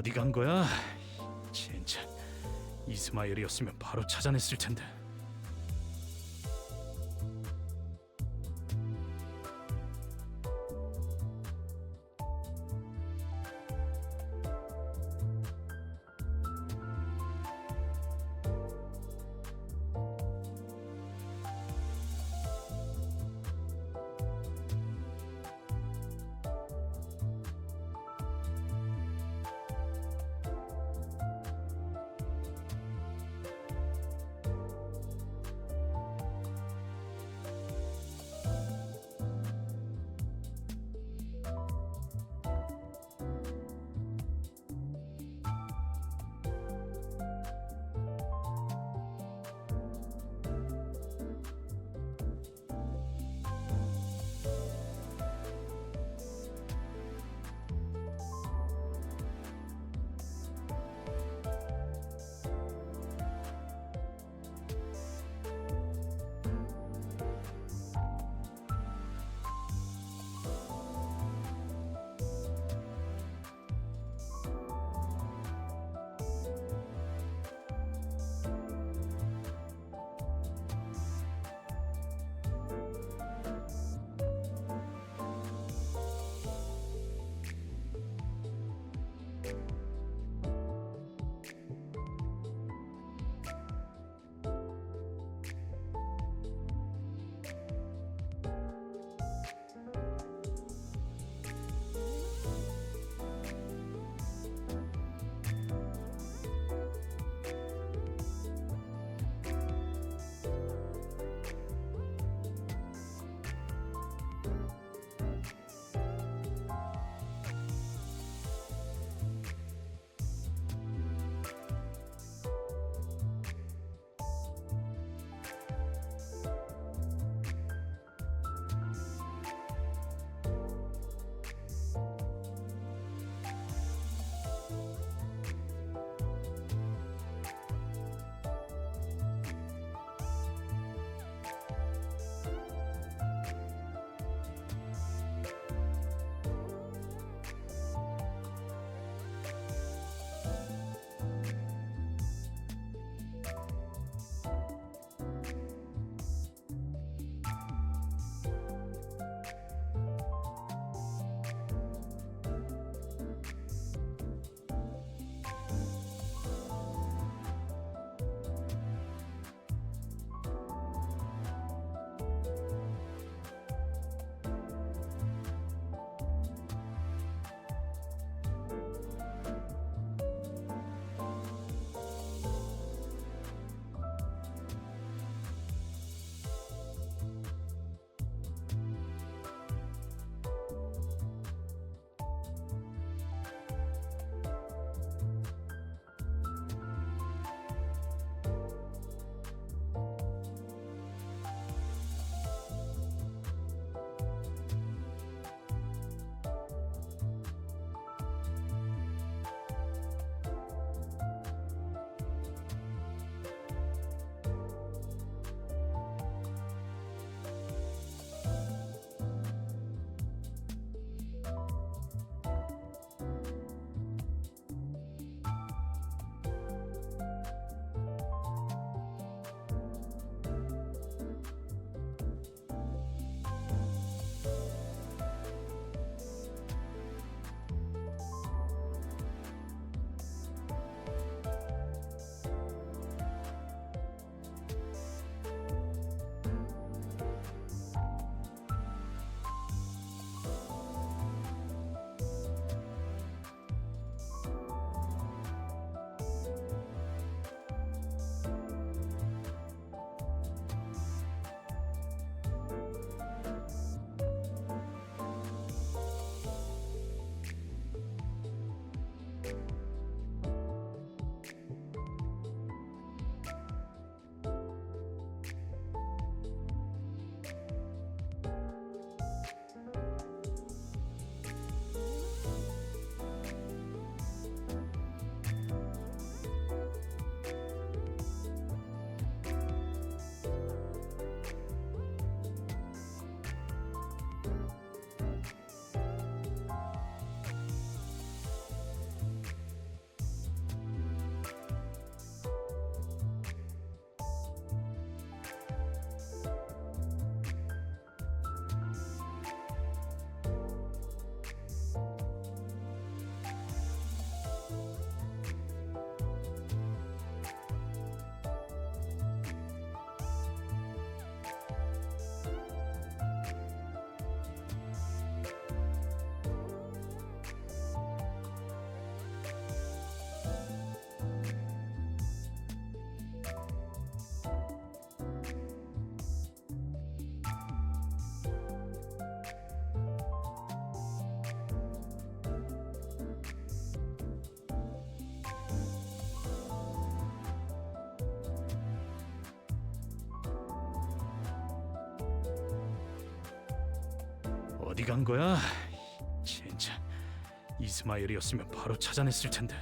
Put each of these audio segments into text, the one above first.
어디 간 거야? 진짜 이스마엘이었으면 바로 찾아냈을 텐데. 어디 간 거야? 진짜 이스마엘이었으면 바로 찾아냈을 텐데.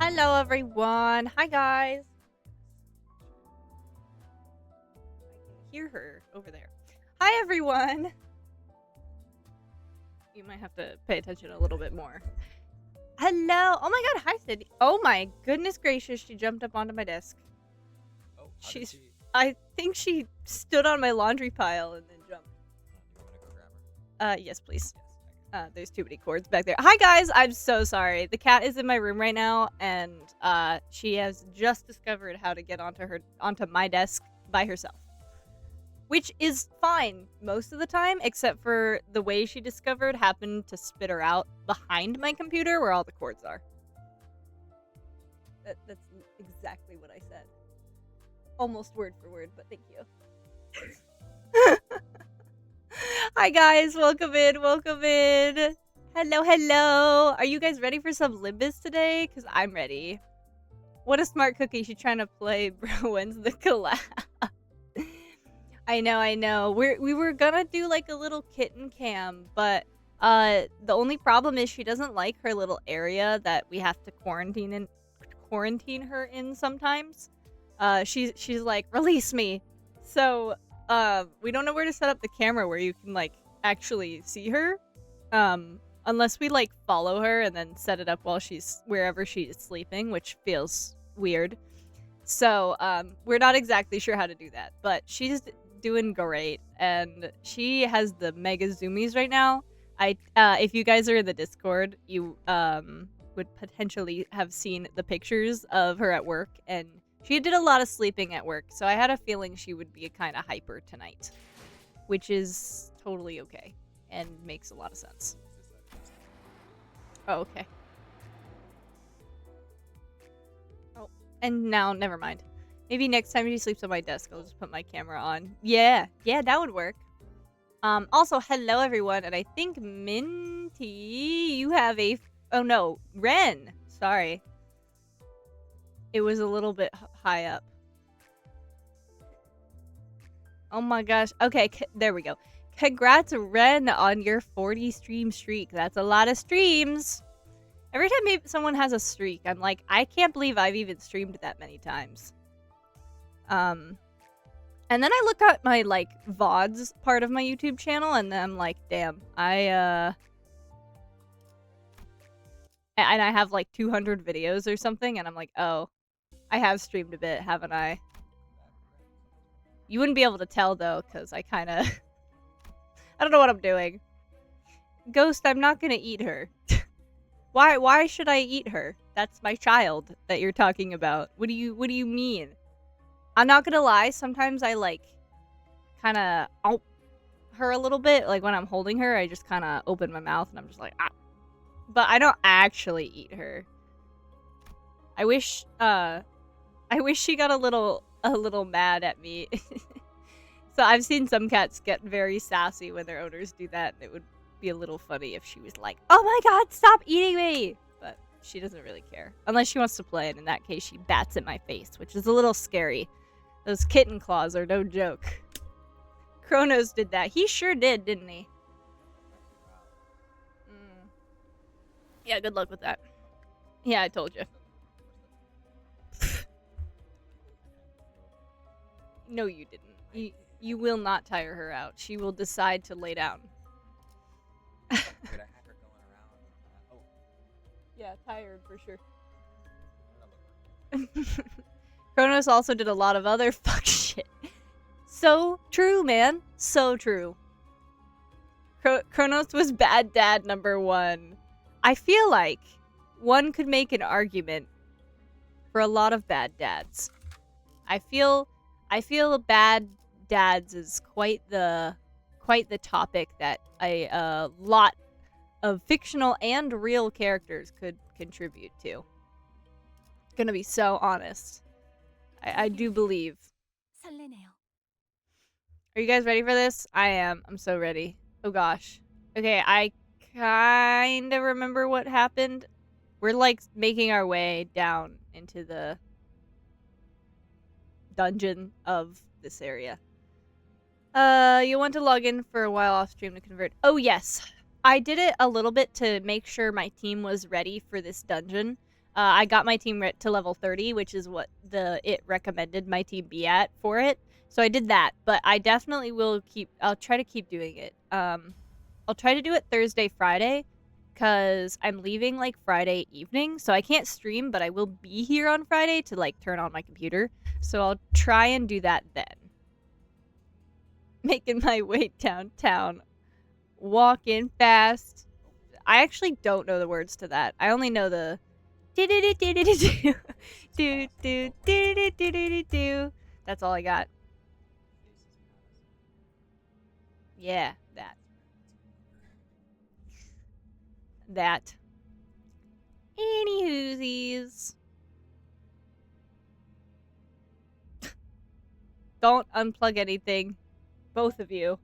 Hello, everyone. Hi, guys. I can hear her over there. Hi, everyone. You might have to pay attention a little bit more. Hello. Oh my god, hi, Sydney. Oh my goodness gracious, she jumped up onto my desk. Oh, I think she stood on my laundry pile and then jumped. Do you want me to go grab her? Yes, please. Yes. There's too many cords back there. Hi, guys. I'm so sorry. The cat is in my room right now, and she has just discovered how to get onto my desk by herself. Which is fine most of the time, except for the way she discovered happened to spit her out behind my computer where all the cords are. That's exactly what I said. Almost word for word, but thank you. Hi guys, welcome in, welcome in. Hello, hello. Are you guys ready for some Limbus today? Because I'm ready. What a smart cookie. She's trying to play, bro. When's the collab? I know. We were gonna do like a little kitten cam, but the only problem is she doesn't like her little area that we have to quarantine her in sometimes. She's like, release me. So we don't know where to set up the camera where you can like actually see her. Unless we like follow her and then set it up while she's wherever she is sleeping, which feels weird. So we're not exactly sure how to do that, but she's doing great, and she has the mega zoomies right now. If you guys are in the Discord, you would potentially have seen the pictures of her at work, and she did a lot of sleeping at work, so I had a feeling she would be kind of hyper tonight, which is totally okay and makes a lot of sense. Oh, okay. Oh, and now, never mind. Maybe next time she sleeps on my desk, I'll just put my camera on. Yeah, that would work. Also, hello everyone, and I think Minty, you have a... Oh no, Ren! Sorry. It was a little bit high up. Oh my gosh. Okay, there we go. Congrats, Ren, on your 40 stream streak. That's a lot of streams. Every time someone has a streak, I'm like, I can't believe I've even streamed that many times. And then I look at my, like, VODs part of my YouTube channel, and then I'm like, damn, and I have, like, 200 videos or something, and I'm like, oh, I have streamed a bit, haven't I? You wouldn't be able to tell, though, because I kind of... I don't know what I'm doing. Ghost, I'm not gonna eat her. Why should I eat her? That's my child that you're talking about. What do you mean? I'm not gonna lie, sometimes I, like, kind of her a little bit. Like, when I'm holding her, I just kind of open my mouth and I'm just like, ah. But I don't actually eat her. I wish she got a little mad at me. So I've seen some cats get very sassy when their owners do that, and it would be a little funny if she was like, oh my god, stop eating me! But she doesn't really care. Unless she wants to play, and in that case, she bats at my face, which is a little scary. Those kitten claws are no joke. Kronos did that. He sure did, didn't he? Yeah, good luck with that. Yeah, I told you. No, you didn't. You will not tire her out. She will decide to lay down. Could I have her going around? Oh. Yeah, tired for sure. Kronos also did a lot of other fuck shit. So true, man. So true. Kronos was bad dad #1. I feel like one could make an argument for a lot of bad dads. I feel bad dads is quite the topic that a lot of fictional and real characters could contribute to. Gonna be so honest. I do believe. Are you guys ready for this? I am. I'm so ready. Oh gosh. Okay, I kind of remember what happened. We're like making our way down into the dungeon of this area. You want to log in for a while off stream to convert. Oh yes. I did it a little bit to make sure my team was ready for this dungeon. I got my team to level 30, which is what it recommended my team be at for it. So I did that, but I definitely will I'll try to keep doing it. I'll try to do it Thursday, Friday, because I'm leaving like Friday evening, so I can't stream, but I will be here on Friday to like turn on my computer. So I'll try and do that then. Making my way downtown. Walking fast. I actually don't know the words to that. I only know the do do do do do do do do do do do do. That's all I got. Yeah, that. Any whoosies. Don't unplug anything. Both of you.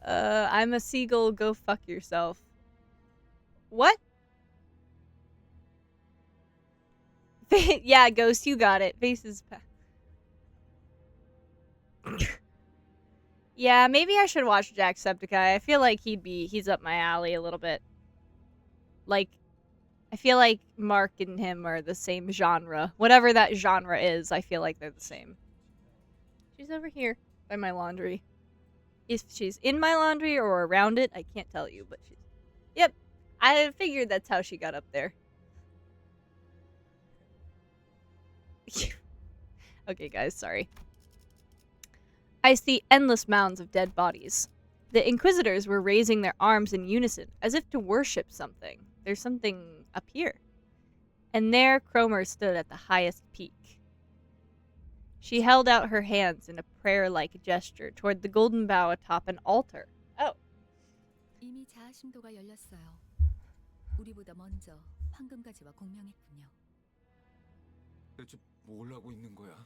I'm a seagull, go fuck yourself. What? Yeah, Ghost, you got it. Faces. Yeah, maybe I should watch Jacksepticeye. I feel like he's up my alley a little bit. Like, I feel like Mark and him are the same genre. Whatever that genre is, I feel like they're the same. She's over here by my laundry. If she's in my laundry or around it, I can't tell you, but she's... Yep, I figured that's how she got up there. Okay, guys, sorry. I see endless mounds of dead bodies. The Inquisitors were raising their arms in unison, as if to worship something. There's something up here. And there Cromer stood at the highest peak. She held out her hands in a prayer-like gesture toward the golden bough atop an altar. Oh. 이미 자아심도가 열렸어요. 우리보다 먼저 황금가지와 공명했군요. 대체 뭘 하고 있는 거야?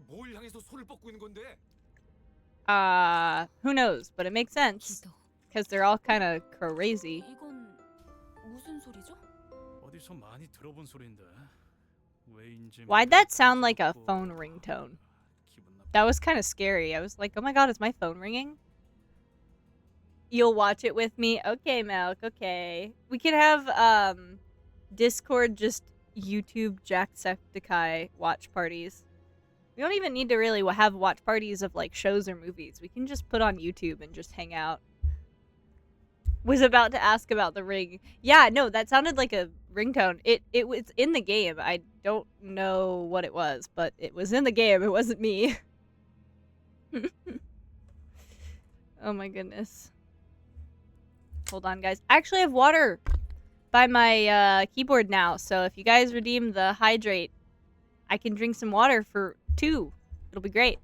뭘 향해서 손을 뻗고 있는 건데? Who knows, but it makes sense. Because they're all kind of crazy. 이건 무슨 소리죠? 어디서 많이 들어본 소리인데. Why'd that sound like a phone ringtone? That was kind of scary. I was like, oh my god, is my phone ringing? You'll watch it with me? Okay, Milk, okay. We could have, Discord just YouTube Jacksepticeye watch parties. We don't even need to really have watch parties of, like, shows or movies. We can just put on YouTube and just hang out. Was about to ask about the ring. Yeah, no, that sounded like a ringtone. It was in the game. I don't know what it was, but it was in the game. It wasn't me. Oh my goodness. Hold on, guys. I actually have water by my keyboard now, so if you guys redeem the hydrate, I can drink some water for 2. It'll be great.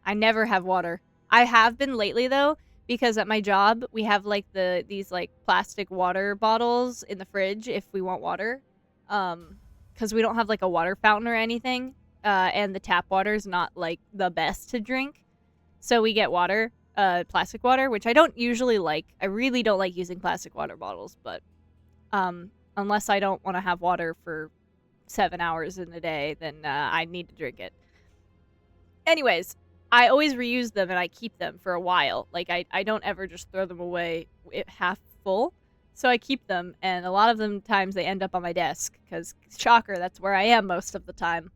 I never have water. I have been lately, though, because at my job, we have, like, these, like, plastic water bottles in the fridge if we want water. Because we don't have, like, a water fountain or anything. And the tap water is not, like, the best to drink. So we get water, plastic water, which I don't usually like. I really don't like using plastic water bottles, but unless I don't want to have water for 7 hours in a day, then I need to drink it. Anyways, I always reuse them and I keep them for a while. Like, I don't ever just throw them away half full. So I keep them, and a lot of them times they end up on my desk, because, shocker, that's where I am most of the time.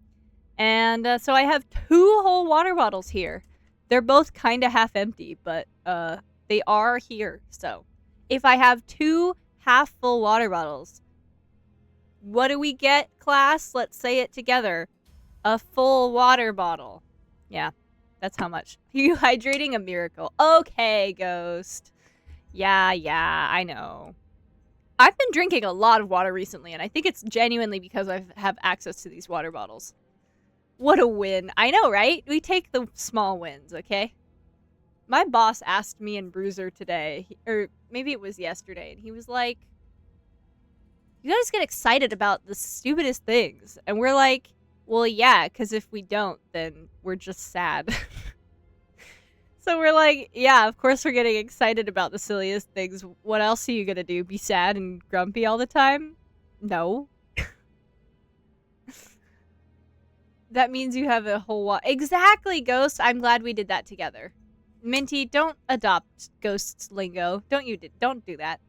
And so I have 2 whole water bottles here. They're both kind of half empty, but they are here. So if I have 2 half full water bottles, what do we get, class? Let's say it together. A full water bottle. Yeah, that's how much. You hydrating a miracle. Okay, Ghost. Yeah, I know. I've been drinking a lot of water recently, and I think it's genuinely because I have access to these water bottles. What a win. I know, right? We take the small wins, okay? My boss asked me and Bruiser today, or maybe it was yesterday, and he was like, you guys get excited about the stupidest things. And we're like, well, yeah, because if we don't, then we're just sad. So we're like, yeah, of course we're getting excited about the silliest things. What else are you going to do? Be sad and grumpy all the time? No. That means you have a whole Exactly, Ghost. I'm glad we did that together. Minty, don't adopt Ghost's lingo. Don't do that.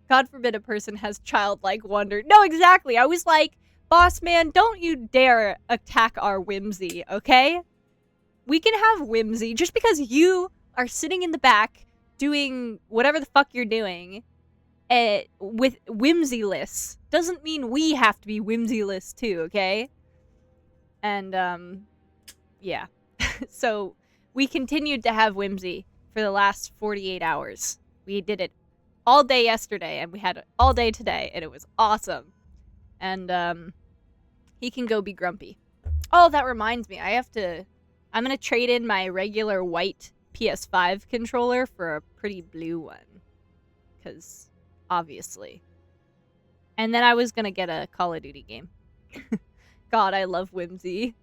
God forbid a person has childlike wonder. No, exactly. I was like, boss man, don't you dare attack our whimsy, okay? We can have whimsy just because you are sitting in the back doing whatever the fuck you're doing with whimsyless doesn't mean we have to be whimsyless too, okay? And, yeah. So, we continued to have whimsy for the last 48 hours. We did it all day yesterday, and we had it all day today, and it was awesome. And, he can go be grumpy. Oh, that reminds me, I'm gonna trade in my regular white PS5 controller for a pretty blue one. Because, obviously. And then I was gonna get a Call of Duty game. God, I love whimsy.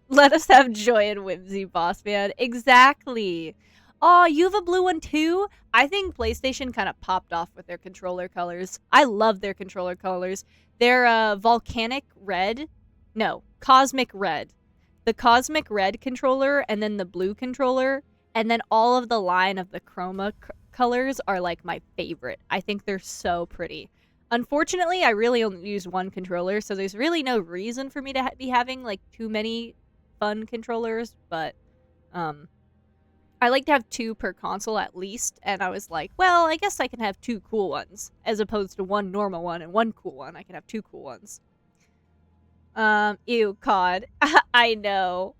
Let us have joy and whimsy, boss man. Exactly. Oh, you have a blue one too? I think PlayStation kind of popped off with their controller colors. I love their controller colors. They're volcanic red. No, cosmic red. The cosmic red controller and then the blue controller and then all of the line of the chroma colors are like my favorite. I think they're so pretty. Unfortunately, I really only use one controller, so there's really no reason for me to be having like too many fun controllers, but I like to have 2 per console at least, and I was like, well, I guess I can have 2 cool ones as opposed to 1 normal one and 1 cool one. I can have 2 cool ones. Ew, COD. I know.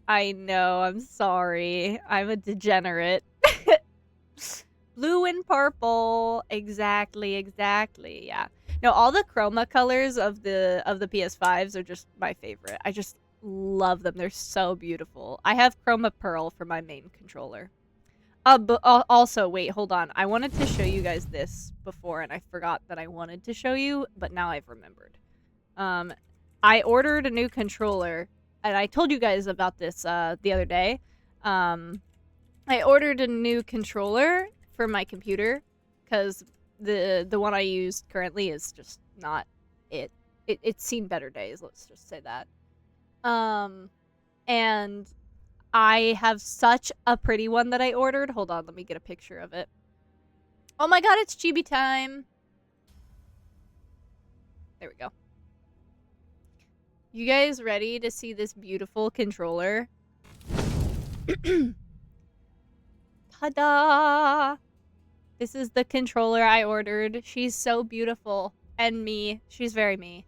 I'm sorry. I'm a degenerate. Blue and purple. Exactly. Yeah. No, all the chroma colors of the PS5s are just my favorite. I just love them. They're so beautiful. I have chroma pearl for my main controller. But also, wait, hold on. I wanted to show you guys this before, and I forgot that I wanted to show you, but now I've remembered. I ordered a new controller, and I told you guys about this the other day. I ordered a new controller for my computer because the one I use currently is just not it. It's seen better days, let's just say that. And I have such a pretty one that I ordered. Hold on, let me get a picture of it. Oh my god, it's chibi time. There we go. You guys ready to see this beautiful controller? Ta-da! This is the controller I ordered. She's so beautiful. And me. She's very me.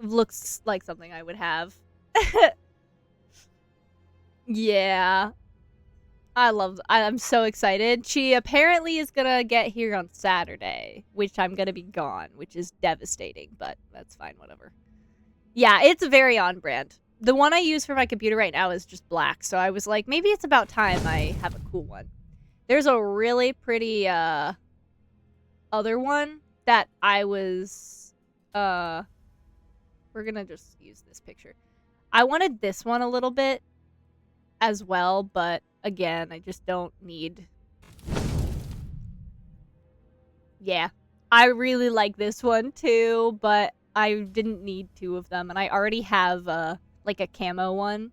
Looks like something I would have. Yeah. I'm so excited. She apparently is gonna get here on Saturday, which I'm gonna be gone, which is devastating, but that's fine, whatever. Yeah, it's very on brand. The one I use for my computer right now is just black, so I was like, maybe it's about time I have a cool one. There's a really pretty, other one that I was, we're gonna just use this picture. I wanted this one a little bit as well, but again, I just don't need... Yeah. I really like this one too, but I didn't need 2 of them, and I already have, like a camo one,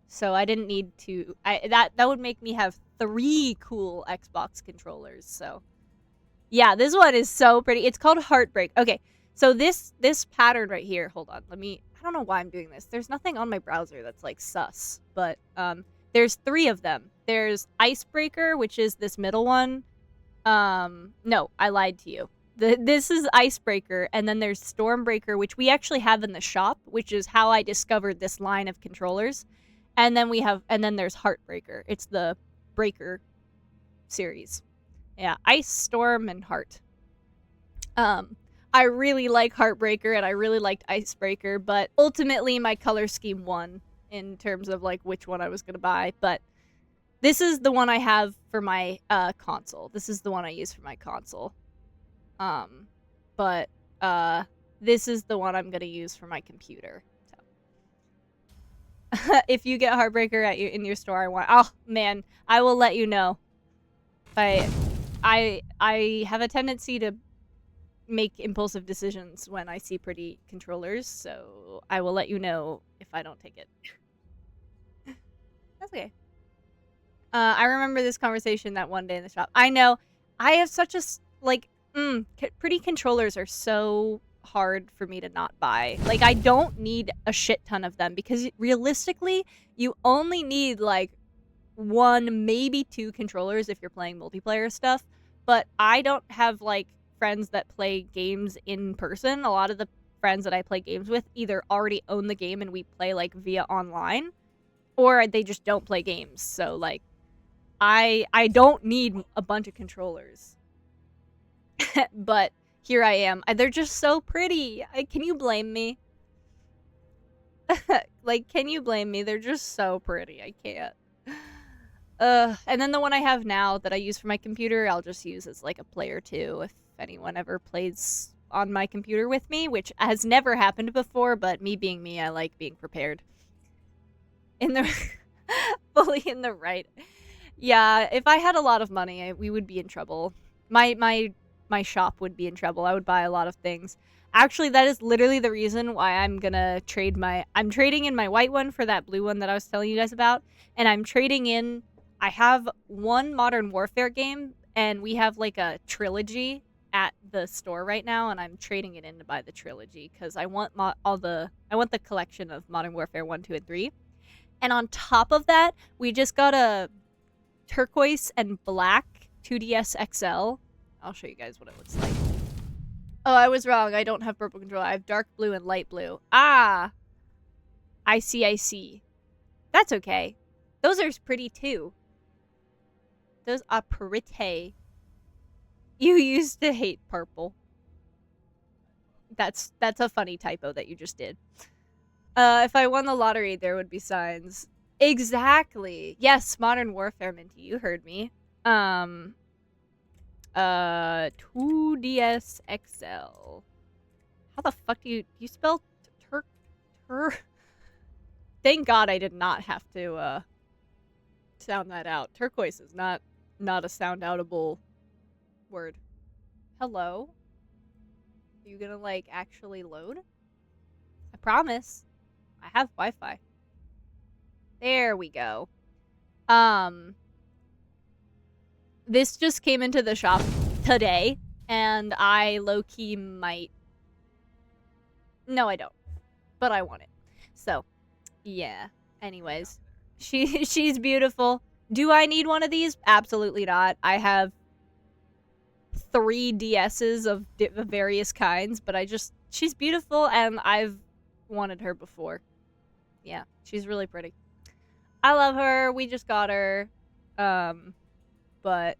so I didn't need to... That would make me have 3 cool Xbox controllers, so... Yeah, this one is so pretty. It's called Heartbreak. Okay, so this pattern right here, hold on, I don't know why I'm doing this. There's nothing on my browser that's, like, sus, but, there's 3 of them. There's Icebreaker, which is this middle one. No, I lied to you. This is Icebreaker, and then there's Stormbreaker, which we actually have in the shop, which is how I discovered this line of controllers. And then there's Heartbreaker. It's the Breaker series. Yeah, Ice, Storm, and Heart. I really like Heartbreaker, and I really liked Icebreaker, but ultimately my color scheme won in terms of, like, which one I was gonna buy, but this is the one I have for my, console. This is the one I use for my console. But this is the one I'm gonna use for my computer. So. If you get Heartbreaker in your store, oh man, I will let you know. I have a tendency to make impulsive decisions when I see pretty controllers, so I will let you know if I don't take it. That's okay. I remember this conversation that one day in the shop. I know. I have such a, like, Pretty controllers are so hard for me to not buy. Like, I don't need a shit ton of them because realistically, you only need like 1, maybe 2 controllers if you're playing multiplayer stuff. But I don't have like friends that play games in person. A lot of the friends that I play games with either already own the game and we play like via online, or they just don't play games. So like, I don't need a bunch of controllers. But here I am. They're just so pretty. Can you blame me? Like, can you blame me? They're just so pretty. I can't. And then the one I have now that I use for my computer, I'll just use as like a player too, if anyone ever plays on my computer with me, which has never happened before, but me being me, I like being prepared. In the fully in the right. Yeah, if I had a lot of money, we would be in trouble. My shop would be in trouble. I would buy a lot of things. Actually, that is literally the reason why I'm gonna trade I'm trading in my white one for that blue one that I was telling you guys about, and I'm trading in. I have one Modern Warfare game, and we have like a trilogy at the store right now, and I'm trading it in to buy the trilogy because I want I want the collection of Modern Warfare 1, 2, and 3. And on top of that, we just got a turquoise and black 2DS XL. I'll show you guys what it looks like. Oh, I was wrong. I don't have purple controller. I have dark blue and light blue. Ah! I see. That's okay. Those are pretty too. Those are pretty. You used to hate purple. That's a funny typo that you just did. If I won the lottery, there would be signs. Exactly. Yes, Modern Warfare, Minty. You heard me. 2DS XL. How the fuck do you spell Thank God I did not have to sound that out. Turquoise is not a sound outable word. Hello? Are you gonna like actually load? I promise. I have Wi-Fi. There we go. This just came into the shop today, and I low-key might... No, I don't. But I want it. So, yeah. Anyways. She's beautiful. Do I need one of these? Absolutely not. I have 3 DSs of various kinds, but she's beautiful, and I've wanted her before. Yeah, she's really pretty. I love her. We just got her. But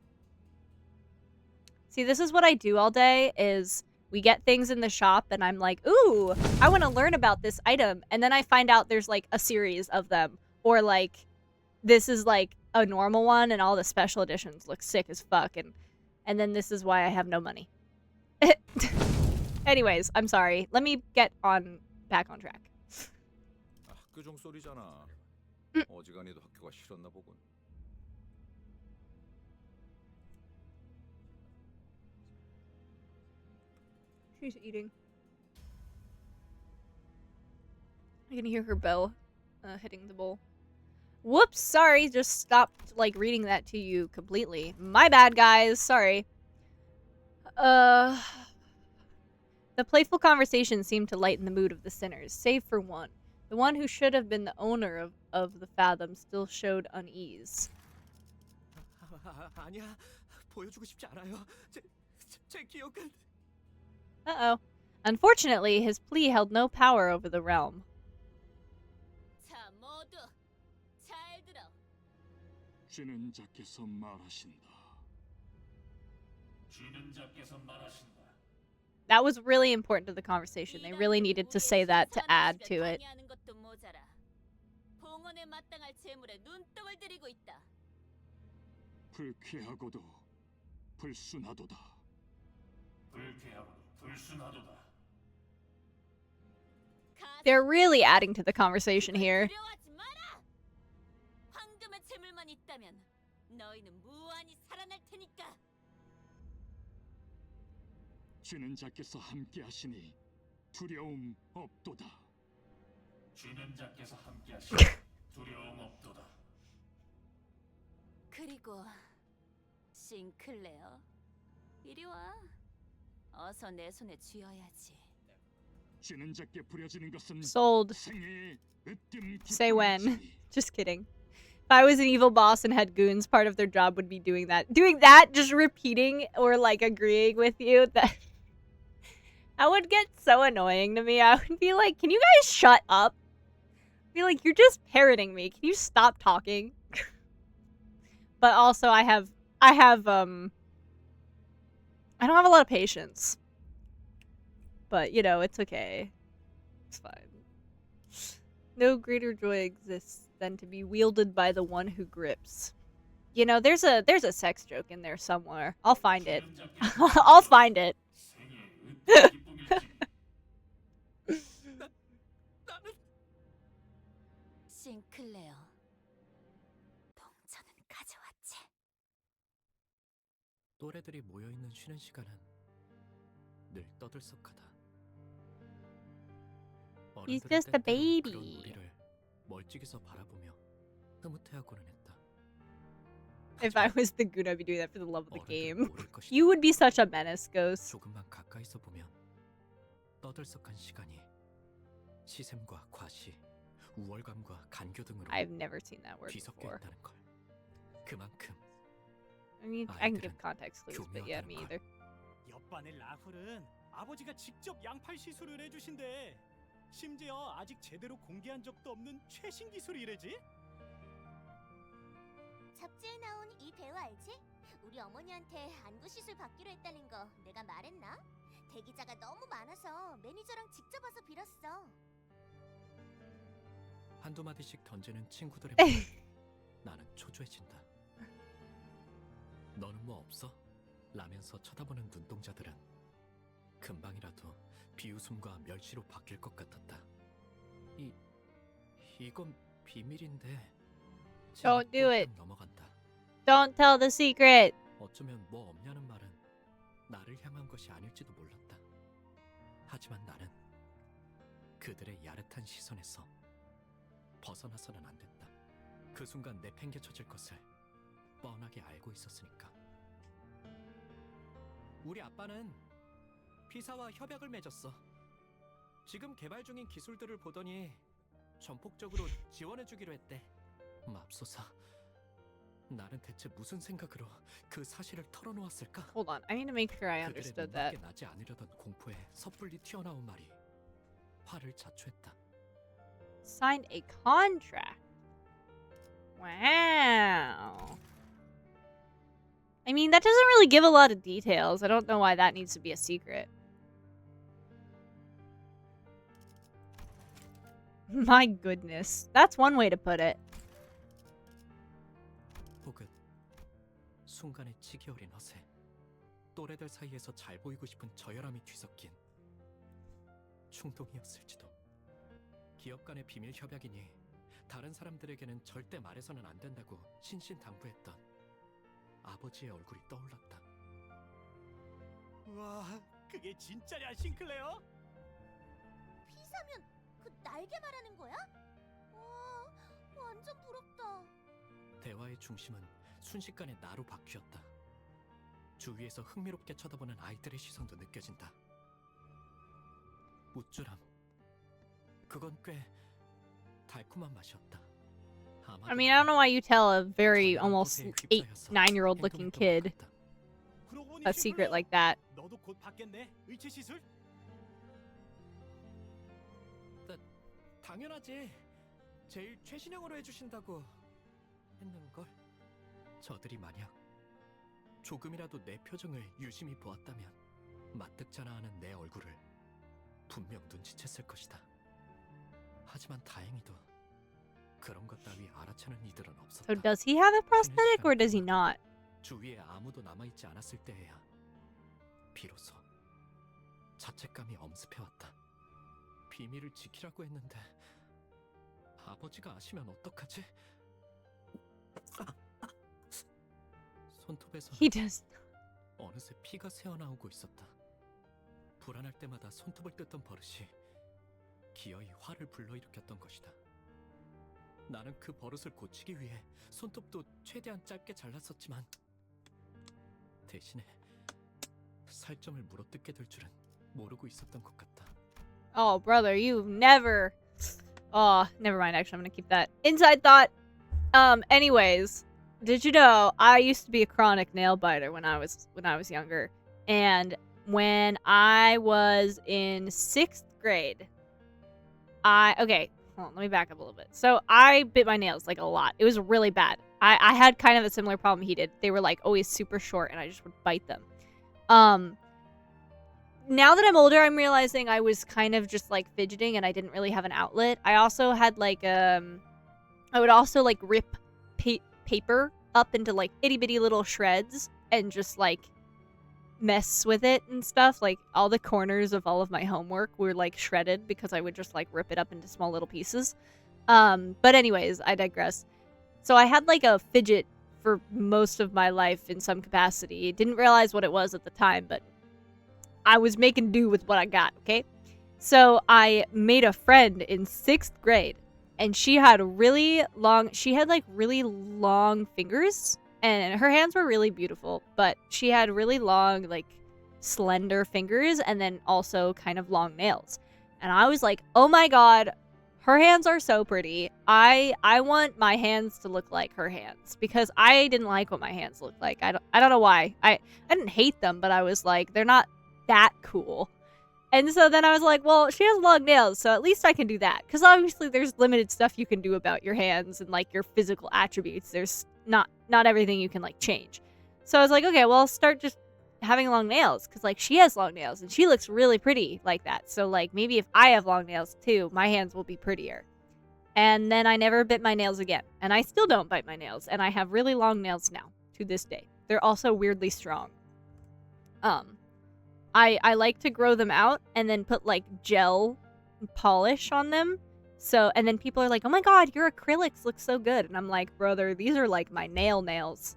see, this is what I do all day is we get things in the shop and I'm like, ooh, I want to learn about this item. And then I find out there's like a series of them, or like this is like a normal one and all the special editions look sick as fuck. And then this is why I have no money. Anyways, I'm sorry. Let me get back on track. 학교 종소리잖아. 어지간히도 학교가 싫었나 보군. She's eating. I can hear her bell hitting the bowl. Whoops, sorry, just stopped like reading that to you completely. My bad, guys, sorry. The playful conversation seemed to lighten the mood of the sinners, save for one. The one who should have been the owner of the fathom still showed unease. 아니야. 보여주고 싶지 않아요. 제 기억은 Uh-oh. Unfortunately, his plea held no power over the realm. 자, 모두 잘 들어. 주는 자께서 말하신다. 주는 자께서 말하신다. That was really important to the conversation. They really needed to say that to add to it. 봉헌에 마땅할 재물에 눈독을 들이고 있다. 불쾌하고도 불순하도다. 불쾌하고도 불순하도다. They're really adding to the conversation here. 두려워하지 마라. 황금의 재물만 있다면 너희는 무한히 살아날 테니까. 주는 자께서 함께하시니 두려움 없도다. 주는 자께서 함께하시니 두려움 없도다. 그리고 싱클레어, 이리 와. 어서 내 손에 쥐어야지. 쥐는 작게 부려지는 것은 Sold. 생애의 으뜸 Say when. 기쁨이지. Just kidding. If I was an evil boss and had goons, part of their job would be doing that. Doing that, just repeating or like agreeing with you. That would get so annoying to me. I would be like, can you guys shut up? I'd be like, you're just parroting me. Can you stop talking? But also I don't have a lot of patience. But, you know, it's okay. It's fine. No greater joy exists than to be wielded by the one who grips. You know, there's a sex joke in there somewhere. I'll find it. I'll find it. 생애의 으뜸 기쁨이지. 싱클레어, 동전은 가져왔지. 또래들이 모여있는 쉬는 시간은 늘 떠들썩하다. He's 어른들은 just a 때때로 baby. 그런 우리를 멀찍이서 바라보며 흐뭇해하고는 했다. If I was the goon, I'd be doing that for the love of the 어른들은 game. 모를 것이다. You would be such a menace, Ghost. 조금만 가까이서 보면 떠들썩한 시간이 시샘과 과시, 우월감과 간교 등으로 I've never seen that word 뒤섞여 before. 있다는 걸. 그만큼 I mean, I can give context clues, but yeah, me either. 옆반의 라훌은 아버지가 직접 양팔 시술을 해주신대. 심지어 아직 제대로 공개한 적도 없는 최신 기술이래지. 잡지에 나온 이 배우 알지? 우리 어머니한테 안구 시술 받기로 했다는 거 내가 말했나? 대기자가 너무 많아서 매니저랑 직접 와서 빌었어. 한두 마디씩 던지는 친구들의 말에 나는 초조해진다. 너는 뭐 없어? 라면서 쳐다보는 눈동자들은 금방이라도 비웃음과 멸시로 바뀔 것 같았다. 이건 비밀인데. Don't do it. 넘어간다. Don't tell the secret. 어쩌면 뭐 없냐는 말은 나를 향한 것이 아닐지도 몰랐다. 하지만 나는 그들의 야릇한 시선에서 벗어나서는 안 됐다. 그 순간 내팽개쳐질 것을 뻔하게 알고 있었으니까. 우리 아빠는 피사와 협약을 맺었어. 지금 개발 중인 기술들을 보더니 전폭적으로 지원해주기로 했대. 맙소사, 나는 대체 무슨 생각으로 그 사실을 털어놓았을까? Hold on, I need to make sure I 그들의 understood that. 눈밖에 나지 않으려던 공포에 섣불리 튀어나온 말이 화를 자초했다. Signed a contract. Wow. I mean, that doesn't really give a lot of details. I don't know why that needs to be a secret. My goodness. That's one way to put it. 혹은 순간의 치기 어린 허세, 또래들 사이에서 잘 보이고 싶은 저열함이 뒤섞인 충동이었을지도. 기업 간의 비밀 협약이니 다른 사람들에게는 절대 말해서는 안 된다고 신신당부했던 아버지의 얼굴이 떠올랐다. 와, 그게 진짜냐, 싱클레어? 피사면 그 날개 말하는 거야? 와, 완전 부럽다. 대화의 중심은 순식간에 나로 바뀌었다. 주위에서 흥미롭게 쳐다보는 아이들의 시선도 느껴진다. 우쭐함. 그건 꽤 달콤한 맛이었다. I mean, I don't know why you tell a very almost 8, 9-year-old looking kid 그러고 보니 a secret 싱클레어, like that. 너도 곧 받겠네, 의체 시술? 당연하지. 제일 최신형으로 해주신다고 했는걸. 저들이 만약 조금이라도 내 표정을 유심히 보았다면 마뜩잖아하는 내 얼굴을 분명 눈치챘을 것이다. 하지만 다행히도 그런 것 따위 알아채는 이들은 없었다. So does he have a prosthetic or does he not? 주위에 아무도 남아있지 않았을 때에야 비로소 자책감이 엄습해왔다. 비밀을 지키라고 했는데 아버지가 아시면 어떡하지? 손톱에서 He does. 어느새 피가 새어나오고 있었다. 불안할 때마다 손톱을 뜯던 버릇이 기어이 화를 불러일으켰던 것이다. 나는 그 버릇을 고치기 위해 손톱도 최대한 짧게 잘랐었지만 대신에 살점을 물어뜯게 될 줄은 모르고 있었던 것 같다. Oh, brother, you've never... Oh, never mind. Actually, I'm gonna keep that inside thought. Anyways, did you know I used to be a chronic nail biter when I was younger, and when I was in 6th grade, okay, hold on, let me back up a little bit. So I bit my nails like a lot. It was really bad. I had kind of a similar problem he did. They were like always super short, and I just would bite them. Now that I'm older, I'm realizing I was kind of just like fidgeting and I didn't really have an outlet. I also had like I would also like rip paper up into like itty bitty little shreds and just like mess with it and stuff. Like all the corners of all of my homework were like shredded because I would just like rip it up into small little pieces. But anyways, I digress. So I had like a fidget for most of my life in some capacity. Didn't realize what it was at the time, but I was making do with what I got, okay? So I made a friend in 6th grade, and she had really long fingers, and her hands were really beautiful, but she had really long, like, slender fingers, and then also kind of long nails. And I was like, oh my god, her hands are so pretty. I want my hands to look like her hands, because I didn't like what my hands looked like. I don't know why. I didn't hate them, but I was like, they're not that cool. And so then I was like, well, she has long nails, so at least I can do that. Because obviously there's limited stuff you can do about your hands and like your physical attributes. There's not everything you can like change. So I was like, okay, well, I'll start just having long nails, because like she has long nails and she looks really pretty like that. So like maybe if I have long nails too, my hands will be prettier. And then I never bit my nails again. And I still don't bite my nails. And I have really long nails now to this day. They're also weirdly strong. I like to grow them out and then put like gel polish on them. So, and then people are like, oh my god, your acrylics look so good. And I'm like, brother, these are like my nails.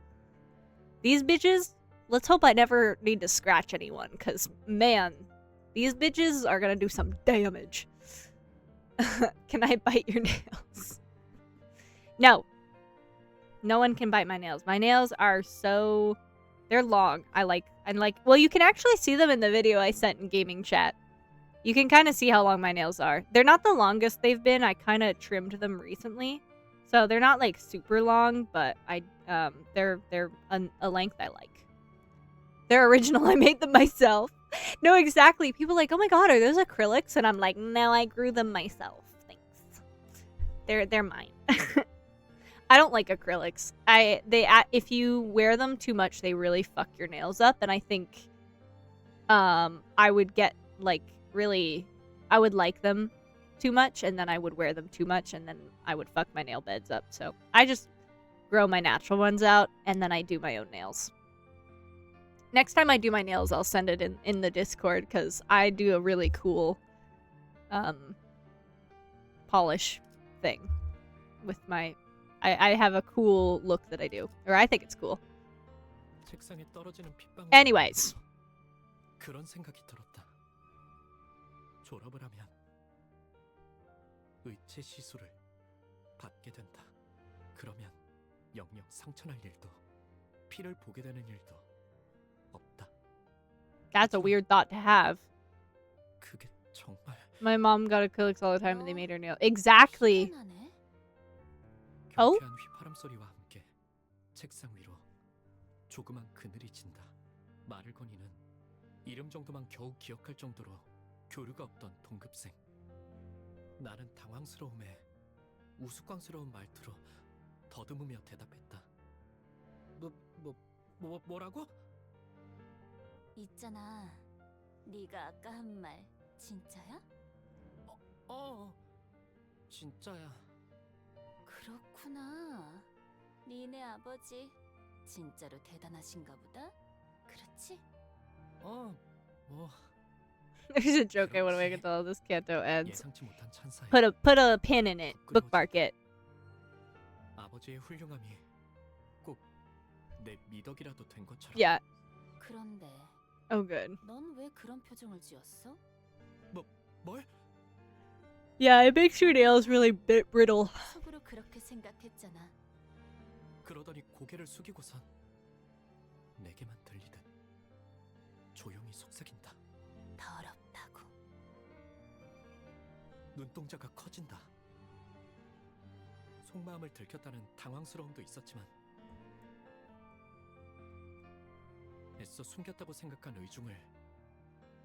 These bitches, let's hope I never need to scratch anyone, because man, these bitches are gonna do some damage. Can I bite your nails? No. No one can bite my nails. My nails are so... they're long. Well, you can actually see them in the video I sent in gaming chat. You can kind of see how long my nails are. They're not the longest they've been. I kind of trimmed them recently. So they're not like super long, but they're a length I like. They're original. I made them myself. No, exactly. People are like, oh my god, are those acrylics? And I'm like, no, I grew them myself. Thanks. They're mine. I don't like acrylics. If you wear them too much, they really fuck your nails up, and I think I would get like I would like them too much, and then I would wear them too much, and then I would fuck my nail beds up. So I just grow my natural ones out, and then I do my own nails. Next time I do my nails, I'll send it in the Discord, because I do a really cool polish thing with my... I have a cool look that I do. Or I think it's cool. Anyways. 그런 생각이 들었다. 졸업을 하면 의체 시술을 받게 된다. 그러면 영영 상처날 일도 피를 보게 되는 일도 없다. That's a weird thought to have. 그게 정말... My mom got acrylics all the time and they made her nail. Exactly. Oh? 경쾌한 휘파람 소리와 함께 책상 위로 조그만 그늘이 진다. 말을 거니는 이름 정도만 겨우 기억할 정도로 교류가 없던 동급생. 나는 당황스러움에 우스꽝스러운 말투로 더듬으며 대답했다. 뭐라고? 있잖아. 네가 아까 한 말 진짜야? 진짜야. 그렇구나. 니네 아버지 진짜로 대단하신가 보다. 그렇지? There's a joke I want to make until this canto ends. 예상치 못한 찬사에 Put a pin in it. Bookmark it. 아버지의 훌륭함이 꼭 내 미덕이라도 된 것처럼. Yeah. 그런데 Oh, good. 넌 왜 그런 표정을 지었어? 뭘? Yeah, it makes your nails really brittle. 속으로 그렇게 생각했잖아. 그러더니 고개를 숙이고선 내게만 들리듯 조용히 속삭인다. 더럽다고. 눈동자가 커진다. 속마음을 들켰다는 당황스러움도 있었지만 애써 숨겼다고 생각한 의중을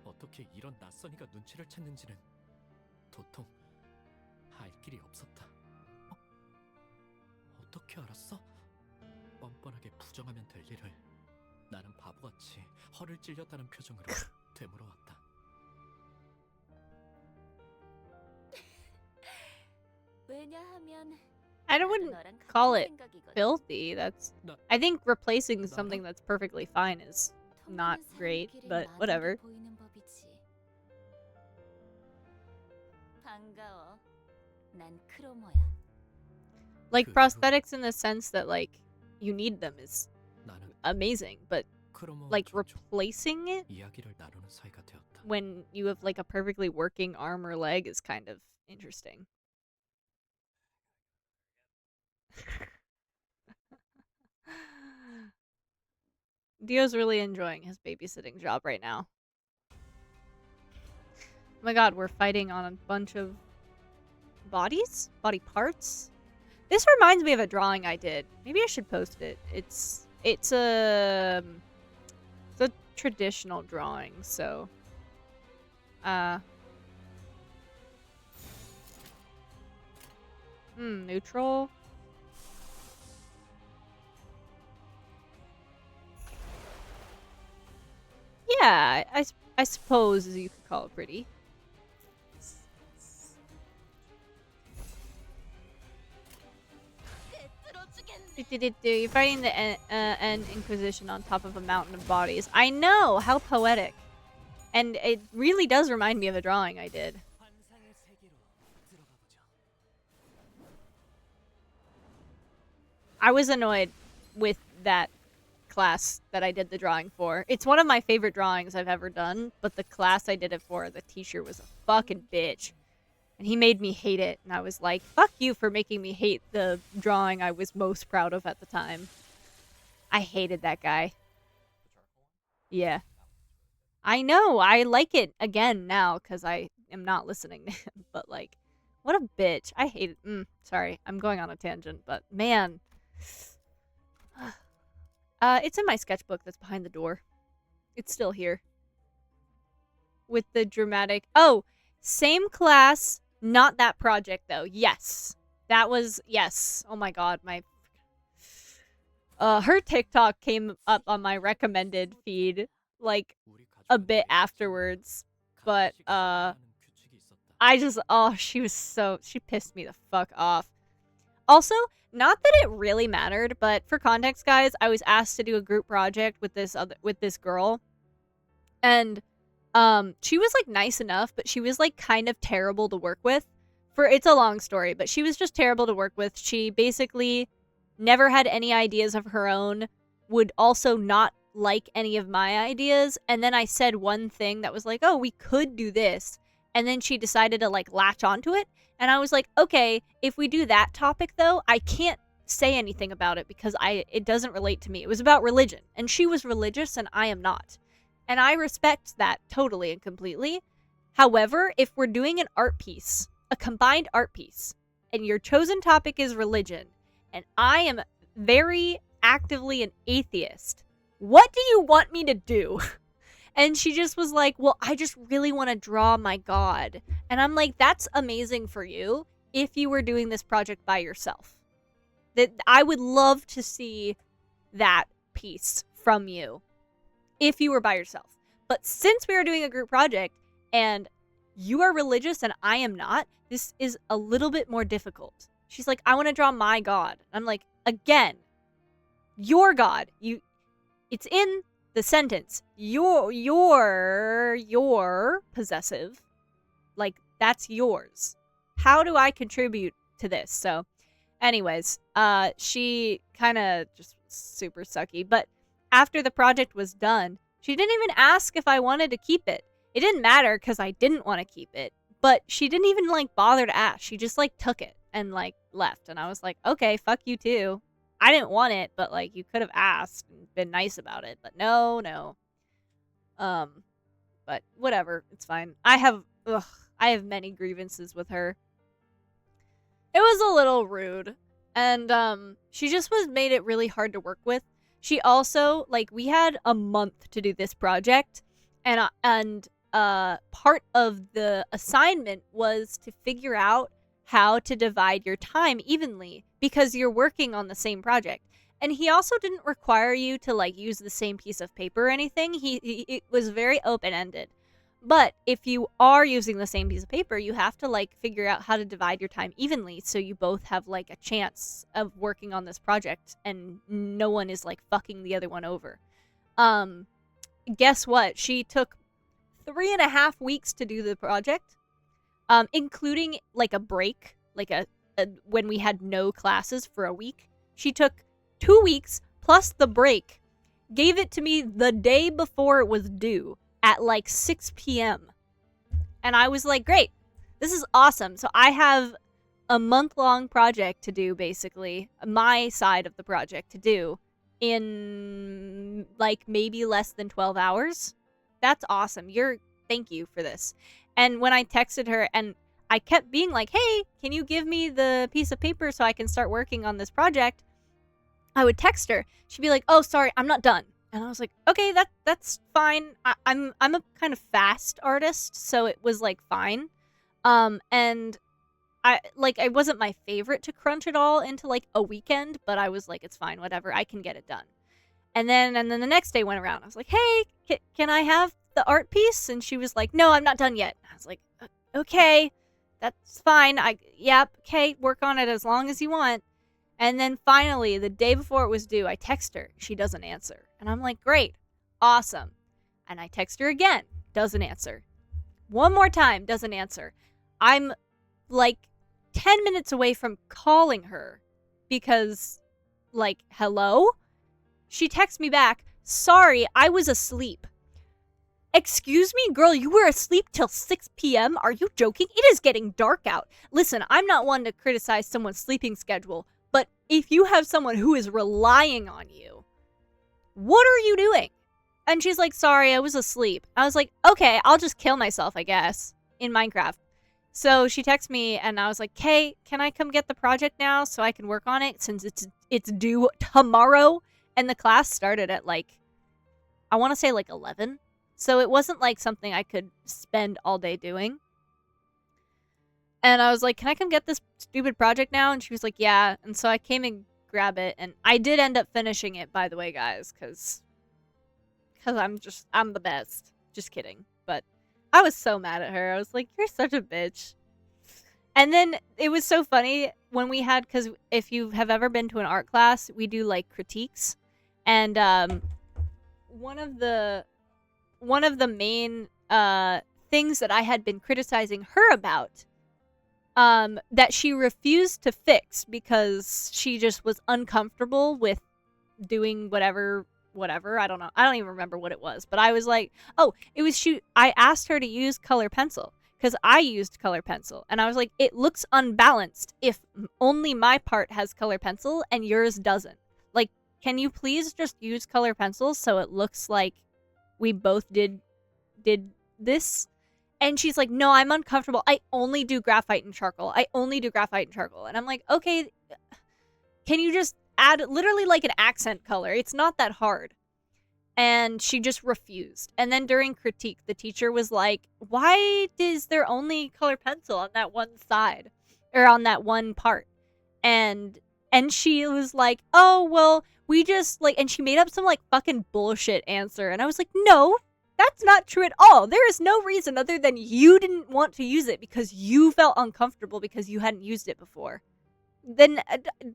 어떻게 이런 낯선이가 눈치를 챘는지는 도통 알 길이 없었다. 어떻게 알았어? 뻔뻔하게 부정하면 될 일을 나는 바보같이 허를 찔렸다는 표정으로 되물어왔다. 왜냐하면 I 나도 wouldn't 너랑 같은 call it 생각이거든. filthy. That's. I think replacing something that's perfectly fine is not 통하는 great, 사람끼리 but 많은 whatever. 게 보이는 법이지. 반가워. 난 크로모야. Like 그 prosthetics in the sense that like you need them is 나는 amazing, but 크로모와 like 종종 replacing it 이야기를 나누는 사이가 되었다. when you have like a perfectly working arm or leg is kind of interesting. Dio's really enjoying his babysitting job right now. Oh my god, we're fighting on a bunch of bodies? Body parts? This reminds me of a drawing I did. Maybe I should post it. It's a traditional drawing, so neutral. Yeah, I suppose you could call it pretty. You're fighting the End Inquisition on top of a mountain of bodies. I know! How poetic. And it really does remind me of a drawing I did. 환상의 세계로 들어가 보죠. I was annoyed with that class that I did the drawing for. It's one of my favorite drawings I've ever done, but the class I did it for, the teacher was a fucking bitch. And he made me hate it, and I was like, fuck you for making me hate the drawing I was most proud of at the time. I hated that guy. Yeah. I know, I like it again now, because I am not listening to him, but like, what a bitch. I hate it. Sorry, I'm going on a tangent, but man. It's in my sketchbook that's behind the door. It's still here. With the dramatic... Oh! Same class, not that project, though. Yes. That was... Yes. Oh my god, my... her TikTok came up on my recommended feed, like, a bit afterwards. But, I just... Oh, she was so... She pissed me the fuck off. Also, not that it really mattered, but for context, guys, I was asked to do a group project with this girl, and she was like nice enough, but she was like kind of terrible to work with. It's a long story, but she was just terrible to work with. She basically never had any ideas of her own, would also not like any of my ideas, and then I said one thing that was like, oh, we could do this, and then she decided to like latch onto it. And I was like, okay, if we do that topic, though, I can't say anything about it because it doesn't relate to me. It was about religion, and she was religious, and I am not. And I respect that totally and completely. However, if we're doing an art piece, a combined art piece, and your chosen topic is religion, and I am very actively an atheist, what do you want me to do? And she just was like, well, I just really want to draw my god. And I'm like, that's amazing for you if you were doing this project by yourself. That I would love to see that piece from you if you were by yourself. But since we are doing a group project and you are religious and I am not, this is a little bit more difficult. She's like, I want to draw my god. I'm like, again, your god. It's in the sentence, you're possessive, like that's yours. How do I contribute to this? So anyways, she kind of just super sucky, but after the project was done, she didn't even ask if I wanted to keep it. It didn't matter because I didn't want to keep it, but she didn't even like bother to ask. She just like took it and like left, and I was like, okay, fuck you too. I didn't want it, but like you could have asked and been nice about it, but no. But whatever, it's fine. I have many grievances with her. It was a little rude, and she just made it really hard to work with. She also, like, we had a month to do this project, and part of the assignment was to figure out how to divide your time evenly because you're working on the same project. And he also didn't require you to, like, use the same piece of paper or anything. It was very open-ended. But if you are using the same piece of paper, you have to, like, figure out how to divide your time evenly so you both have, like, a chance of working on this project and no one is, like, fucking the other one over. Guess what? She took 3.5 weeks to do the project, including, like, a break, like a when we had no classes for a week. She took 2 weeks plus the break, gave it to me the day before it was due at like 6 p.m. And I was like, great, this is awesome. So I have a month-long project to do, basically, my side of the project to do in like maybe less than 12 hours. That's awesome. Thank you for this. And when I texted her and I kept being like, hey, can you give me the piece of paper so I can start working on this project? I would text her. She'd be like, oh, sorry, I'm not done. And I was like, okay, that's fine. I'm a kind of fast artist, so it was like fine. And I wasn't my favorite to crunch it all into like a weekend, but I was like, it's fine, whatever, I can get it done. And then the next day went around. I was like, hey, can I have the art piece? And she was like, no, I'm not done yet. I was like, okay, that's fine. Okay, work on it as long as you want. And then finally, the day before it was due, I text her. She doesn't answer. And I'm like, great, awesome. And I text her again, doesn't answer. One more time, doesn't answer. I'm like 10 minutes away from calling her because, like, hello? She texts me back, sorry, I was asleep. Excuse me, girl, you were asleep till 6 p.m.? Are you joking? It is getting dark out. Listen, I'm not one to criticize someone's sleeping schedule, but if you have someone who is relying on you, what are you doing? And she's like, sorry, I was asleep. I was like, okay, I'll just kill myself, I guess, in Minecraft. So she texts me, and I was like, hey, can I come get the project now so I can work on it since it's due tomorrow? And the class started at, like, I want to say, like, 11. So it wasn't, like, something I could spend all day doing. And I was like, can I come get this stupid project now? And she was like, yeah. And so I came and grabbed it. And I did end up finishing it, by the way, guys. Because I'm the best. Just kidding. But I was so mad at her. I was like, you're such a bitch. And then it was so funny when we had, because if you have ever been to an art class, we do, like, critiques. And one of the main things that I had been criticizing her about, that she refused to fix because she just was uncomfortable with doing whatever. I don't know. I don't even remember what it was. But I was like, oh, it was I asked her to use color pencil because I used color pencil. And I was like, it looks unbalanced if only my part has color pencil and yours doesn't. Like, can you please just use color pencil so it looks like we both did this? And she's like, no, I'm uncomfortable. I only do graphite and charcoal. And I'm like, okay, can you just add literally like an accent color? It's not that hard. And she just refused. And then during critique, the teacher was like, why is there only color pencil on that one side or on that one part? And she was like, oh, well, we just like, and she made up some like fucking bullshit answer. And I was like, no, that's not true at all. There is no reason other than you didn't want to use it because you felt uncomfortable because you hadn't used it before. Then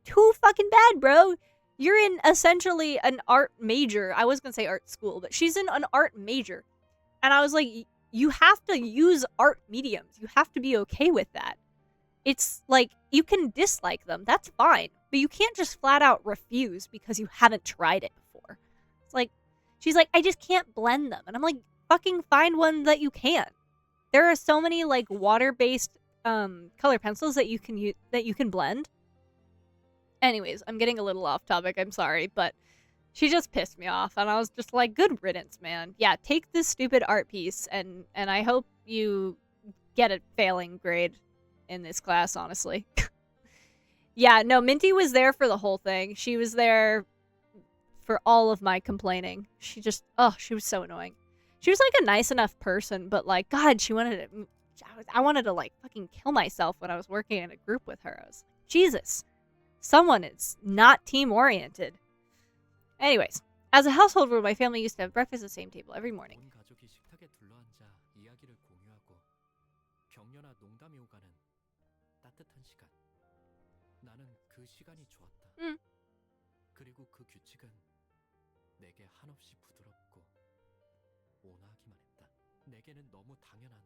too fucking bad, bro. You're in essentially an art major. I was going to say art school, but she's in an art major. And I was like, you have to use art mediums. You have to be okay with that. It's like, you can dislike them. That's fine. But you can't just flat out refuse because you haven't tried it before. It's like, she's like, I just can't blend them. And I'm like, fucking find one that you can. There are so many like water-based color pencils that you can blend. Anyways, I'm getting a little off topic. I'm sorry, but She just pissed me off, and I was just like, good riddance, man. Yeah, take this stupid art piece, and I hope you get a failing grade in this class, honestly. Yeah, no, Minty was there for the whole thing. She was there for all of my complaining. She just, oh, she was so annoying. She was like a nice enough person, but like, God, I wanted to like fucking kill myself when I was working in a group with her. I was like, Jesus, someone is not team-oriented. Anyways, as a household rule, my family used to have breakfast at the same table every morning. 온 가족이 식탁에 둘러앉아 이야기를 공유하고 격려나 농담이 오가는 따뜻한 시간. 나는 그 시간이 좋았다. 그리고 그 규칙은 내게 한없이 부드럽고 온화하기만 했다. 내게는 너무 당연한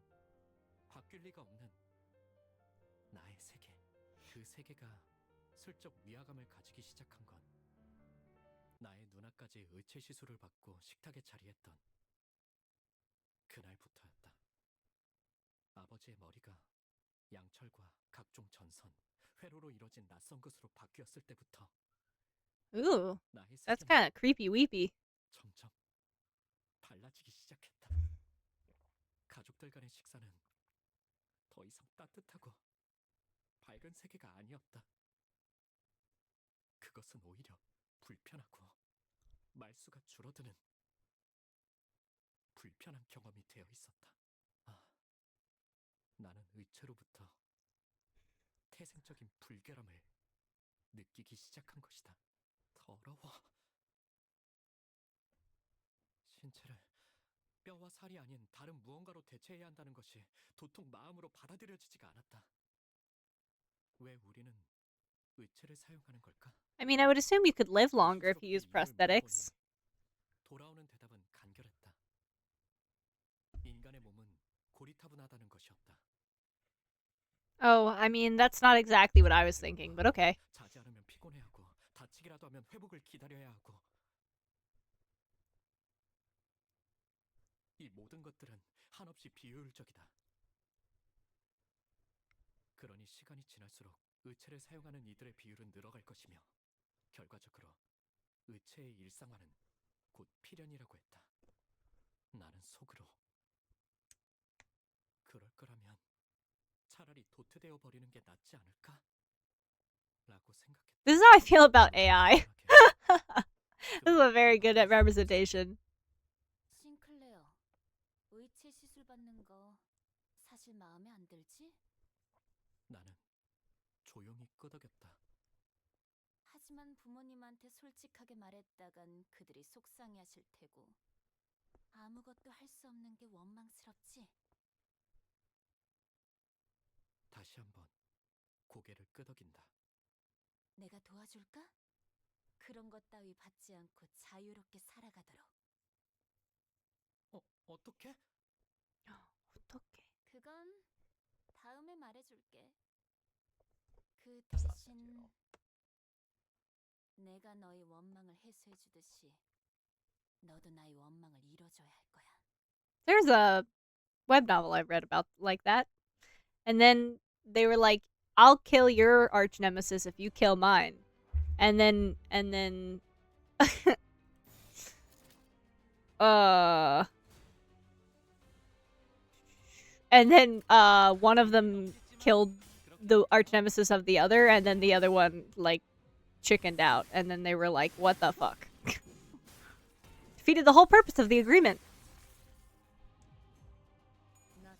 바뀔 리가 없는 나의 세계. 그 세계가 슬쩍 위화감을 가지기 시작한 건 나의 누나까지 의체 시술을 받고 식탁에 자리했던 그날부터였다. 아버지의 머리가 양철과 각종 전선, 회로로 이뤄진 낯선 것으로 바뀌었을 때부터 Ooh, 나의 that's 세계는 kind of creepy weepy. 점점 달라지기 시작했다. 가족들 간의 식사는 더 이상 따뜻하고 밝은 세계가 아니었다. 그것은 오히려 불편하고 말수가 줄어드는 불편한 경험이 되어 있었다. 나는 의체로부터 태생적인 불결함을 느끼기 시작한 것이다. 더러워. 신체를 뼈와 살이 아닌 다른 무언가로 대체해야 한다는 것이 도통 마음으로 받아들여지지가 않았다. 왜 우리는 의체를 사용하는 걸까? I mean, I would assume you could live longer if you use prosthetics. 돌아오는 대답은 간결했다. 인간의 몸은 고리타분하다는 것이었다. Oh, I mean, that's not exactly what I was thinking, but okay. 자지 않으면 피곤해하고 다치기라도 하면 회복을 기다려야 하고 이 모든 것들은 한없이 비효율적이다. 그러니 시간이 지날수록 의체를 사용하는 이들의 비율은 늘어갈 것이며 결과적으로 의체의 일상화는 곧 필연이라고 했다. 나는 속으로 그럴 거라면 차라리 도태되어 버리는 게 낫지 않을까? 라고 생각했다. This is how I feel about AI. This is a very good representation. 싱클레어, 의체 시술 받는 거 사실 마음에 안 들지? 나는 조용히 끄덕였다. 하지만 부모님한테 솔직하게 말했다간 그들이 속상해하실 테고 아무것도 할 수 없는 게 원망스럽지? 다시 한번 고개를 끄덕인다. 내가 도와줄까? 그런 것 따위 받지 않고 자유롭게 살아가도록. 어떻게? 어떡해. 그건 다음에 말해줄게. 그 대신 내가 너의 원망을 해소해주듯이 너도 나의 원망을 이뤄줘야 할 거야. There's a web novel I've read about like that. And then they were like, I'll kill your arch nemesis if you kill mine. And then one of them killed the arch nemesis of the other, and then the other one like chickened out, and then they were like, what the fuck? Defeated the whole purpose of the agreement.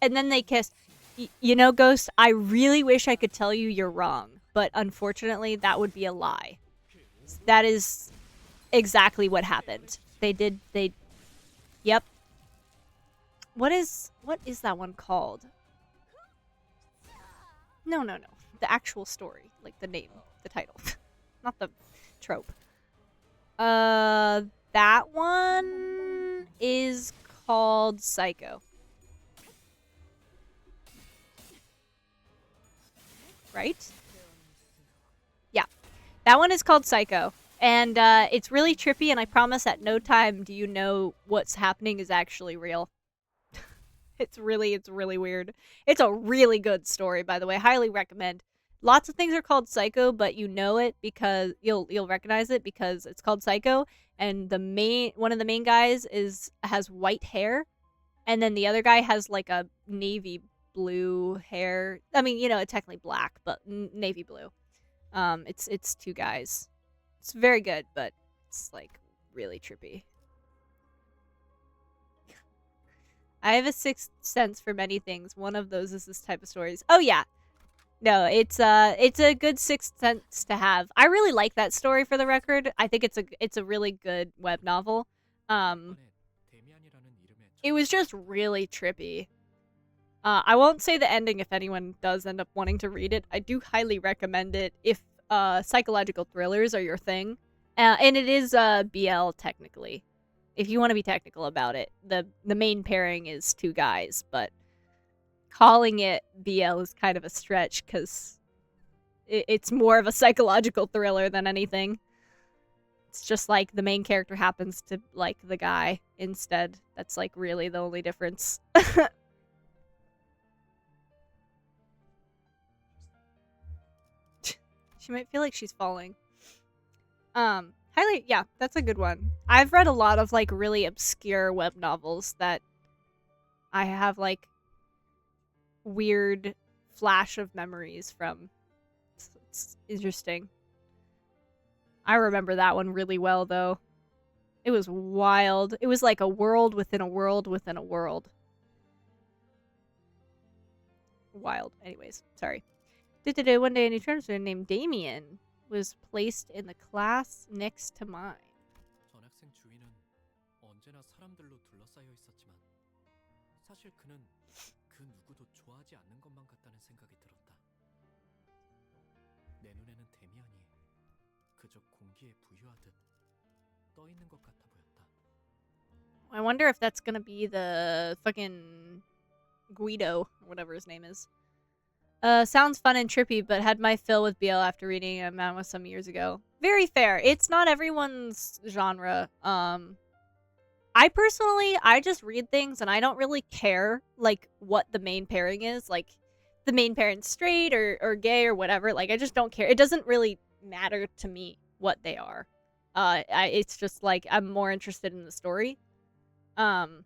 And then they kissed. You know, Ghost, I really wish I could tell you you're wrong, but unfortunately that would be a lie. That is exactly what happened. Yep. What is that one called? No. The actual story. Like the name, the title. Not the trope. That one is called Psycho. Right? Yeah. That one is called Psycho. And it's really trippy, and I promise at no time do you know what's happening is actually real. It's really weird. It's a really good story, by the way. Highly recommend. lots of things are called Psycho, but you know it because you'll recognize it because it's called Psycho, and one of the main guys has white hair, and then the other guy has like a navy blue hair. I mean, it's technically black, but navy blue. It's two guys. It's very good, but it's like really trippy. I have a sixth sense for many things. One of those is this type of stories. Oh yeah. No, it's a good sixth sense to have. I really like that story, for the record. I think it's a really good web novel. It was just really trippy. I won't say the ending if anyone does end up wanting to read it. I do highly recommend it if psychological thrillers are your thing. And it is BL technically. If you want to be technical about it. The main pairing is two guys, but calling it BL is kind of a stretch because it's more of a psychological thriller than anything. It's just like the main character happens to like the guy instead. That's like really the only difference. She might feel like she's falling. Highly, yeah, that's a good one. I've read a lot of like really obscure web novels that I have like weird flash of memories from. It's interesting. I remember that one really well though. It was wild. It was like a world within a world within a world. Wild. Anyways, sorry. One day a new transfer named Damien was placed in the class next to mine. 전학생 주위는 언제나 사람들로 둘러싸여 있었지만 사실 그는 그 누구도 좋아하지 않는 것만 같다는 생각이 들었다. 내 눈에는 데미안이 그저 공기에 부유하듯 떠 있는 것 같아 보였다. I wonder if that's gonna be the fucking Guido, or whatever his name is. Sounds fun and trippy, but had my fill with BL after reading a manhwa some years ago. Very fair. It's not everyone's genre. I personally, I just read things and I don't really care, like, what the main pairing is. Like, the main parent's straight or gay or whatever. Like, I just don't care. It doesn't really matter to me what they are. It's just, like, I'm more interested in the story. So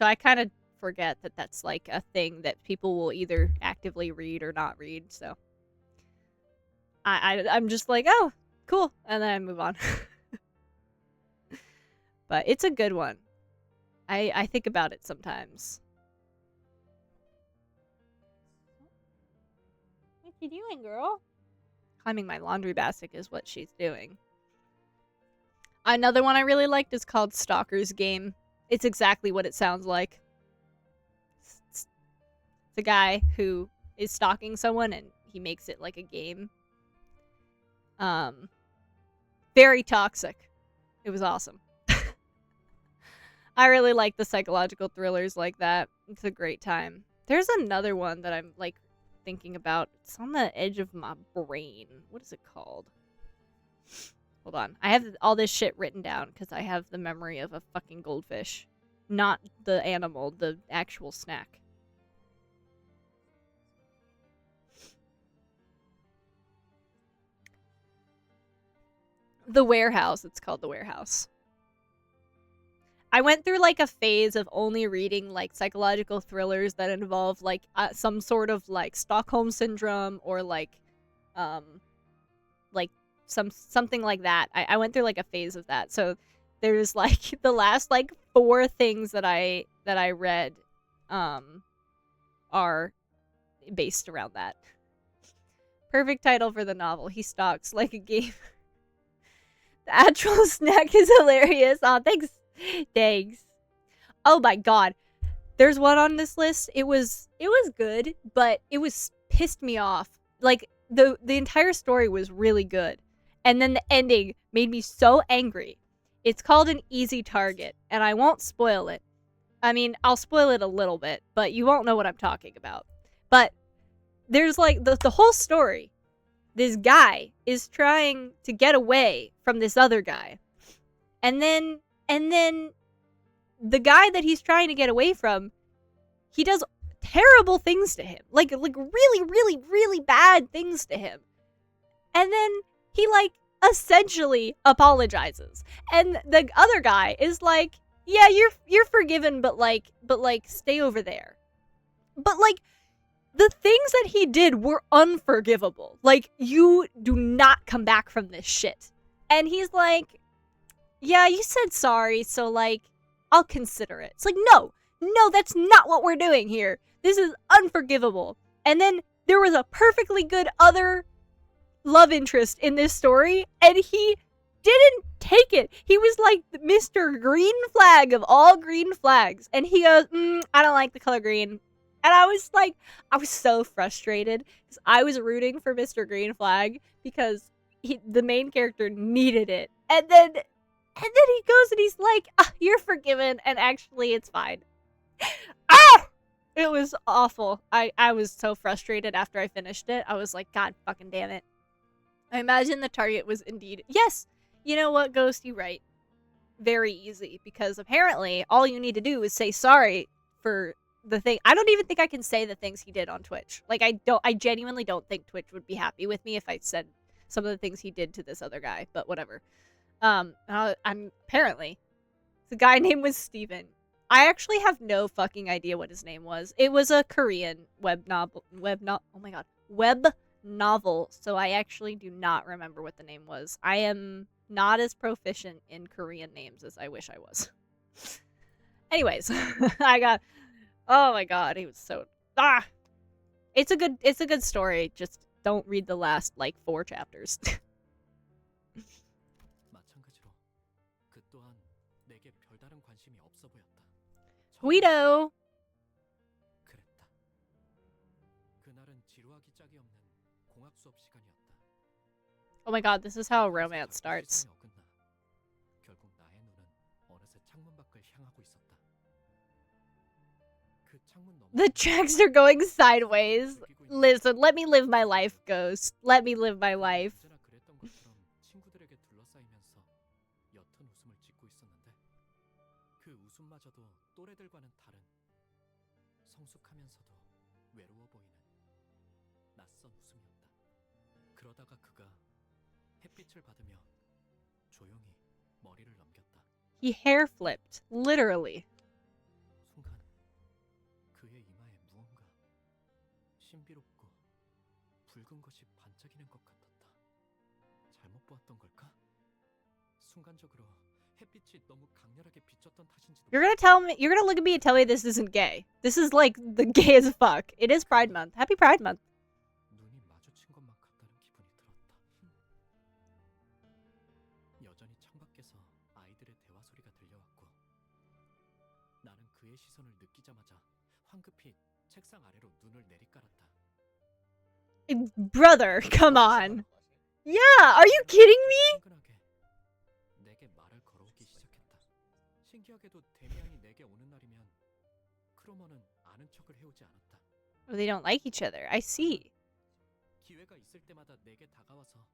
I kind of forget that that's like a thing that people will either actively read or not read, so I'm just like, oh, cool, and then I move on. But it's a good one. I think about it sometimes. What you doing, girl? Climbing my laundry basket is what she's doing. Another one I really liked is called Stalker's Game. It's exactly what it sounds like. The guy who is stalking someone and he makes it like a game. Very toxic. It was awesome. I really like the psychological thrillers like that. It's a great time. There's another one that I'm like thinking about. It's on the edge of my brain. What is it called? Hold on. I have all this shit written down because I have the memory of a fucking goldfish. Not the animal, the actual snack. The Warehouse. It's called The Warehouse. I went through like a phase of only reading like psychological thrillers that involve like some sort of like Stockholm syndrome or like something like that. I went through like a phase of that. So there's like the last like 4 things that I read are based around that. Perfect title for the novel. He stalks like a game. The actual snack is hilarious. Oh, thanks. Thanks. Oh my god. There's one on this list. It was good, but it was pissed me off. Like the entire story was really good. And then the ending made me so angry. It's called An Easy Target, and I won't spoil it. I mean, I'll spoil it a little bit, but you won't know what I'm talking about. But there's like the whole story. This guy is trying to get away from this other guy. And then the guy that he's trying to get away from, he does terrible things to him. Like really, really, really bad things to him. And then he, like, essentially apologizes. And the other guy is like, yeah, you're forgiven, but like, stay over there. But, like, the things that he did were unforgivable. Like, you do not come back from this shit. And he's like, yeah, you said sorry, so, like, I'll consider it. It's like, no, that's not what we're doing here. This is unforgivable. And then there was a perfectly good other love interest in this story, and he didn't take it. He was like Mr. Green Flag of all green flags. And he goes, I don't like the color green. And I was like, I was so frustrated because I was rooting for Mr. Green Flag because the main character needed it. And then he goes and he's like, you're forgiven, and actually it's fine. It was awful. I was so frustrated after I finished it. I was like, God fucking damn it. I imagine the target was indeed, yes, you know what, Ghost, you right. Very easy, because apparently all you need to do is say sorry for the thing. I don't even think I can say the things he did on Twitch. Like, I genuinely don't think Twitch would be happy with me if I said some of the things he did to this other guy, but whatever. I'm apparently the guy name was Steven. I actually have no fucking idea what his name was. It was a Korean web novel, so I actually do not remember what the name was. I am not as proficient in Korean names as I wish I was. Anyways, oh my god, he was so it's a good story. Just don't read the last like 4 chapters. 마찬가지로 그 또한 내게 별다른 관심이 없어 보였다. Guido. 그랬다. 그날은 지루하기 짝이 없는 공학 수업 시간이었다. Oh my god, this is how a romance starts. 결국 나의 눈은 어느새 창문 밖을 향하고 있었다. 그 창문 너머 The tracks are going sideways. Listen, let me live my life, Ghost. Let me live my life. 언제나 그랬던 것처럼 친구들에게 둘러싸이면서 옅은 웃음을 짓고 있었는데 그 웃음마저도 또래들과는 다른 성숙하면서도 외로워 보이는 낯선 웃음이었다. 그러다가 그가 햇빛을 받으며 조용히 머리를 넘겼다. He hair flipped, literally. 순간 그의 이마에 무언가 신비롭고 붉은 것이 반짝이는 것 같았다. 잘못 보았던 걸까? 순간적으로 햇빛이 너무 강렬하게 비쳤던 탓인지도 You're gonna look at me and tell me this isn't gay. This is like the gay as fuck. It is Pride Month. Happy Pride Month. 눈이 마주친 것만 같다는 기분이 들었다. 여전히 창밖에서 아이들의 대화 소리가 들려왔고 나는 그의 시선을 느끼자마자 황급히 책상 아래로 눈을 내리깔았다. Brother, come on. Yeah, are you kidding me? 친근하게 내게 말을 걸어오기 시작했다. 신기하게도 데미안이 내게 오는 날이면 크로머는 아는 척을 해오지 않았다. Oh, they don't like each other. I see. 기회가 있을 때마다 내게 다가와서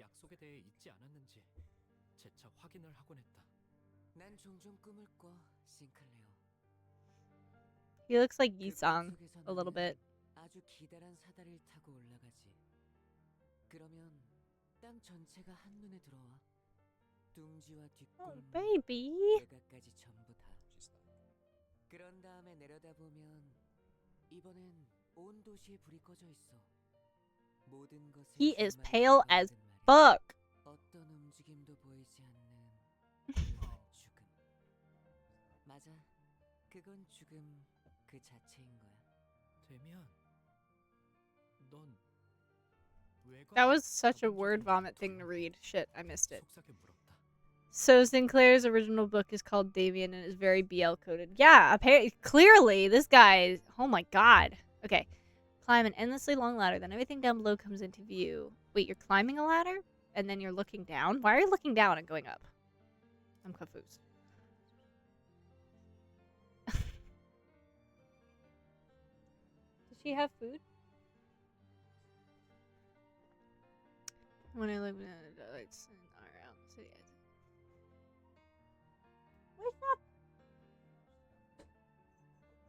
약속에 대해 잊지 않았는지 재차 확인을 하곤 했다. 난 종종 꿈을 꿔, 싱클레어. He looks like Yisang a little bit. 아주 기다란 사다리를 타고 올라가지. 그러면 땅 전체가 한눈에 들어와. 둥지와 Oh, 뒷골목, baby. 외곽까지 전부 다. 그런 다음에 내려다보면 이번엔 온 도시에 불이 꺼져 있어. 모든 것을 He is 정말 pale as 보거든 말이야. fuck. 어떤 움직임도 보이지 않는 죽음. 맞아. 그건 죽음 그 자체인 거야. 데미안, 넌 That was such a word vomit thing to read. Shit, I missed it. 속삭여 물었다. So Sinclair's original book is called Damien and is very BL coded. Yeah, apparently, clearly this guy. Oh my god. Okay, climb an endlessly long ladder. Then everything down below comes into view. Wait, you're climbing a ladder and then you're looking down. Why are you looking down and going up? I'm confused. Does she have food? When I live in the lights and around the city. Where's that?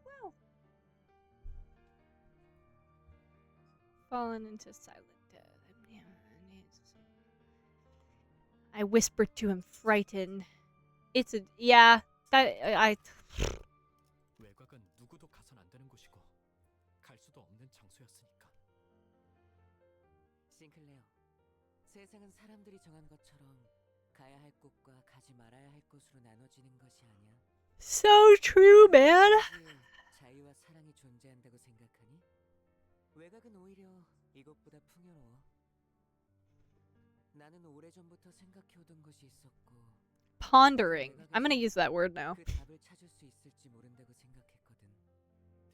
Wow. Fallen into silent death. I whispered to him, frightened. It's a yeah. I 외곽은 누구도 가선 안 되는 곳이고 갈 수도 없는 장소였으니까. 싱클레어, 세상은 사람들이 정한 것처럼 가야 할 곳과 가지 말아야 할 곳으로 나눠지는 것이 아니야. so true, man. 거기에 자유와 사랑이 존재한다고 생각하니? 외곽은 오히려 이것보다 풍요로워. 나는 오래전부터 생각해오던 것이 있었고 Pondering. I'm gonna use that word now. 그 답을 찾을 수 있을지 모른다고 생각했거든.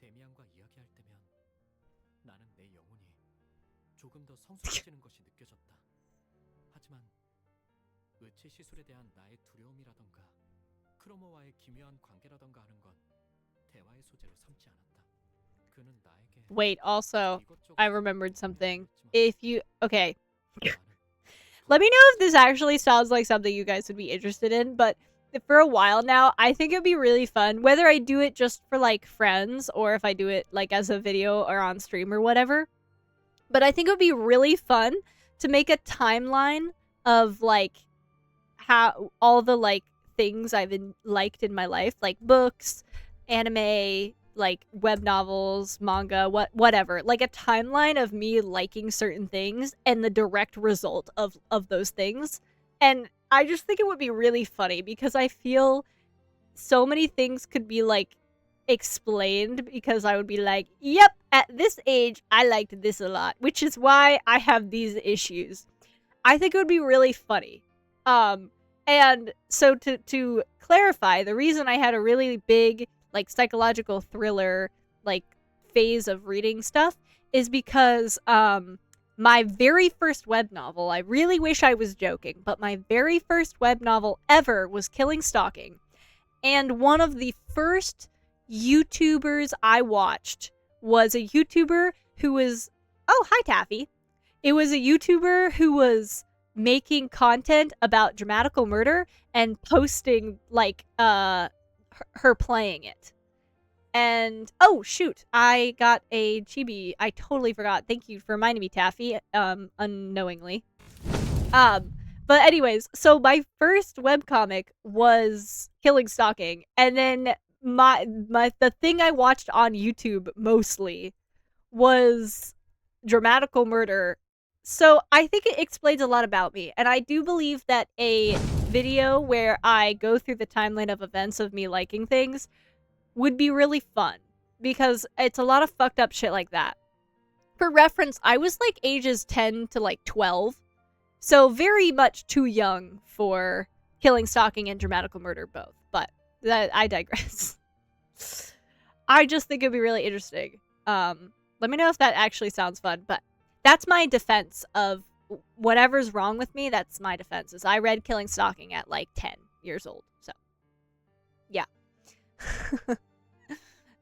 데미안과 이야기할 때면 나는 내 영혼이 조금 더 성숙해지는 것이 느껴졌다. 하지만 의체 시술에 대한 나의 두려움이라던가 크로모와의 기묘한 관계라던가 하는 건 대화의 소재로 삼지 않았다. 그는 나에게 Wait, also, 이것저것 I remembered something. 했지만 If you okay, 나는 let me know if this actually sounds like something you guys would be interested in, but for a while now, I think it'd be really fun, whether I do it just for like friends or if I do it like as a video or on stream or whatever. But I think it would be really fun to make a timeline of like how all the like things I've liked in my life, like books, anime, like web novels, manga, whatever, like a timeline of me liking certain things and the direct result of those things. And I just think it would be really funny because I feel so many things could be like explained because I would be like, yep, at this age I liked this a lot, which is why I have these issues. I think it would be really funny. And so to clarify, the reason I had a really big like psychological thriller like phase of reading stuff is because my very first web novel, I really wish I was joking, but my very first web novel ever was Killing Stalking. And one of the first YouTubers I watched was a YouTuber who was, oh, hi Taffy. It was a YouTuber who was making content about dramatical murder and posting like her playing it. And oh shoot, I got a chibi. I totally forgot. Thank you for reminding me, Taffy, unknowingly. But anyways, so my first webcomic was Killing Stalking, and then the thing I watched on YouTube mostly was dramatical murder. So I think it explains a lot about me, and I do believe that a video where I go through the timeline of events of me liking things would be really fun, because it's a lot of fucked up shit like that. For reference, I was like ages 10 to like 12, so very much too young for Killing Stalking and dramatical murder both, but I digress. I just think it'd be really interesting. Let me know if that actually sounds fun, but that's my defense of whatever's wrong with me. That's my defense, is I read Killing Stalking at like 10 years old. So, yeah.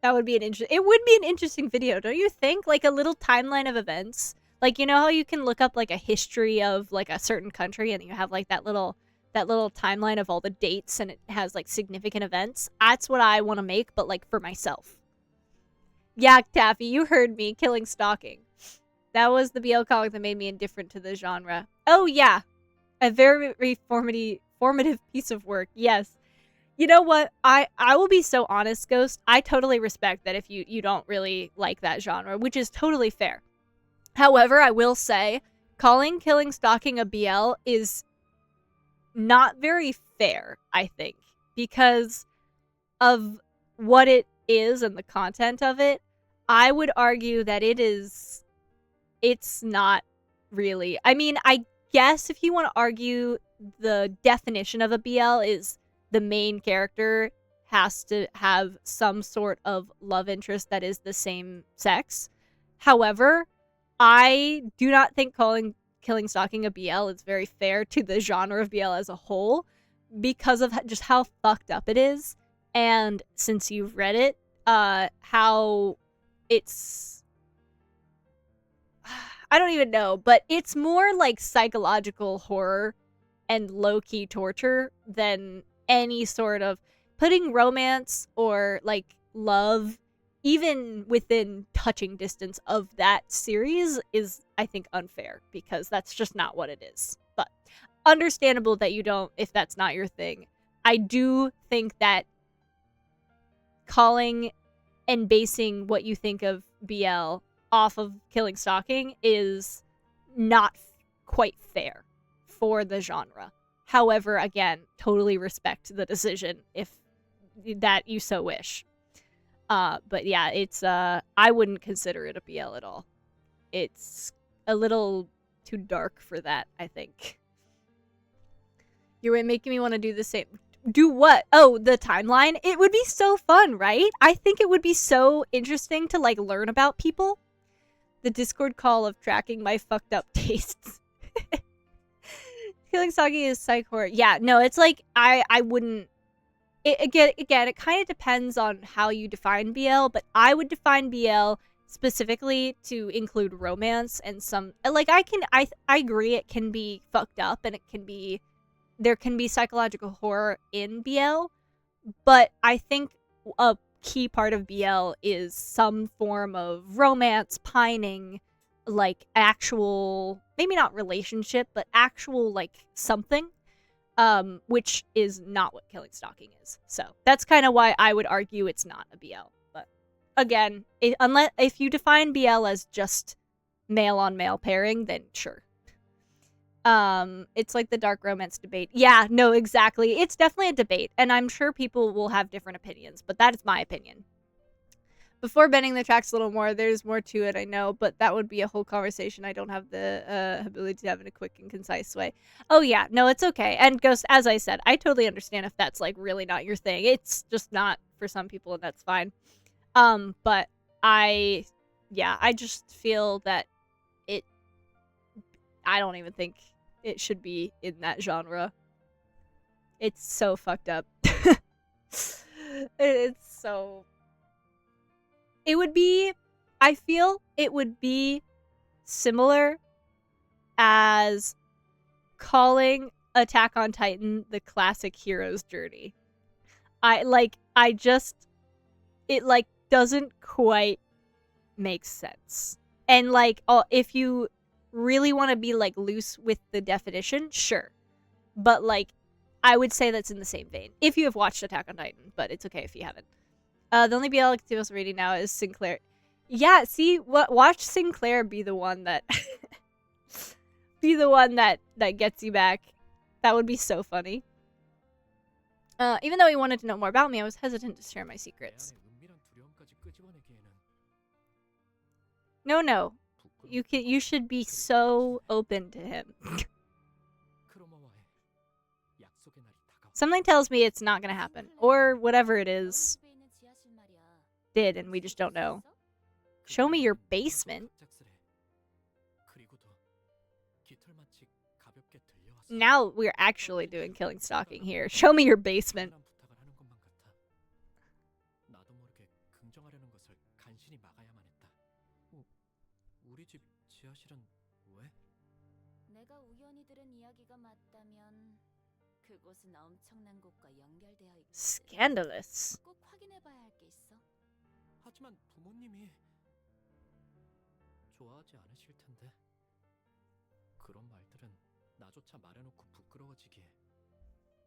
That would be it would be an interesting video, don't you think? Like a little timeline of events. Like, you know how you can look up like a history of like a certain country and you have like that little timeline of all the dates and it has like significant events? That's what I want to make, but like for myself. Yeah, Taffy, you heard me. Killing Stalking. That was the BL comic that made me indifferent to the genre. Oh, yeah. A very formative piece of work. Yes. You know what? I will be so honest, Ghost. I totally respect that if you don't really like that genre, which is totally fair. However, I will say, calling Killing Stalking a BL is not very fair, I think, because of what it is and the content of it. I would argue that it's not really. I mean, I guess if you want to argue the definition of a BL is the main character has to have some sort of love interest that is the same sex. However, I do not think calling Killing Stalking a BL is very fair to the genre of BL as a whole because of just how fucked up it is. And since you've read it, how it's... I don't even know, but it's more like psychological horror and low-key torture than any sort of putting romance or like love even within touching distance of that series is, I think, unfair because that's just not what it is. But understandable that you don't, if that's not your thing. I do think that calling and basing what you think of BL off of Killing Stalking is not quite fair for the genre. However, again, totally respect the decision if that you so wish. But yeah, it's I wouldn't consider it a BL at all. It's a little too dark for that, I think. You're making me want to do the same. Do what? Oh, the timeline? It would be so fun, right? I think it would be so interesting to like learn about people. The Discord call of tracking my fucked up tastes. Killing Stalking is psych horror. Yeah, no, it's like I wouldn't. Again, it kind of depends on how you define BL, but I would define BL specifically to include romance and some like I agree it can be fucked up and there can be psychological horror in BL, but I think a key part of BL is some form of romance, pining, like actual, maybe not relationship, but actual like something, which is not what Killing Stalking is. So that's kind of why I would argue it's not a BL. But again, if you define BL as just male on male pairing, then sure. It's like the dark romance debate. Yeah, no, exactly. It's definitely a debate, and I'm sure people will have different opinions, but that is my opinion. Before bending the tracks a little more, there's more to it, I know, but that would be a whole conversation I don't have the ability to have in a quick and concise way. Oh yeah, no, it's okay. And Ghost, as I said, I totally understand if that's like really not your thing. It's just not for some people, and that's fine. But I just feel that I don't even think it should be in that genre. It's so fucked up. It's so... I feel it would be similar as calling Attack on Titan the classic hero's journey. It doesn't quite make sense. And if you really want to be like loose with the definition, sure. But I would say that's in the same vein. If you have watched Attack on Titan, but it's okay if you haven't. The only BL I'm reading now is Sinclair. Yeah, see, watch Sinclair be the one that that gets you back. That would be so funny. Even though he wanted to know more about me, I was hesitant to share my secrets. No. You should be so open to him. Something tells me it's not gonna happen. Or whatever it is did and we just don't know. Show me your basement. Now we're actually doing Killing Stalking here. Show me your basement. 내가 우연히 들은 이야기가 맞다면 그곳은 엄청난 곳과 연결되어 있고 Scandalous. 꼭 확인해봐야 할 게 있어. 하지만 부모님이 좋아하지 않으실 텐데. 그런 말들은 나조차 말해놓고 부끄러워지기에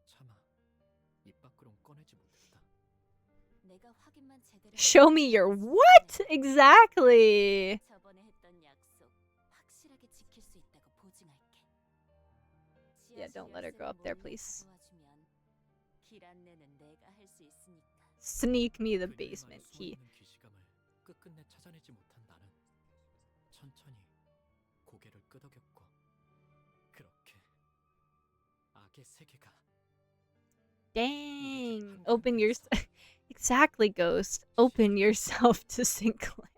차마 입 밖으론 꺼내지 못했다. 내가 확인만 제대로 Show me your what? Exactly. 저번에 했던 약속 확실하게 지킬 수 있다고 보증할게. Yeah, don't let her go up there, please. 길 안내는 내가 할 수 있으니까. Sneak me the basement key. 기시감을 끝끝내 찾아내지 못한 나는 천천히 고개를 끄덕였고 그렇게 악의 세계가 Dang. Open your... Exactly, Ghost. Open yourself to Sinclair.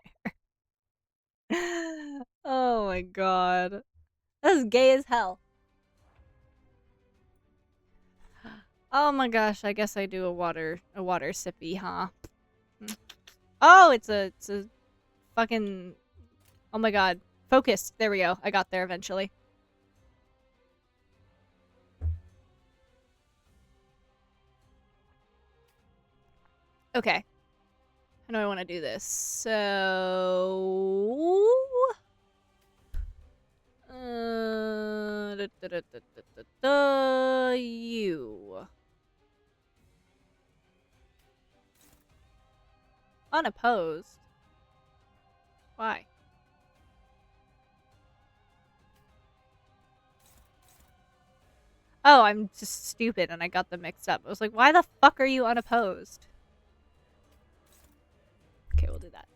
Oh my god. That's gay as hell. Oh my gosh, I guess I do a water sippy, huh? Oh, it's a fucking... Oh my god. Focus. There we go. I got there eventually. Okay. How do I want to do this? So... you. Unopposed? Why? Oh, I'm just stupid and I got them mixed up. I was like, why the fuck are you unopposed? Okay, we'll do that.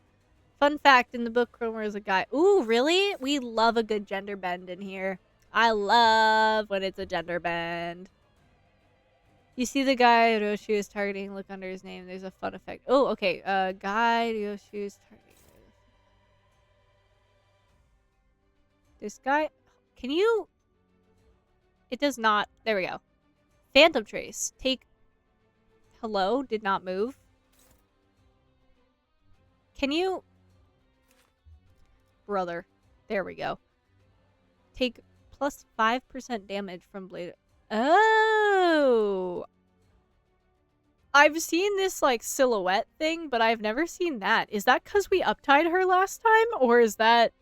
Fun fact, in the book, Cromer is a guy. Ooh, really? We love a good gender bend in here. I love when it's a gender bend. You see the guy Ryoshi is targeting, look under his name. There's a fun effect. Oh, okay. Guy Ryoshi is targeting. This guy... Can you... It does not... There we go. Phantom Trace. Take... Hello? Did not move. Can you... Brother. There we go. Take plus 5% damage from blade... Oh! I've seen this, like, silhouette thing, but I've never seen that. Is that because we uptied her last time? Or is that...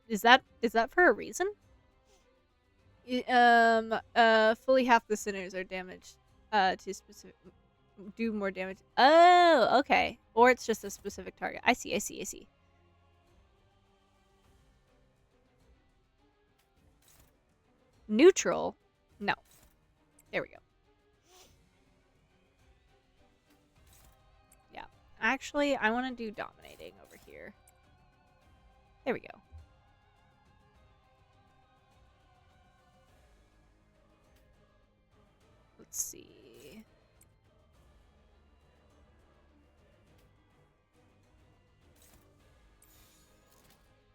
Is that for a reason? Fully half the sinners are damaged, to specific... Do more damage. Oh, okay. Or it's just a specific target. I see. Neutral? No. There we go. Yeah. Actually, I want to do dominating over here. There we go. Let's see.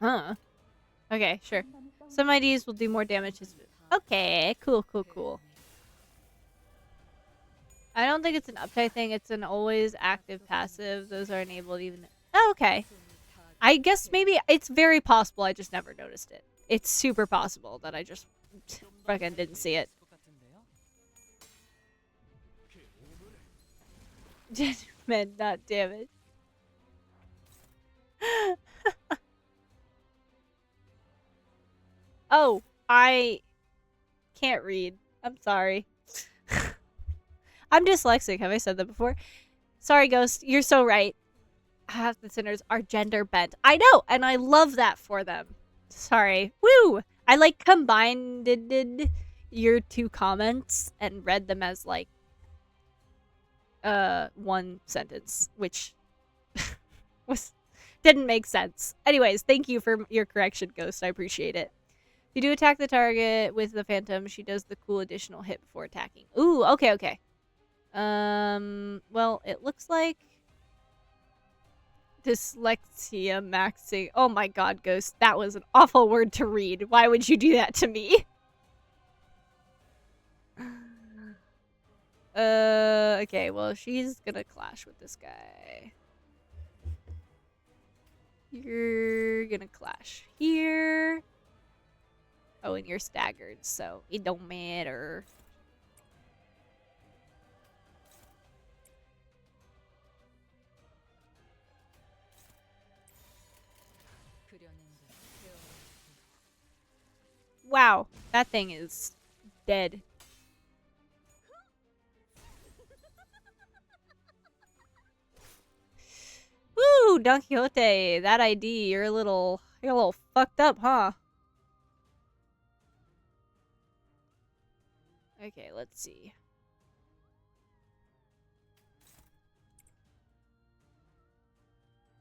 Huh. Okay, sure. Some IDs will do more damage. Okay, cool. I don't think it's an uptight thing. It's an always active passive. Those are enabled even... Oh, okay. I guess maybe it's very possible I just never noticed it. It's super possible that I just fucking didn't see it. Man, not damage. Oh, I can't read. I'm sorry. I'm dyslexic. Have I said that before? Sorry, Ghost. You're so right. Half the sinners are gender bent. I know, and I love that for them. Sorry. Woo! I, like, combined your two comments and read them as, like, one sentence, which didn't make sense. Anyways, thank you for your correction, Ghost. I appreciate it. If you do attack the target with the Phantom, she does the cool additional hit before attacking. Ooh, okay. Well, it looks like dyslexia maxing. Oh my god, Ghost. That was an awful word to read. Why would you do that to me? Okay, well, she's gonna clash with this guy. You're gonna clash here. Oh, and you're staggered, so it don't matter. Wow, that thing is dead. Woo, Don Quixote, that ID, you're a little fucked up, huh? Okay, let's see.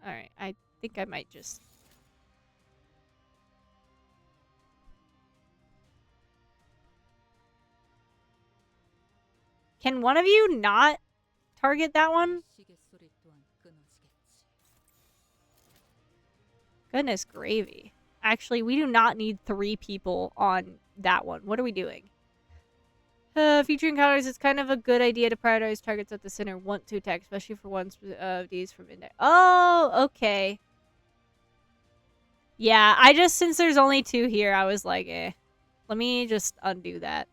Alright, I think I might just... Can one of you not target that one? Goodness gravy. Actually, we do not need 3 people on that one. What are we doing? Future encounters, it's kind of a good idea to prioritize targets that the center want to attack, especially for ones of these from index. Oh, okay. Yeah, I just, since there's only 2 here, I was like, eh. Let me just undo that.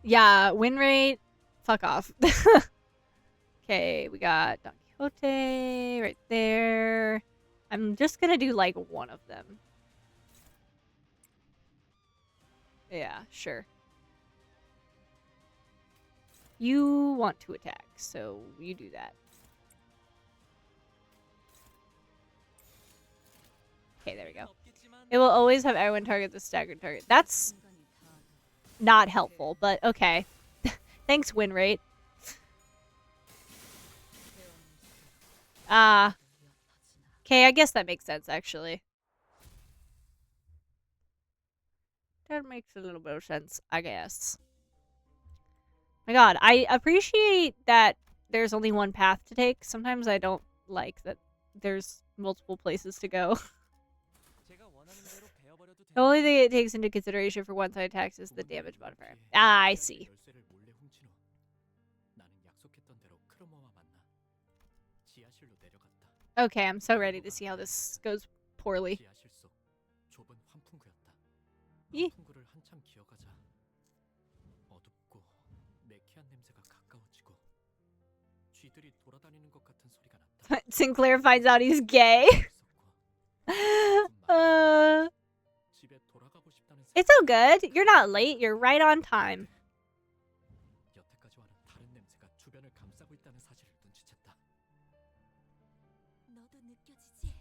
Yeah, win rate, fuck off. Okay, we got Don Quixote right there. I'm just gonna do like one of them. Yeah, sure. You want to attack, so you do that. Okay, there we go. It will always have everyone target the staggered target. That's not helpful, but okay. Thanks, win rate. Okay, I guess that makes sense, actually. That makes a little bit of sense, I guess. My god, I appreciate that there's only one path to take. Sometimes I don't like that there's multiple places to go. The only thing it takes into consideration for one-side attacks is the damage modifier. Ah, I see. Okay, I'm so ready to see how this goes poorly. 이? Sinclair finds out he's gay. It's all good. You're not late. You're right on time. 너도 느껴지지?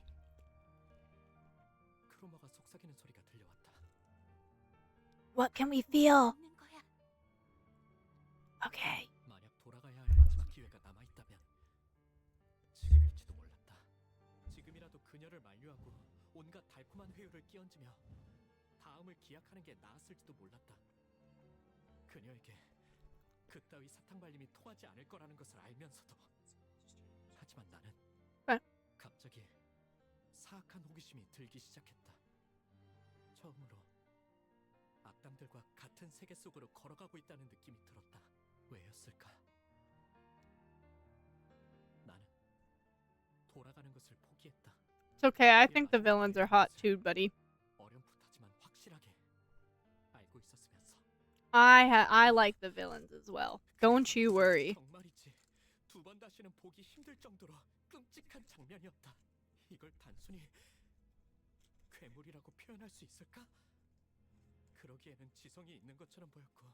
What can we feel? 있는 거야. Okay. 만약 돌아가야 할 마지막 기회가 남아 있다면 지금일지도 몰랐다. 지금이라도 그녀를 만류하고 온갖 달콤한 회유를 끼얹으며 다음을 기약하는 게 나았을지도 몰랐다. 그녀에게 그따위 사탕 발림이 통하지 않을 거라는 것을 알면서도. 하지만 나는 갑자기 사악한 호기심이 들기 시작했다. 처음으로 악당들과 같은 세계 속으로 걸어가고 있다는 느낌이 들었다. 왜였을까? 나는 돌아가는 것을 포기했다. It's okay. I think the villains are hot too, buddy. 어렴풋하지만 확실하게 알고 있었으면서. I like the villains as well. Don't you worry. 정말이지. 두 번 다시는 보기 힘들 정도로 끔찍한 장면이었다. 이걸 단순히 괴물이라고 표현할 수 있을까? 그러기에는 지성이 있는 것처럼 보였고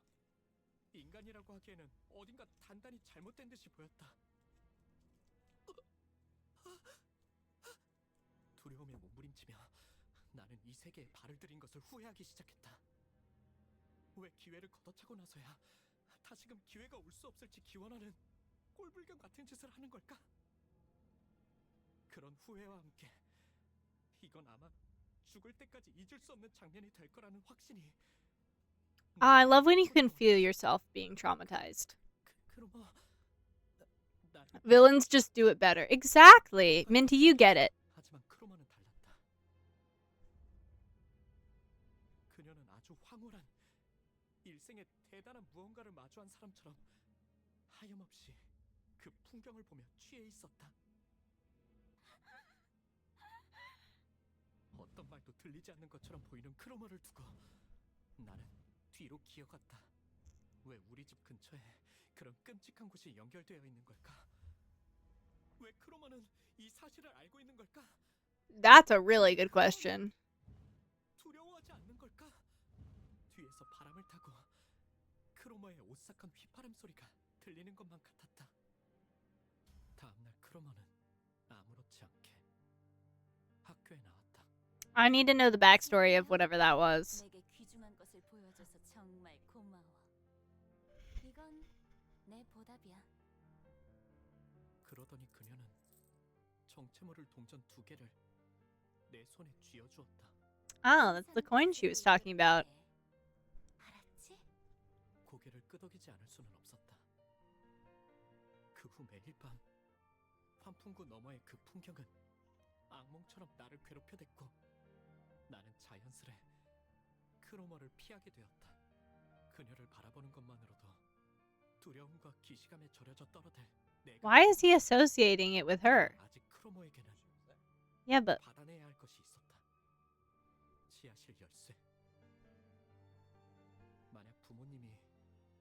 인간이라고 하기에는 어딘가 단단히 잘못된 듯이 보였다. 두려움에 몸부림치며 나는 이 세계에 발을 들인 것을 후회하기 시작했다. 왜 기회를 걷어차고 나서야 다시금 기회가 올 수 없을지 기원하는 꼴불견 같은 짓을 하는 걸까? 그런 후회와 함께 이건 아마 죽을 때까지 잊을 수 없는 장면이 될 거라는 확신이. I love when you can feel yourself being traumatized. 그러면 Villains just do it better. Exactly. Minty, you get it. 하지만 크로마는 달랐다. 그녀는 아주 황홀한 일생에 대단한 무언가를 마주한 사람처럼 하염없이 그 풍경을 보며 취해 있었다. 어떤 말도 들리지 않는 것처럼 보이는 크로머를 두고 나는 뒤로 기어갔다. 왜 우리 집 근처에 그런 끔찍한 곳이 연결되어 있는 걸까? 왜 크로머는 이 사실을 알고 있는 걸까? That's a really good question. 두려워하지 않는 걸까? 뒤에서 바람을 타고 크로머의 오싹한 휘파람 소리가 들리는 것만 같았다. 다음날 크로머는 아무렇지 않게 학교에 나왔다. I need to know the backstory of whatever that was. 내게 귀중한 것을 보여줘서 정말 고마워. 이건 내 보답이야. 그러더니 그녀는 정체모를 동전 2개를 내 손에 쥐어주었다. Oh, that's the coin she was talking about. 알았지? 고개를 끄덕이지 않을 수는 없었다. 그 후 매일 밤 환풍구 너머의 그 풍경은 악몽처럼 나를 괴롭혀댔고 나는 자연스레 크로머를 피하게 되었다. 그녀를 바라보는 것만으로도 두려움과 기시감에 절여져 떨어들 내가 Why is he associating it with her? 아직 크로머에게는 Yeah, but 받아내야 할 것이 있었다. 지하실 열쇠. 만약 부모님이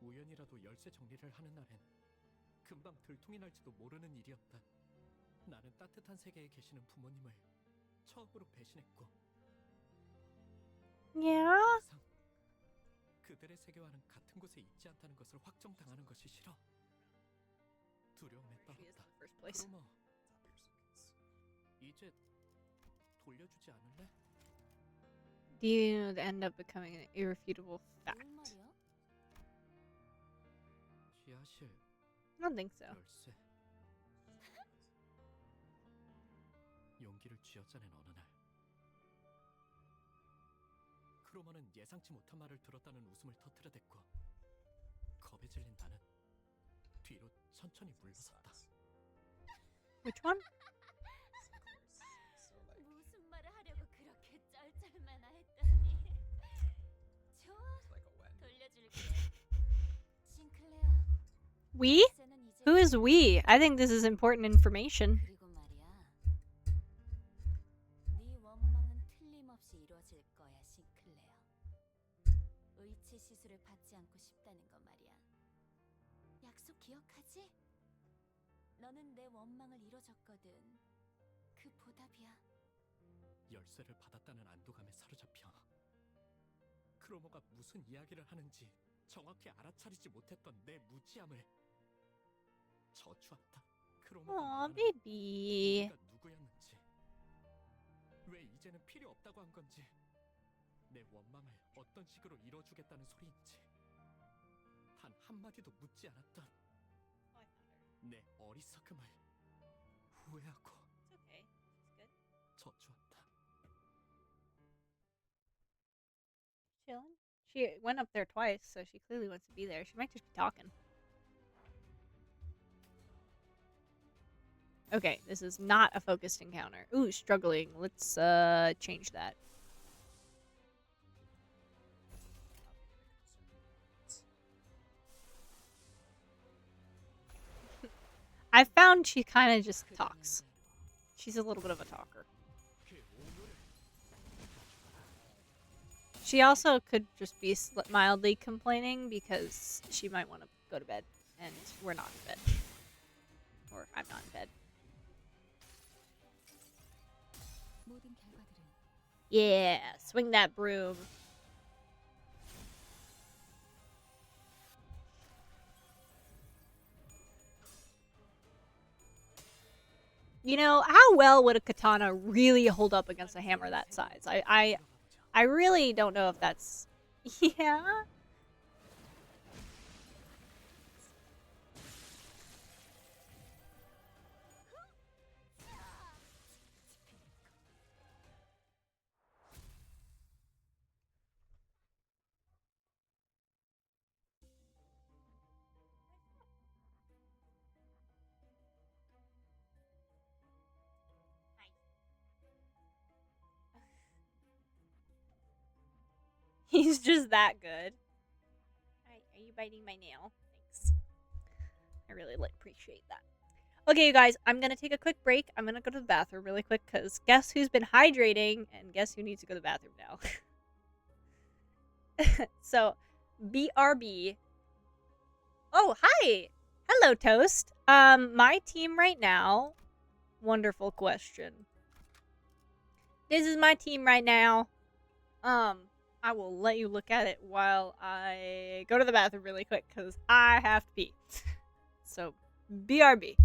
우연이라도 열쇠 정리를 하는 날엔 그 금방 들통이 날지도 모르는 일이었다. 나는 따뜻한 세계에 계시는 부모님을 처음으로 배신했고 Yeah. 더 이상 그들의 세계와는 같은 곳에 있지 않다는 것을 확정당하는 것이 싫어. 두려움에 She is in 떨었다. the first place. 그러마 이제 돌려주지 않을래? Do you end up becoming an irrefutable 뭘 fact? 말이야? 지하실 I don't think so. 열쇠. 용기를 쥐어짜낸 어느 날 크로머는 예상치 못한 말을 들었다는 웃음을 터뜨려댔고 겁에 질린 나는 뒤로 천천히 물러섰다. Which one? 무슨 말을 하려고 그렇게 쩔쩔매나 했더니 좋아, 돌려줄게. 싱클레어. We? 쟤는 이제 Who is we? I think this is important information. 그리고 말이야. 네 원망은 틀림없이 이루어질 거야, 싱클레어. 의치 시술을 받지 않고 싶다는 거 말이야. 약속 기억하지? 너는 내 원망을 이뤄줬거든. 그 보답이야. 열쇠를 받았다는 안도감에 사로잡혀 크로머가 무슨 이야기를 하는지 정확히 알아차리지 못했던 내 무지함을 저주한다. 크로머가 Aw, 말하는 baby. 우리가 누구였는지, 왜 이제는 필요 없다고 한 건지, 내 원망을 어떤 식으로 이뤄주겠다는 소리인지 단 한마디도 묻지 않았던 내 어리석음을 후회하고 It's okay. It's good. 저주한다. Chilling. She went up there twice, so she clearly wants to be there. She might just be talking. Okay, this is not a focused encounter. Ooh, struggling. Let's change that. I found she kind of just talks. She's a little bit of a talker. She also could just be mildly complaining because she might want to go to bed, and we're not in bed. Or I'm not in bed. 모든 결과들은 Yeah, swing that broom. You know, how well would a katana really hold up against a hammer that size? I really don't know if that's... Yeah? He's just that good. Are you biting my nail? Thanks. I really appreciate that. Okay, you guys, I'm gonna take a quick break. I'm gonna go to the bathroom really quick because guess who's been hydrating and guess who needs to go to the bathroom now. So, BRB. Oh, hi. Hello, Toast. My team right now. Wonderful question. This is my team right now. I will let you look at it while I go to the bathroom really quick because I have to pee. So, BRB.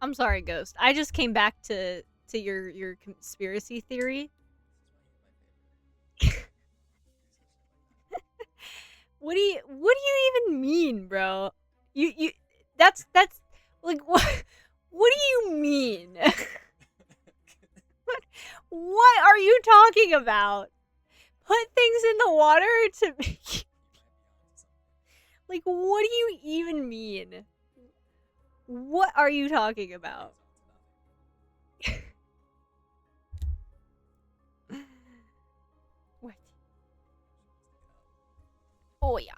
I'm sorry, Ghost. I just came back to your conspiracy theory. What do you even mean, bro? You that's like what do you mean? What are you talking about? Put things in the water to make like what do you even mean? What are you talking about? What? Oh yeah.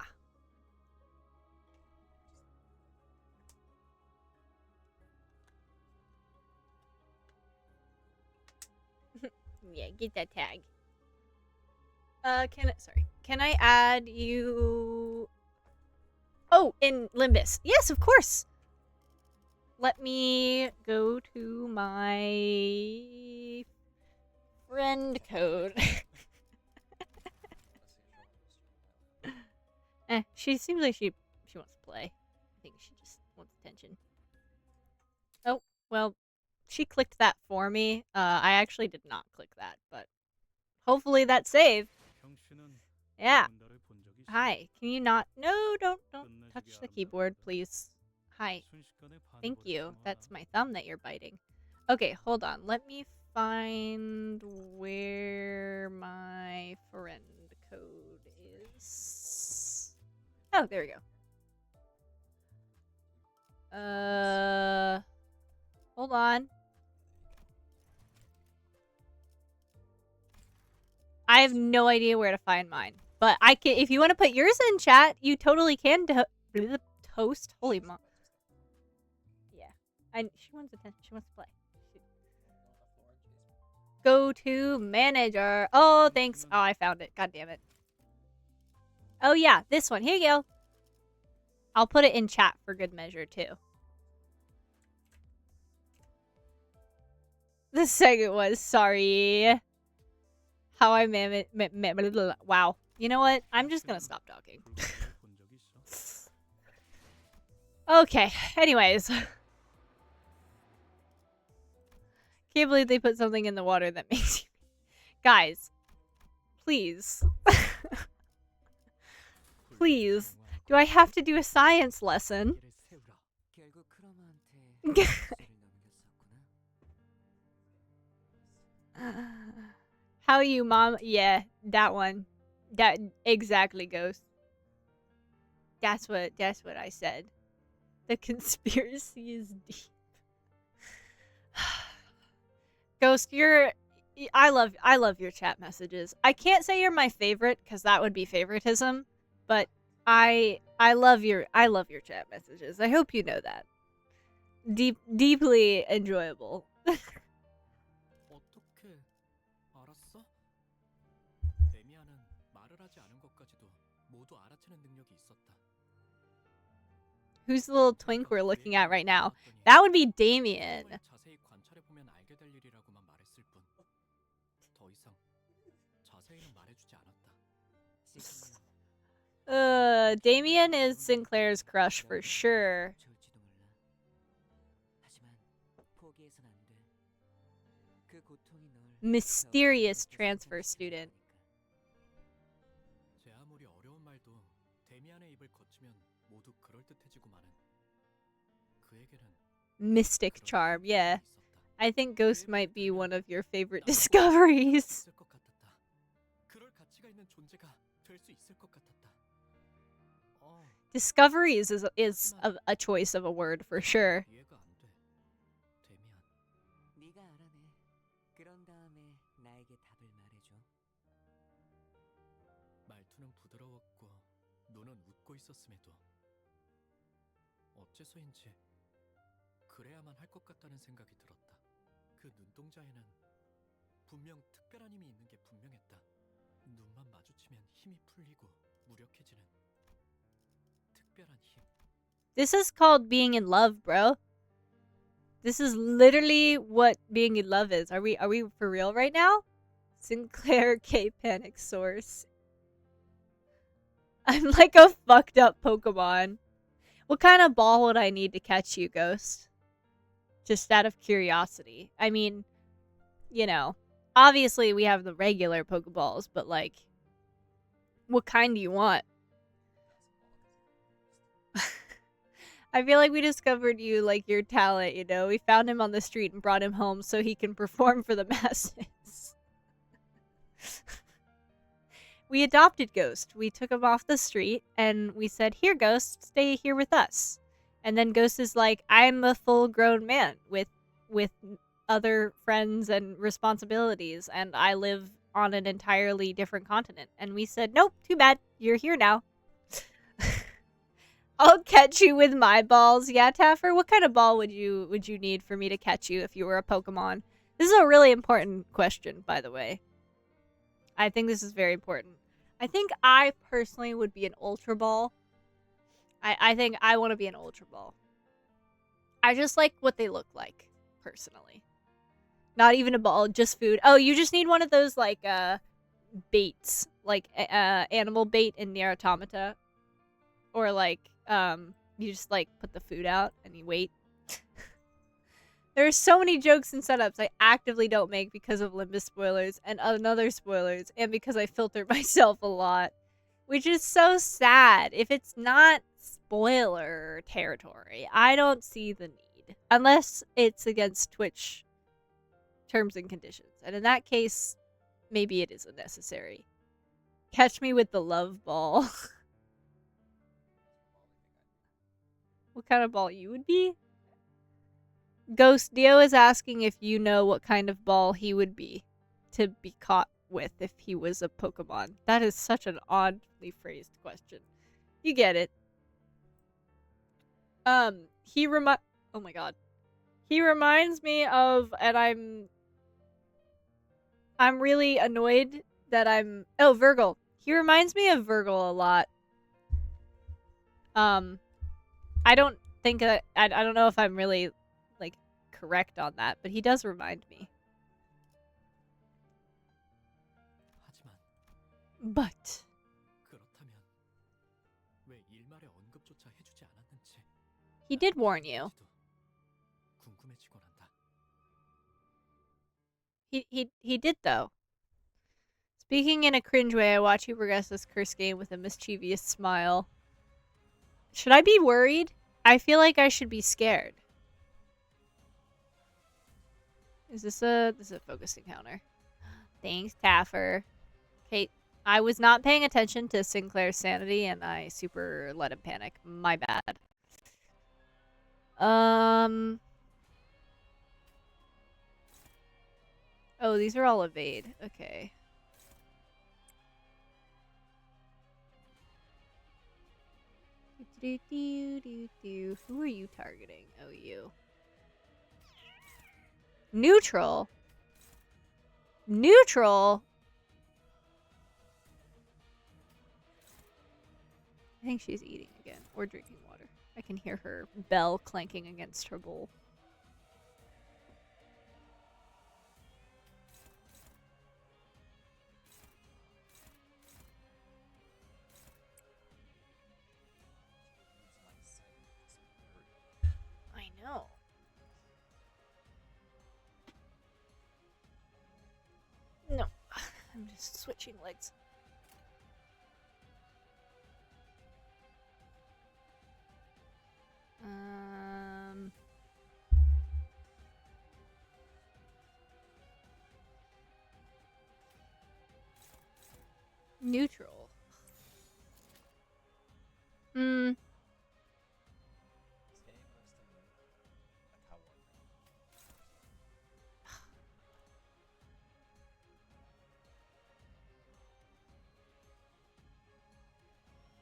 Yeah, get that tag. Can I add you? Oh, in Limbus. Yes, of course. Let me go to my friend code. She seems like she wants to play. I think she just wants attention. Oh, well, she clicked that for me. I actually did not click that, but hopefully that's saved. Yeah. Hi. Can you not? No, don't touch the keyboard, please. Hi. Thank you. That's my thumb that you're biting. Okay, hold on. Let me find where my friend code is. Oh, there we go. Hold on. I have no idea where to find mine. But I can, if you want to put yours in chat, you totally can toast. Holy mom. Yeah. She wants attention. She wants to play. Go to manager. Oh, thanks. Oh, I found it. God damn it. Oh, yeah. This one. Here you go. I'll put it in chat for good measure, too. The second was, sorry. How I wow. You know what? I'm just gonna stop talking. Okay. Anyways. Can't believe they put something in the water that makes you... Guys. Please. Please. Do I have to do a science lesson? How you, mom? Yeah, that one. That exactly, Ghost. That's what I said. The conspiracy is deep. Ghost, I love your chat messages. I can't say you're my favorite because that would be favoritism, but I love your chat messages. I hope you know that. Deeply enjoyable. 어떻게 알았어? 데미안은 말을 하지 않은 것까지도 모두 알아채는 능력이 있었다. Who's the little twink we're looking at right now? That would be Damien. 자세히 관찰해 보면 알게 될 일이라고만 말했을 뿐. 더 이상 자세히는 말해주지 않았다. Damien is Sinclair's crush for sure. Mysterious transfer student. 제 아무리 어려운 말도 데미안의 입을 거치면 모두 그럴듯해지고 마는. 그에게는 Mystic charm, yeah. I think Ghost might be one of your favorite discoveries. 있을 것 같았다. 그럴 가치가 있는 존재가 될 수 있을 것 같았다. Discoveries is a choice of a word for sure. 이해가 안 돼. 데미안. 네가 알아내. 그런 다음에 나에게 답을 말해줘. 말투는 부드러웠고 눈은 웃고 있었음에도 어째서인지 그래야만 할 것 같다는 생각이 들었다. 그 눈동자에는 분명 특별한 힘이 있는 게 분명했다. 눈만 마주치면 힘이 풀리고 무력해지는 특별한 힘. This is called being in love, bro. This is literally what being in love is. Are we for real right now? Sinclair K Panic Source. I'm like a fucked up Pokemon. What kind of ball would I need to catch you, Ghost? Just out of curiosity. I mean, you know, obviously we have the regular Pokeballs, but like, what kind do you want? I feel like we discovered you, like, your talent, you know? We found him on the street and brought him home so he can perform for the masses. We adopted Ghost. We took him off the street and we said, "Here, Ghost, stay here with us." And then Ghost is like, "I'm a full-grown man with other friends and responsibilities, and I live on an entirely different continent." And we said, "Nope, too bad. You're here now." I'll catch you with my balls. Yeah, Taffer, what kind of ball would you need for me to catch you if you were a Pokemon? This is a really important question, by the way. I think this is very important. I think I personally would be an Ultra Ball. I think I want to be an Ultra Ball. I just like what they look like, personally. Not even a ball, just food. Oh, you just need one of those, like, baits. Like, animal bait in Nier Automata. Or, like, you just, like, put the food out and you wait. There's so many jokes and setups I actively don't make because of Limbus spoilers and other spoilers, and because I filter myself a lot. Which is so sad. If it's not spoiler territory, I don't see the need. Unless it's against Twitch terms and conditions. And in that case, maybe it isn't necessary. Catch me with the love ball. What kind of ball you would be? Ghost Dio is asking if you know what kind of ball he would be to be caught with if he was a Pokemon. That is such an oddly phrased question. You get it. Oh my god. He reminds me of, and I'm really annoyed that oh, Virgil. He reminds me of Virgil a lot. I don't think I don't know if I'm really, like, correct on that, but he does remind me. 하지만 But 그렇다면 왜 일말의 언급조차 해주지 않았는지 he did warn you. 궁금해지곤 한다. He did, though. Speaking in a cringe way, I watch you progress this cursed game with a mischievous smile. Should I be worried? I feel like I should be scared. Is this a focus encounter? Thanks, Taffer. Okay, I was not paying attention to Sinclair's sanity and I super let him panic. My bad. Oh, these are all evade. Okay. Who are you targeting? Oh, you. Neutral? Neutral? I think she's eating again. Or drinking water. I can hear her bell clanking against her bowl. I know. No. I'm just switching legs. Neutral.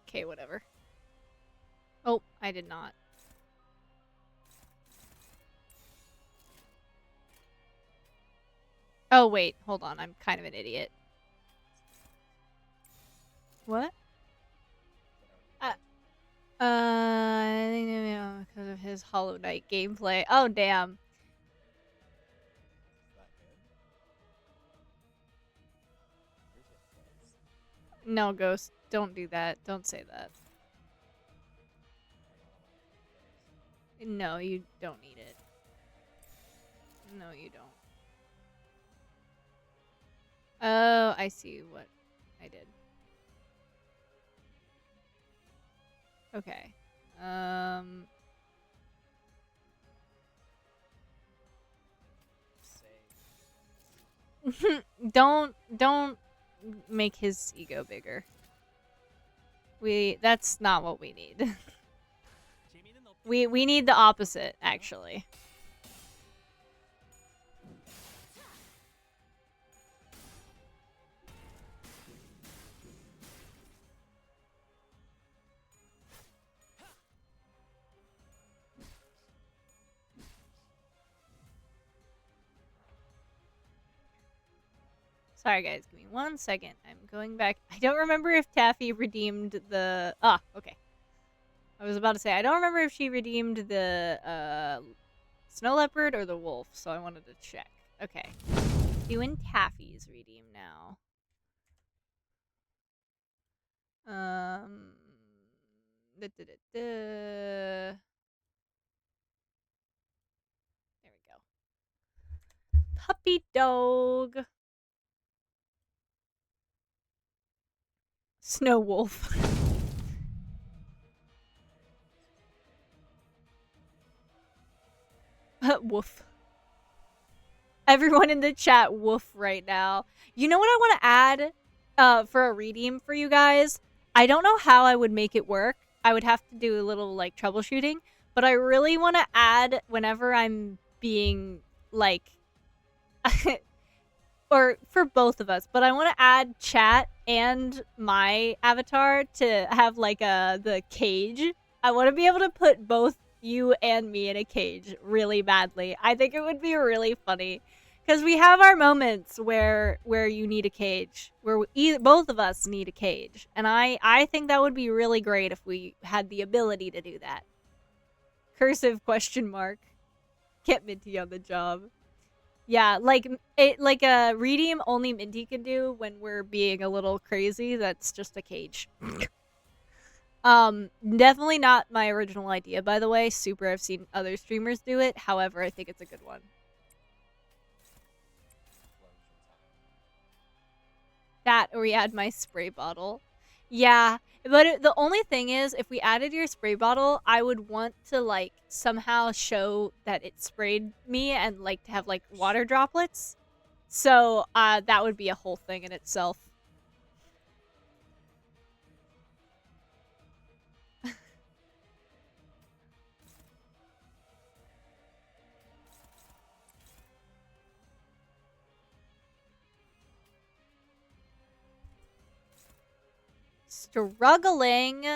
Okay, whatever. Oh, I did not. Oh, wait. Hold on. I'm kind of an idiot. What? I think because of his Hollow Knight gameplay. Oh, damn. No, Ghost. Don't do that. Don't say that. No, you don't need it. No, you don't. Oh, I see what I did. Okay. Don't make his ego bigger. That's not what we need. we need the opposite, actually. Sorry, guys. Give me 1 second. I'm going back. I don't remember if Taffy redeemed the... Ah, okay. I was about to say, I don't remember if she redeemed the snow leopard or the wolf, so I wanted to check. Okay. Doing Taffy's redeem now. There we go. Puppy dog. Snow wolf. Woof. Everyone in the chat woof right now. You know what I want to add for a redeem for you guys? I don't know how I would make it work. I would have to do a little like troubleshooting, but I really want to add whenever I'm being like or for both of us, but I want to add chat and my avatar to have like the cage. I want to be able to put both you and me in a cage really badly. I think it would be really funny because we have our moments where you need a cage, where both of us need a cage, and I think that would be really great if we had the ability to do that. Cursive question mark. Get Minty on the job. Yeah, like a redeem only Minty can do when we're being a little crazy. That's just a cage. Definitely not my original idea, by the way. Super, I've seen other streamers do it. However, I think it's a good one. That, or we add my spray bottle. Yeah, but the only thing is, if we added your spray bottle, I would want to, like, somehow show that it sprayed me and, like, to have, like, water droplets. So, that would be a whole thing in itself. Struggling.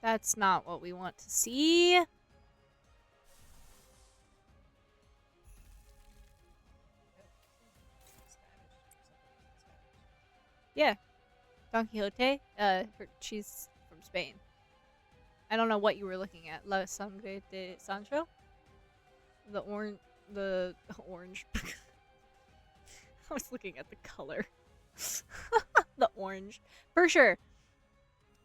That's not what we want to see. Yeah. Don Quixote. She's from Spain. I don't know what you were looking at. La Sangre de Sancho? The orange. I was looking at the color. The orange. For sure.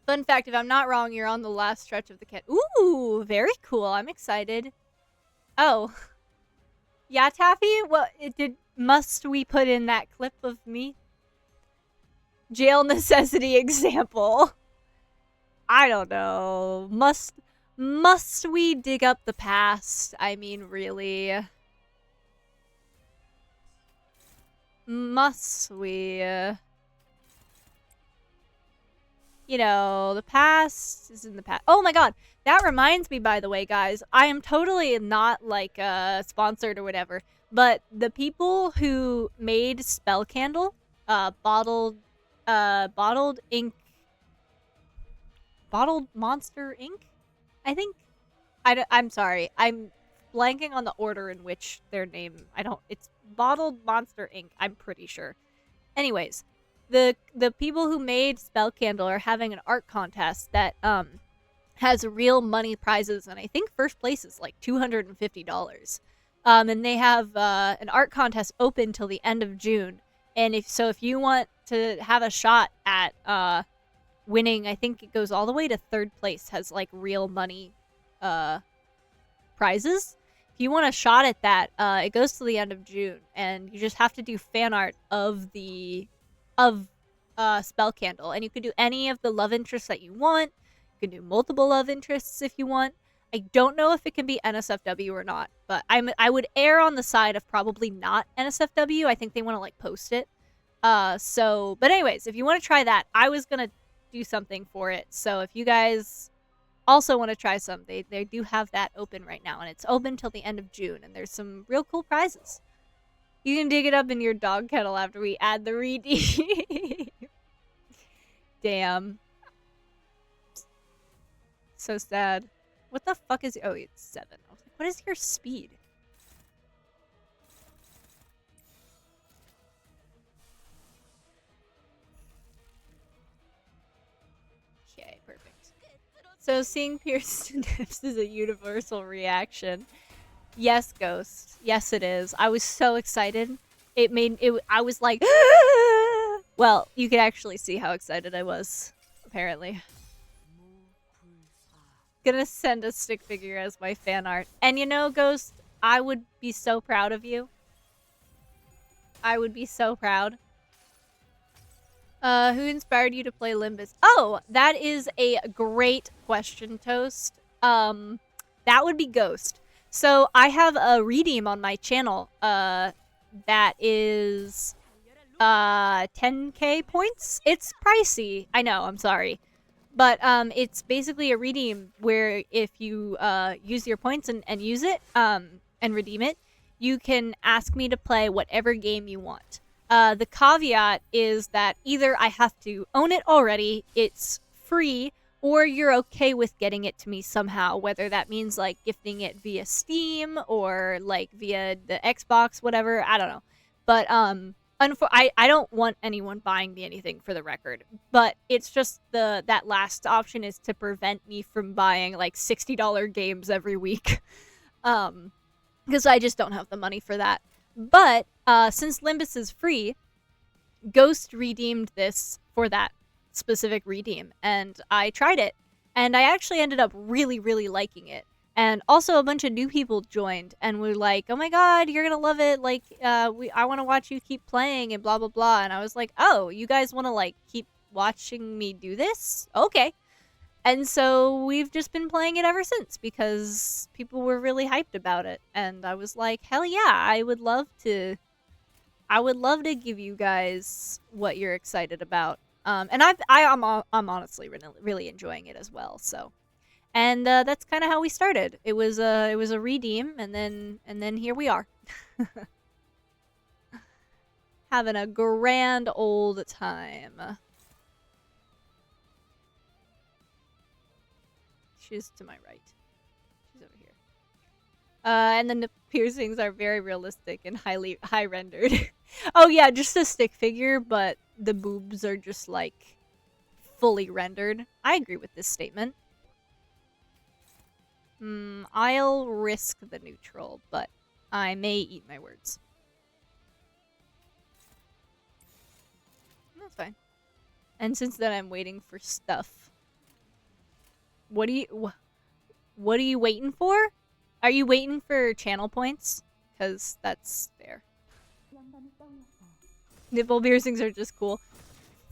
Fun fact, if I'm not wrong, you're on the last stretch of the cat. Ooh, very cool. I'm excited. Oh. Yeah, Taffy? What must we put in that clip of me? Jail necessity example. I don't know. Must we dig up the past? I mean, really. Must we? You know, the past is in the past. Oh my god, that reminds me, by the way, guys. I am totally not, like, sponsored or whatever, but the people who made Spell Candle, bottled Monster Ink, I think? I'm sorry, I'm blanking on the order in which their name, it's Bottled Monster Ink, I'm pretty sure. Anyways, the people who made Spell Candle are having an art contest that has real money prizes, and I think first place is like $250. And they have an art contest open till the end of June. And if you want to have a shot at winning, I think it goes all the way to third place, has like real money prizes. if you want a shot at that, it goes to the end of June, and you just have to do fan art of Spell Candle, and you can do any of the love interests that you want. You can do multiple love interests if you want. I don't know if it can be NSFW or not, but I would err on the side of probably not NSFW. I think they want to like post it. But anyways, if you want to try that, I was gonna do something for it. So if you guys also want to try some, they do have that open right now, and it's open till the end of June, and there's some real cool prizes. You can dig it up in your dog kennel after we add the redeem. Damn. So sad. What the fuck is... Oh, it's 7. I was like, what is your speed? Okay, perfect. So seeing pierced nips is a universal reaction. Yes, Ghost. Yes, it is. I was so excited. I was like... Well, you can actually see how excited I was, apparently. Gonna send a stick figure as my fan art. And you know, Ghost, I would be so proud of you. I would be so proud. Who inspired you to play Limbus? Oh, that is a great question, Toast. That would be Ghost. So I have a redeem on my channel, that is 10k points. It's pricey. I know, I'm sorry. But it's basically a redeem where if you use your points and use it and redeem it, you can ask me to play whatever game you want. The caveat is that either I have to own it already, it's free, or you're okay with getting it to me somehow, whether that means like gifting it via Steam or like via the Xbox, whatever, I don't know. But I don't want anyone buying me anything, for the record, but it's just that last option is to prevent me from buying like $60 games every week, because I just don't have the money for that. But since Limbus is free, Ghost redeemed this for that specific redeem, and I tried it, and I actually ended up really, really liking it. And also a bunch of new people joined and were like, oh my god, you're gonna love it, like, I want to watch you keep playing and blah blah blah. And I was like, oh, you guys want to like keep watching me do this? Okay. And so we've just been playing it ever since because people were really hyped about it. And I was like, hell yeah, I would love to give you guys what you're excited about. And I'm honestly really enjoying it as well, so. And that's kind of how we started. It was a redeem, and then here we are, having a grand old time. She's to my right. She's over here. And then the piercings are very realistic and high rendered. Oh yeah, just a stick figure, but the boobs are just like fully rendered. I agree with this statement. I'll risk the neutral, but I may eat my words. That's fine. And since then, I'm waiting for stuff. What are you waiting for? Are you waiting for channel points? Because that's fair. Nipple piercings are just cool.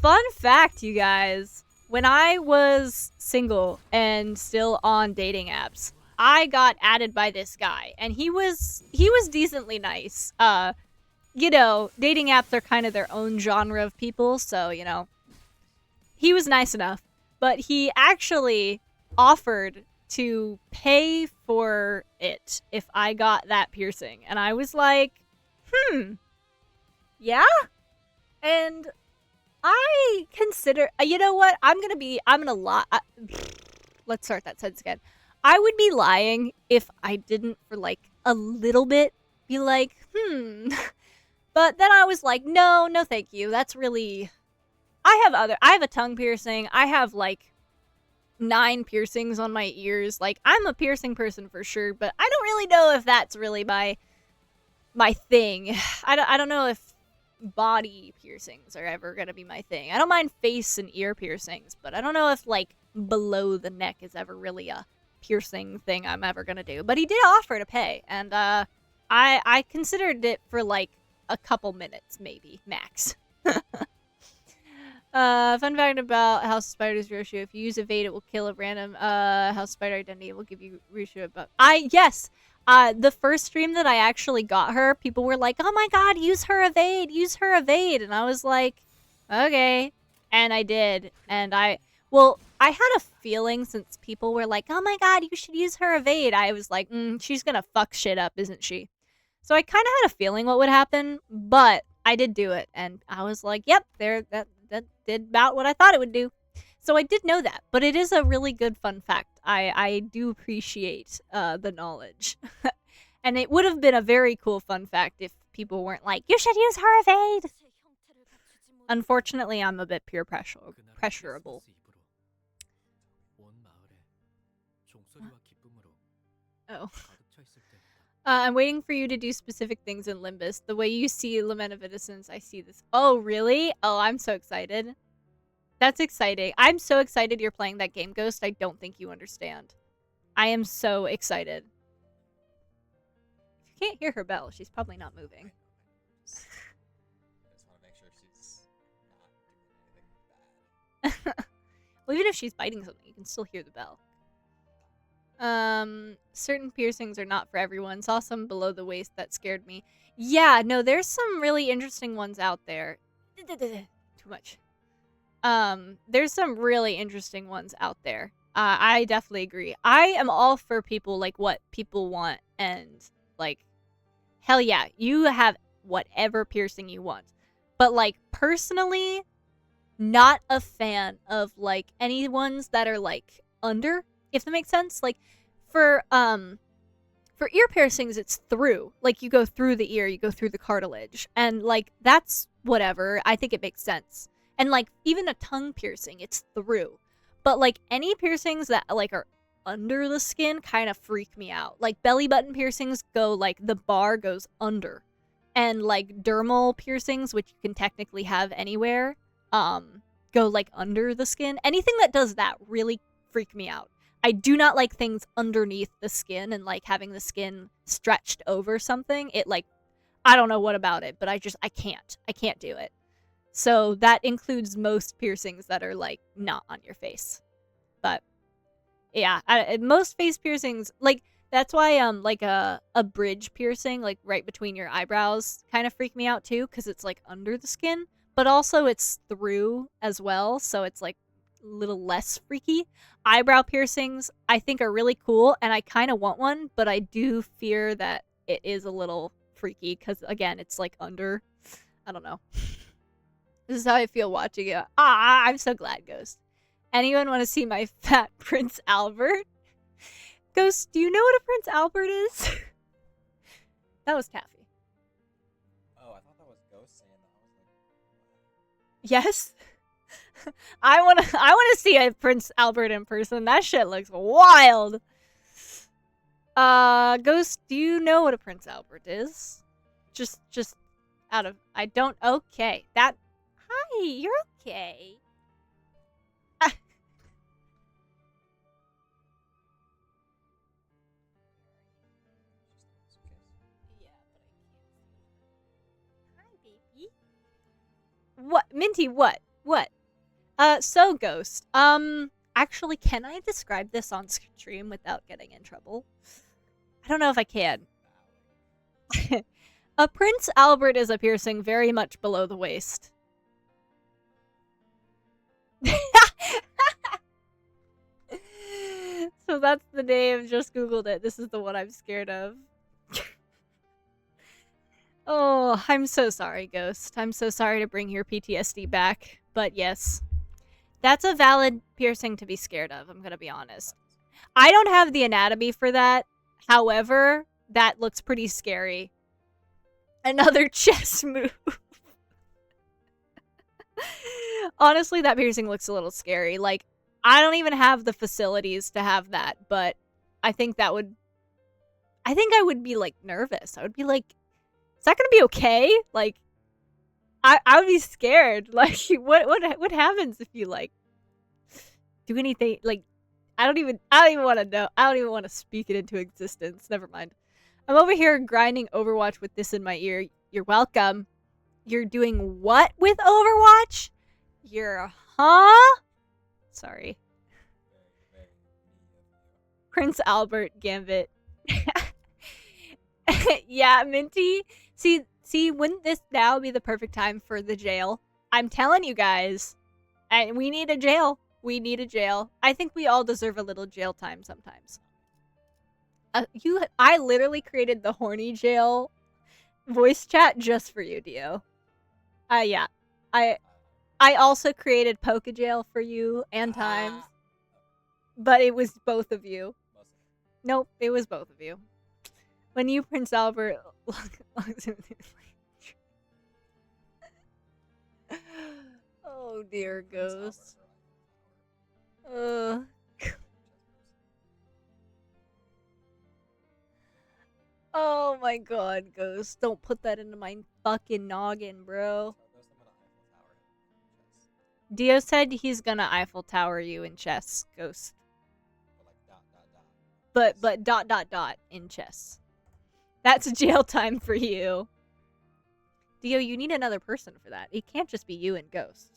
Fun fact, you guys. When I was single and still on dating apps, I got added by this guy, and he was decently nice. You know, dating apps are kind of their own genre of people, so, you know, he was nice enough. But he actually offered to pay for it if I got that piercing. And I was like, yeah? And I consider, you know what? I'm gonna lie. Let's start that sentence again. I would be lying if I didn't, for like a little bit, be like, But then I was like, no thank you. That's really, I have a tongue piercing. I have like 9 piercings on my ears. Like, I'm a piercing person for sure, but I don't really know if that's really my thing. I don't know if body piercings are ever gonna be my thing. I don't mind face and ear piercings, but I don't know if like below the neck is ever really a piercing thing I'm ever gonna do. But he did offer to pay, and I considered it for like a couple minutes, maybe max. Fun fact about House of Spiders Roshu: if you use evade, it will kill a random House Spider identity. It will give you Roshu above. Yes. The first stream that I actually got her, people were like, "Oh my god, use her evade, use her evade," and I was like, "Okay," and I did, and I had a feeling since people were like, "Oh my god, you should use her evade," I was like, she's gonna fuck shit up, isn't she? So I kind of had a feeling what would happen, but I did do it, and I was like, "Yep, that did about what I thought it would do." So I did know that, but it is a really good fun fact. I do appreciate the knowledge. And it would have been a very cool fun fact if people weren't like, "You should use her evade!" Unfortunately, I'm a bit peer pressurable. Oh. I'm waiting for you to do specific things in Limbus. The way you see Lament of Innocence, I see this. Oh, really? Oh, I'm so excited. That's exciting. I'm so excited you're playing that game, Ghost. I don't think you understand. I am so excited. If you can't hear her bell, she's probably not moving. I just want to make sure she's not doing anything bad. Well, even if she's biting something, you can still hear the bell. Certain piercings are not for everyone. Saw some below the waist that scared me. Yeah, no, there's some really interesting ones out there. Too much. There's some really interesting ones out there. I definitely agree. I am all for people, like, what people want, and, like, hell yeah, you have whatever piercing you want. But, like, personally, not a fan of, like, any ones that are, like, under, if that makes sense. Like, for ear piercings, it's through. Like, you go through the ear, you go through the cartilage. And, like, that's whatever. I think it makes sense. And, like, even a tongue piercing, it's through. But, like, any piercings that, like, are under the skin kind of freak me out. Like, belly button piercings go, like, the bar goes under. And, like, dermal piercings, which you can technically have anywhere, go, like, under the skin. Anything that does that really freak me out. I do not like things underneath the skin and, like, having the skin stretched over something. It, like, I don't know what about it, but I can't. I can't do it. So that includes most piercings that are, like, not on your face. But, yeah, most face piercings, like, that's why, like, a bridge piercing, like, right between your eyebrows kind of freak me out, too, because it's, like, under the skin. But also it's through as well, so it's, like, a little less freaky. Eyebrow piercings, I think, are really cool, and I kind of want one, but I do fear that it is a little freaky, because, again, it's, like, under. I don't know. This is how I feel watching it. I'm so glad, Ghost. Anyone want to see my fat Prince Albert? Ghost, do you know what a Prince Albert is? That was Taffy. Oh, I thought that was Ghost saying that. I was like, Yes? I wanna see a Prince Albert in person. That shit looks wild. Ghost, do you know what a Prince Albert is? Just out of, I don't, okay. That, hi, you're okay. Hi, baby. What? Minty, what? What? So, Ghost, actually, can I describe this on stream without getting in trouble? I don't know if I can. A Prince Albert is a piercing very much below the waist. So that's the name, just googled it. This is the one I'm scared of. Oh, I'm so sorry, Ghost. I'm so sorry to bring your PTSD back. But yes, that's a valid piercing to be scared of, I'm gonna be honest. I don't have the anatomy for that. However, that looks pretty scary. Another chess move. Honestly, that piercing looks a little scary. Like, I don't even have the facilities to have that, but I think I would be, like, nervous. I would be like, is that gonna be okay? Like, I would be scared. Like, what happens if you, like, do anything, like, I don't even want to know. I don't even want to speak it into existence. Never mind. I'm over here grinding Overwatch with this in my ear. You're welcome. You're doing what with Overwatch? You're Sorry. Very me of you. Prince Albert Gambit. Yeah, Minty. See, wouldn't this now be the perfect time for the jail? I'm telling you guys. And we need a jail. We need a jail. I think we all deserve a little jail time sometimes. I literally created the horny jail voice chat just for you, Dio. Yeah. I also created Poke Jail for you and Times. But it was both of you. Nope, it was both of you. When you, Prince Albert, oh dear, Ghost. Oh my god, Ghost. Don't put that into my fucking noggin, bro. Dio said he's gonna Eiffel Tower you in chess, Ghost. But dot dot dot in chess. That's jail time for you. Dio, you need another person for that. It can't just be you and Ghost.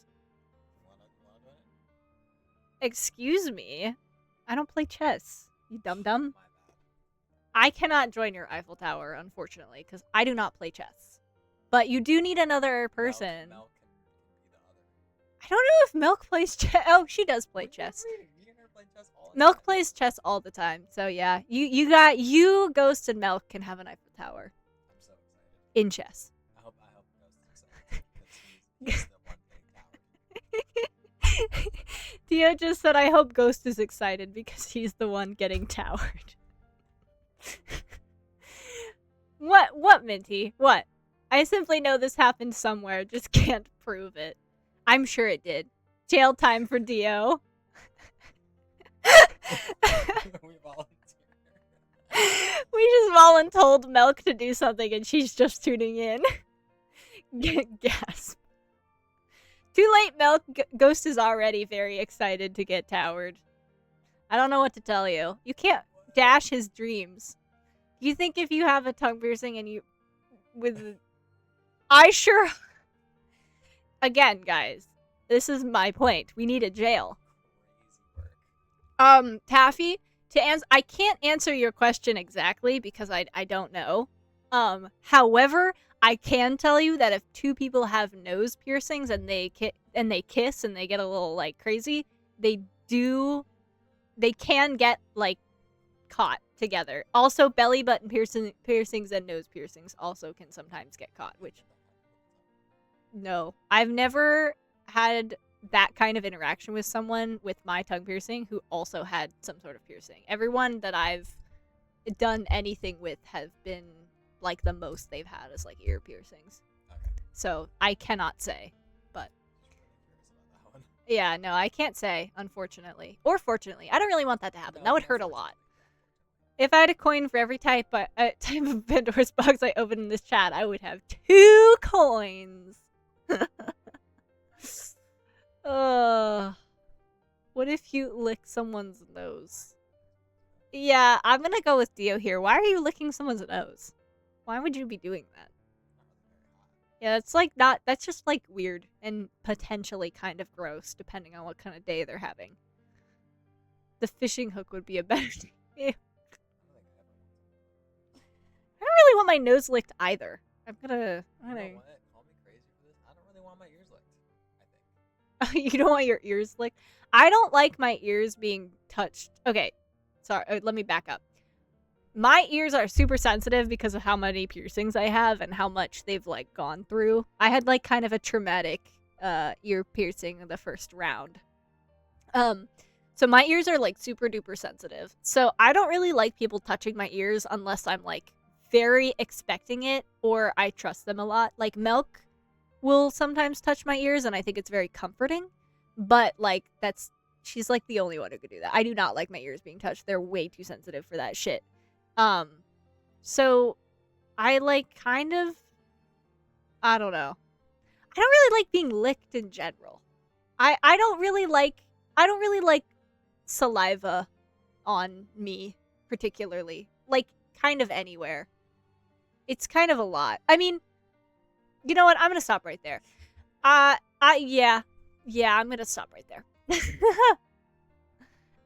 Excuse me? I don't play chess, you dum-dum. I cannot join your Eiffel Tower, unfortunately, because I do not play chess. But you do need another person. Milk can be the other. I don't know if Milk plays chess. Oh, she does play chess. Milk plays chess all the time. So yeah, you, Ghost, and Milk can have an Eiffel Tower. I'm so excited. In chess. I hope Ghost is excited because he's the one getting towered. Dio just said, I hope Ghost is excited because he's the one getting towered. What, Minty? What? I simply know this happened somewhere, just can't prove it. I'm sure it did. Jail time for Dio. We volunteer. We just voluntold Milk to do something and she's just tuning in. Gasp. Too late, Milk. Ghost is already very excited to get towered. I don't know what to tell you. You can't dash his dreams. You think if you have a tongue piercing and you... I sure... Again, guys. This is my point. We need a jail. Taffy, to answer... I can't answer your question exactly because I don't know. However, I can tell you that if two people have nose piercings and they kiss and they get a little, like, crazy, they can get, like, caught together. Also, belly button piercings and nose piercings also can sometimes get caught, which... No. I've never had that kind of interaction with someone with my tongue piercing who also had some sort of piercing. Everyone that I've done anything with have been, like, the most they've had is, like, ear piercings. Okay. So, I cannot say, but... Yeah, no, I can't say, unfortunately. Or fortunately. I don't really want that to happen. That would hurt a lot. If I had a coin for every type of Pandora's box I opened in this chat, I would have 2 coins. What if you lick someone's nose? Yeah, I'm gonna go with Dio here. Why are you licking someone's nose? Why would you be doing that? Yeah, it's like not... That's just, like, weird and potentially kind of gross, depending on what kind of day they're having. The fishing hook would be a better name. I don't really want my nose licked either. I'm gonna... You know what? Call me crazy for this. I don't really want my ears licked, I think. You don't want your ears licked? I don't like my ears being touched. Okay, sorry, let me back up. My ears are super sensitive because of how many piercings I have and how much they've, like, gone through. I had, like, kind of a traumatic ear piercing in the first round. So my ears are, like, super duper sensitive. So I don't really like people touching my ears unless I'm, like, very expecting it or I trust them a lot. Like, Milk will sometimes touch my ears and I think it's very comforting. But, like, she's, like, the only one who could do that. I do not like my ears being touched. They're way too sensitive for that shit. So I, like, kind of, I don't know. I don't really like being licked in general. I don't really like saliva on me, particularly. Like, kind of anywhere. It's kind of a lot. I mean, you know what? I'm gonna stop right there. Yeah. Yeah, I'm gonna stop right there.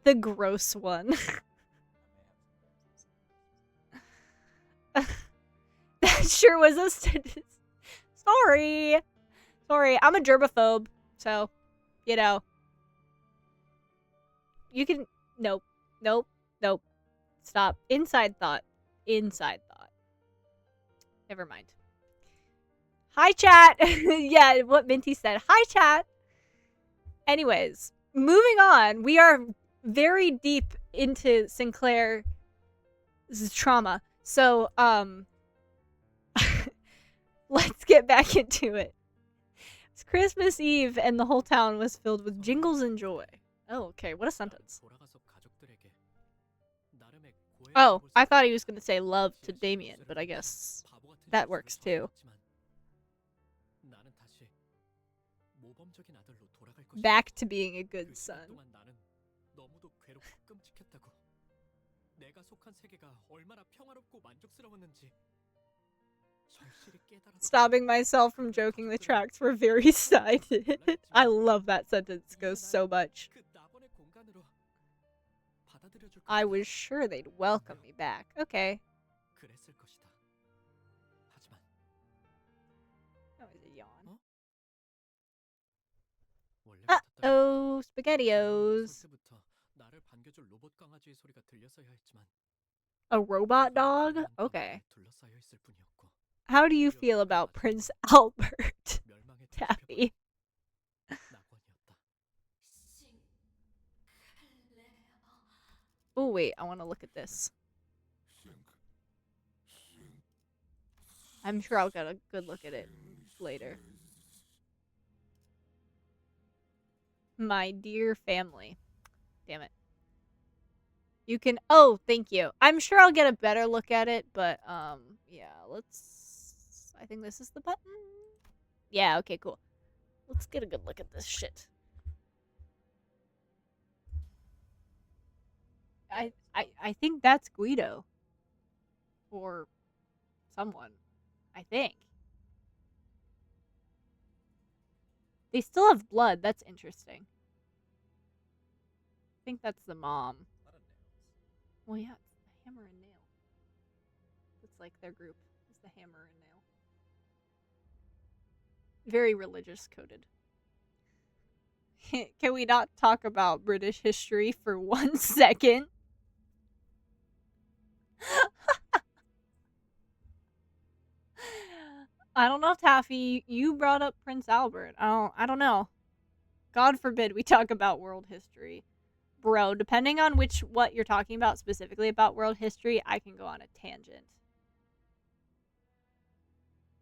The gross one. That sure was a sentence. Sorry. Sorry, I'm a germaphobe, so, you know. You can... Nope. Nope. Nope. Stop. Inside thought. Inside thought. Never mind. Hi, chat! Yeah, what Minty said. Hi, chat! Anyways, moving on. We are very deep into Sinclair's trauma. So, let's get back into it. It's Christmas Eve and the whole town was filled with jingles and joy. Oh, okay. What a sentence. Oh, I thought he was going to say love to Damien, but I guess that works too. Back to being a good son. Stopping myself from joking the tracks were very sided. I love that sentence. Goes so much. I was sure they'd welcome me back. Okay. That was a yawn. Uh-oh, SpaghettiOs. A robot dog? Okay. How do you feel about Prince Albert? Taffy. Oh, wait, I want to look at this. I'm sure I'll get a good look at it later. My dear family. Damn it. You can... Oh, thank you. I'm sure I'll get a better look at it, but, yeah, let's... I think this is the button? Yeah, okay, cool. Let's get a good look at this shit. I think that's Guido. Or someone. I think. They still have blood. That's interesting. I think that's the mom. Well, yeah, it's the hammer and nail. It's like their group is the hammer and nail. Very religious coded. Can we not talk about British history for 1 second? I don't know, Taffy. You brought up Prince Albert. I don't know. God forbid we talk about world history. Bro, depending on what you're talking about specifically about world history, I can go on a tangent.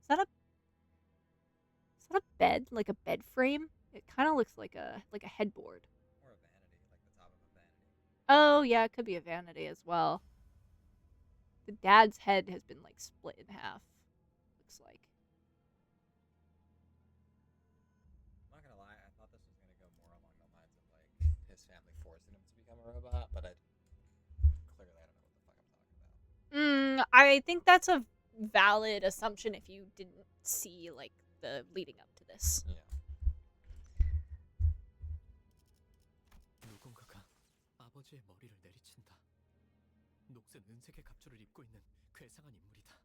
Is that a bed? Like a bed frame? It kind of looks like a headboard. Or a vanity, like the top of a vanity. Oh, yeah, it could be a vanity as well. The dad's head has been, like, split in half. Looks like. I'm not gonna lie, I thought this was gonna go more along the lines of, like, his family forcing him to become a robot, but clearly I don't know what the fuck I'm talking about. I think that's a valid assumption if you didn't see, like, the leading up to this. Yeah. 누군가가 아버지의 머리를 내리친다. 녹색 은색의 갑주를 입고 있는 괴상한 인물이다.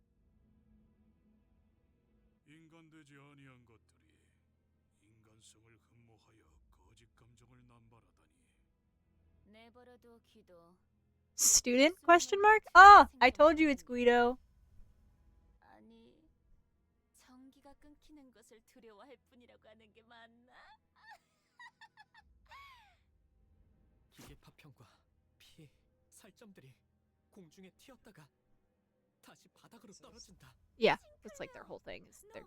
인간되지 아니한 것들이 인간성을 흠모하여 거짓 감정을 남발하다니. 내버려둬 기도. Student? Question mark? Ah, I told you it's Guido. 아니, 전기가 끊기는 것을 두려워할 뿐이라고 하는 게 맞나? 기계 파편과 피, 살점들이 공중에 튀었다가 다시 바닥으로 떨어진다. Yeah, that's like their whole thing. Is they're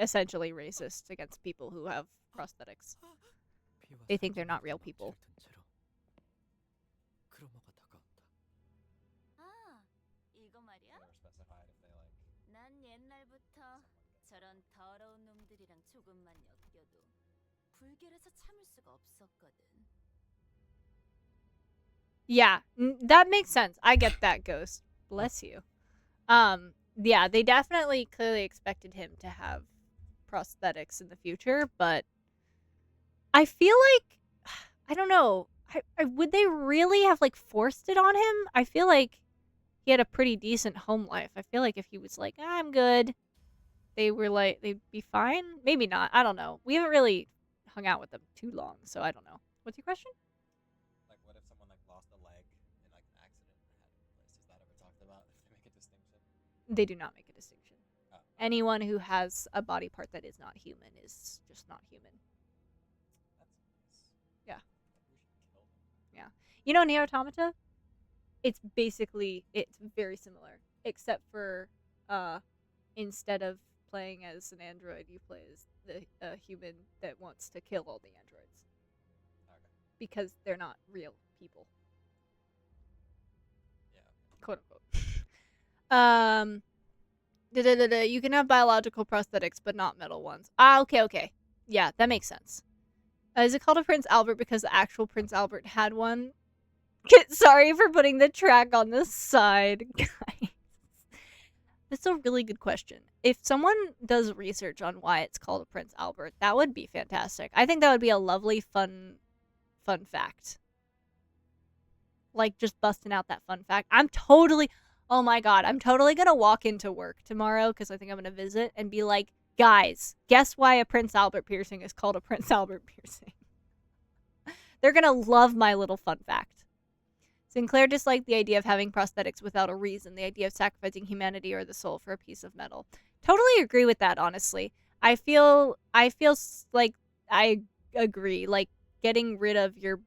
essentially racist against people who have prosthetics. They think they're not real people. 크로머가 다가온다. 아, 이거 말이야? Never specified if they like. 난 옛날부터 저런 더러운 놈들이랑 조금만 엮여도 불결해서 참을 수가 없었거든. Yeah, that makes sense. I get that, Ghost. Bless you. Yeah, they definitely clearly expected him to have prosthetics in the future, but I feel like I don't know. Would they really have like forced it on him? I feel like he had a pretty decent home life. I feel like if he was like, I'm good, they were like, they'd be fine. Maybe not. I don't know. We haven't really hung out with them too long, so I don't know. What's your question? Like, what if someone like lost a leg in like an accident and had it replaced? Is that ever talked about? If they make a distinction? They do not make a distinction. Oh, Anyone who has a body part that is not human is just not human. that's nice. Yeah. Like, we should kill them. Yeah. You know Nier Automata? It's very similar, except for instead of playing as an android, you play as a human that wants to kill all the androids. Okay. Because they're not real people. Yeah. Quote unquote. You can have biological prosthetics, but not metal ones. Okay. Yeah, that makes sense. Is it called a Prince Albert because the actual Prince Albert had one? Sorry for putting the track on the side, guys. That's a really good question. If someone does research on why it's called a Prince Albert, that would be fantastic. I think that would be a lovely, fun fact. Like, just busting out that fun fact. Oh my god, I'm totally gonna walk into work tomorrow, because I think I'm gonna visit, and be like, guys, guess why a Prince Albert piercing is called a Prince Albert piercing? They're gonna love my little fun fact. Sinclair disliked the idea of having prosthetics without a reason, the idea of sacrificing humanity or the soul for a piece of metal. Totally agree with that, honestly. I feel like I agree. Like, getting rid of your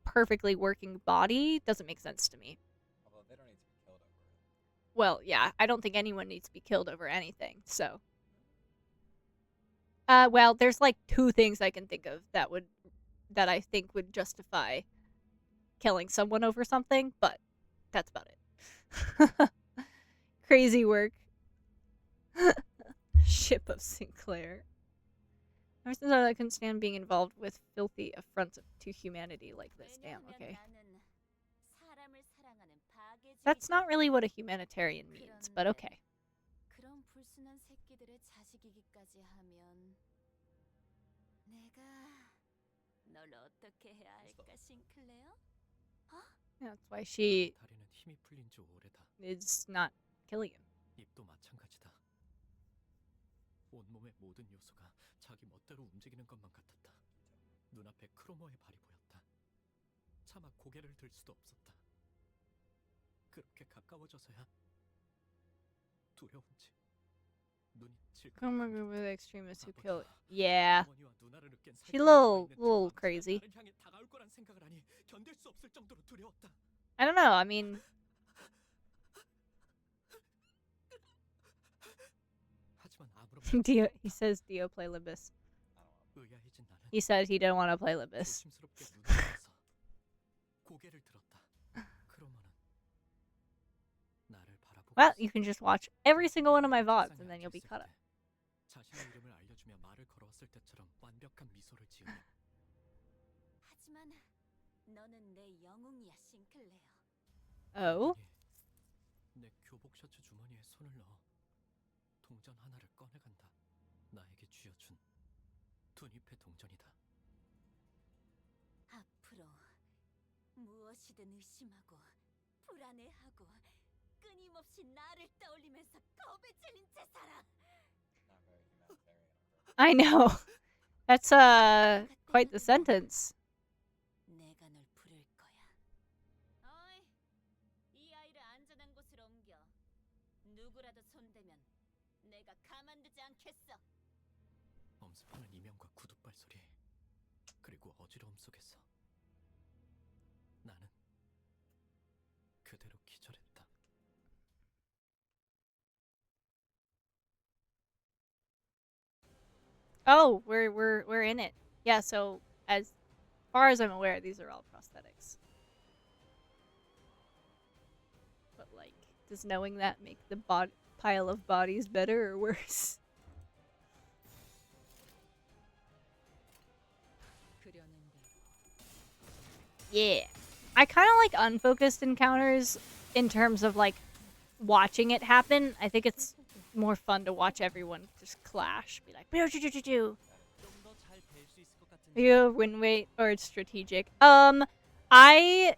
perfectly working body doesn't make sense to me. Although they don't need to be killed over it. Well, yeah, I don't think anyone needs to be killed over anything, so. Well, there's like 2 things I can think of that I think would justify killing someone over something, but that's about it. Crazy work. Ship of Sinclair. Ever since I couldn't stand being involved with filthy affronts to humanity like this. Damn, okay. That's not really what a humanitarian means, but okay. 그런 불순한 새끼들의 자식이기까지 하면 내가 널 어떻게 해야 할까, 싱클레어? Yeah, that's why she 다리는 힘이 풀린 지 오래다. is not killing him. 입도 마찬가지다. 온몸의 모든 요소가 자기 멋대로 움직이는 것만 같았다. 눈앞에 크로모의 발이 보였다. 차마 고개를 들 수도 없었다. 그렇게 가까워져서야 두려운지 눈이 Come 질끈 over with the extremists who kill. Yeah. 어머니와 누나를 느낀 She's a 살짝 little crazy. 나를 향해 다가올 거란 생각을 하니 견딜 수 없을 정도로 두려웠다. I don't know. I mean, 하지만 아무런 Dio. He says Dio play Limbus. 의아해진 나는 He said he didn't want to play Limbus. 조심스럽게 눈을 떠서 고개를 들었다. 크로모는 나를 바라보고 Well, 있었다. you can just watch every single one of my VODs and then you'll be caught up. 자신의 이름을 알려주며 말을 걸어왔을 때처럼 완벽한 미소를 지으며 하지만 너는 내 영웅이야, 싱클레어. Oh? 내 교복 셔츠 주머니에 손을 넣어 동전 하나를 꺼내간다. 나에게 쥐어준 두잎의 동전이다. 앞으로 무엇이든 의심하고 불안해하고 끊임없이 나를 떠올리면서 겁에 질린 채 살아. Not very humanitarian. I know. That's quite the sentence. 내가 널 부를 거야. 어이, 이 아이를 안전한 곳으로 옮겨. 누구라도 손대면 내가 가만두지 않겠어. 엄습하는 이명과 구둣발 소리 그리고 어지러움 속에서 나는 그대로 기절했다. Oh, we're in it. Yeah, so as far as I'm aware, these are all prosthetics. But like, does knowing that make the pile of bodies better or worse? Yeah. I kind of like unfocused encounters in terms of like watching it happen. I think it's more fun to watch everyone just clash. Be like, "Pew, pew, pew, pew, pew." You win rate or it's strategic. I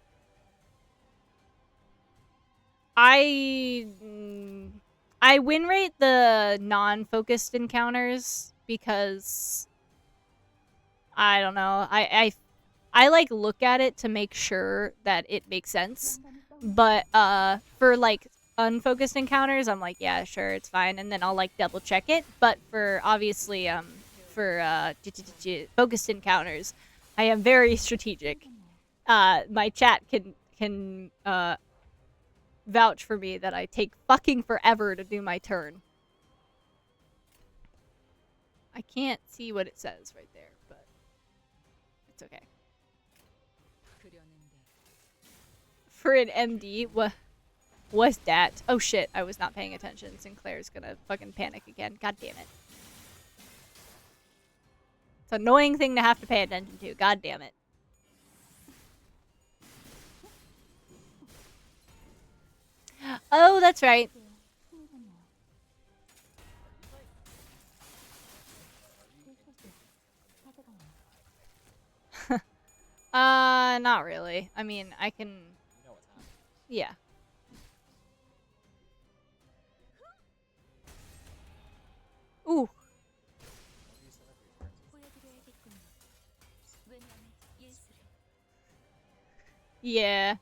I win rate the non-focused encounters because I don't know. I like look at it to make sure that it makes sense. But for like unfocused encounters, I'm like, yeah, sure, it's fine, and then I'll like double check it. But for obviously for focused encounters, I am very strategic. My chat can vouch for me that I take fucking forever to do my turn. I can't see what it says right there, but it's okay. For an MD, what's that? Oh shit, I was not paying attention. Sinclair's gonna fucking panic again. God damn it. It's an annoying thing to have to pay attention to. God damn it. Oh, that's right. Not really. I mean, I can... You know what's happening. Yeah. Ooh. Yeah.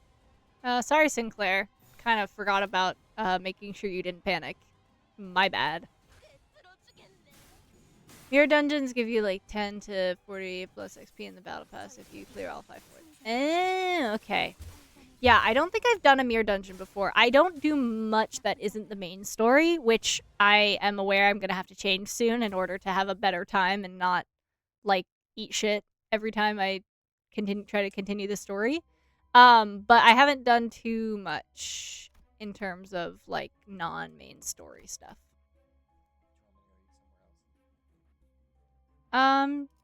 Sorry, Sinclair. Kind of forgot about making sure you didn't panic. My bad. Mirror dungeons give you like 10 to 40 plus XP in the battle pass if you clear all 5 forts. Okay. Yeah, I don't think I've done a mirror dungeon before. I don't do much that isn't the main story, which I am aware I'm gonna have to change soon in order to have a better time and not like eat shit every time I try to continue the story. But I haven't done too much in terms of like non-main story stuff.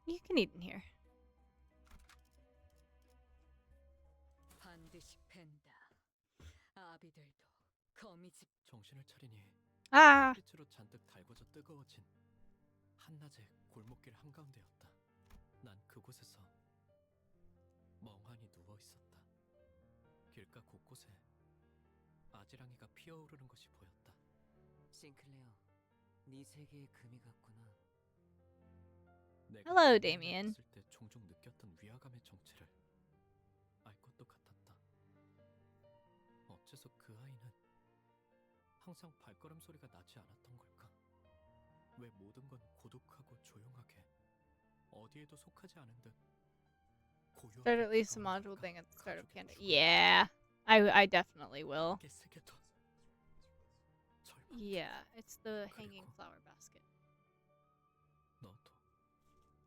You can eat in here. 정신을 차리니 아. 햇빛으로 잔뜩 달궈져 뜨거워진 한낮의 골목길 한가운데였다. 난 그곳에서 멍하니 누워 있었다. 길가 곳곳에 아지랑이가 피어오르는 것이 보였다. 싱클레어, 네 세계의 금이 같구나. Hello, Damien. 있을 때 종종 느꼈던 위화감의 정체를 알 것도 같았다. 어째서 그 아이는 항상 발걸음 소리가 나지 않았던 걸까? 왜 모든 건 고독하고 조용하게 어디에도 속하지 않은 듯 고요하게 Start at least a module 다가오는 thing at the start of 가족의 Canada. 죽음. Yeah, I definitely will. 이게 세계도 설마 Yeah, it's the hanging 그리고 flower basket. 너도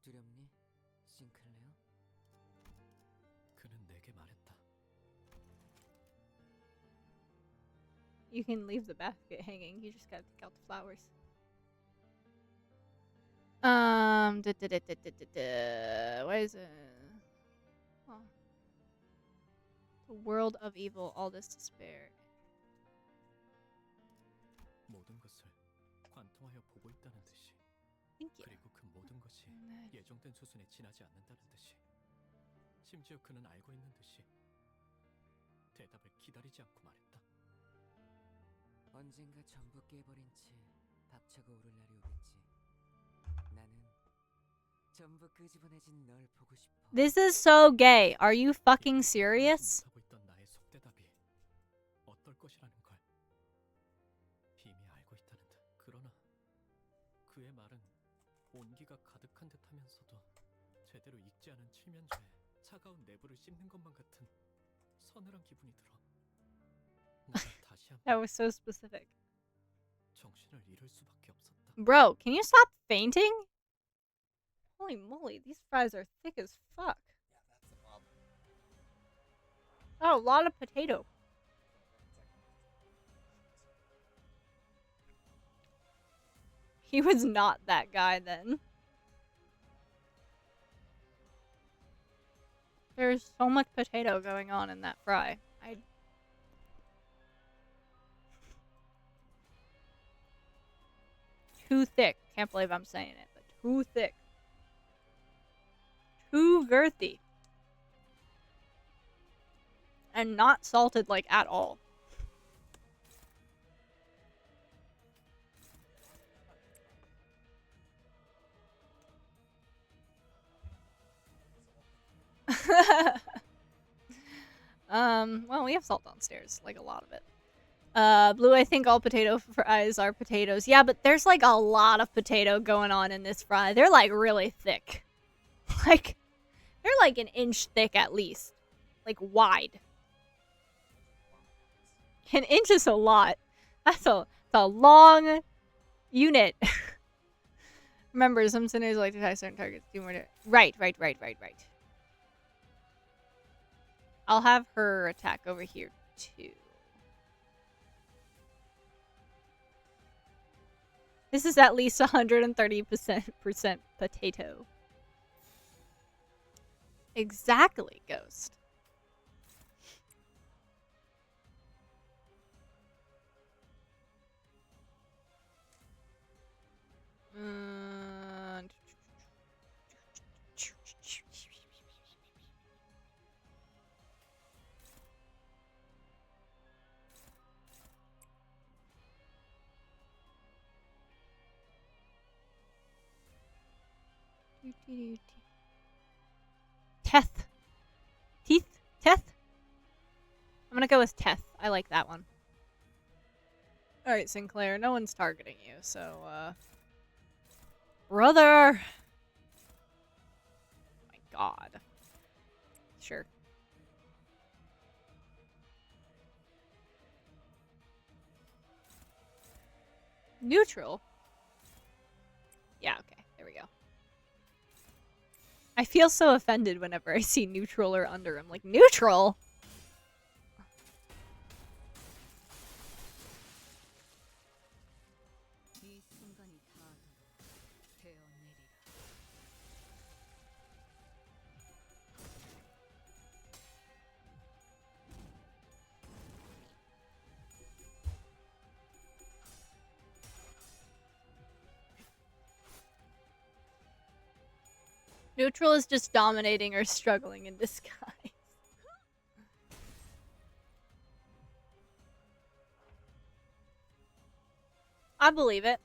두렵니, 싱클레어? 그는 내게 말했다. You can leave the basket hanging. You just gotta take out the flowers. What is it? Oh. The world of evil, all this despair. 모든 것을 관통하여 보고 있다는 듯이 Thank you. 그리고 그 모든 것이 예정된 수순에 지나지 않는다는 듯이 심지어 그는 알고 있는 듯이 대답을 기다리지 않고 말했다. 언젠가 전부 깨버린 채 박차고 오를 날이 오겠지. 나는 전부 끄집어내진 널 보고 싶어. This is so gay. Are you fucking serious? 못하고 있던 나의 속대답이 어떨 것이라는 걸 이미 알고 있다는 듯. 그러나 그의 말은 온기가 가득한 듯하면서도 제대로 익지 않은 칠면조에 차가운 내부를 씹는 것만 같은 서늘한 기분이 들어. 나는 다시 That 한번 was so specific. 정신을 잃을 수밖에 없었다. Bro, can you stop fainting? Holy moly, these fries are thick as fuck. Yeah, that's the problem. Oh, a lot of potato. He was not that guy then. There's so much potato going on in that fry. Too thick. Can't believe I'm saying it, but too thick. Too girthy. And not salted, like, at all. Well, we have salt downstairs, like a lot of it. Blue, I think all potato fries are potatoes. Yeah, but there's like a lot of potato going on in this fry. They're like really thick. Like, they're like an inch thick at least. Like, wide. An inch is a lot. That's a long unit. Remember, some sinners like to try certain targets. Do more. Right. I'll have her attack over here too. This is at least 130% potato. Exactly, Ghost. Teth. Teeth? Teth? I'm gonna go with Teth. I like that one. Alright, Sinclair, no one's targeting you, so, brother! Oh my god. Sure. Neutral? Yeah, okay. There we go. I feel so offended whenever I see neutral or under. I'm like, neutral? Neutral is just dominating or struggling in disguise. I believe it.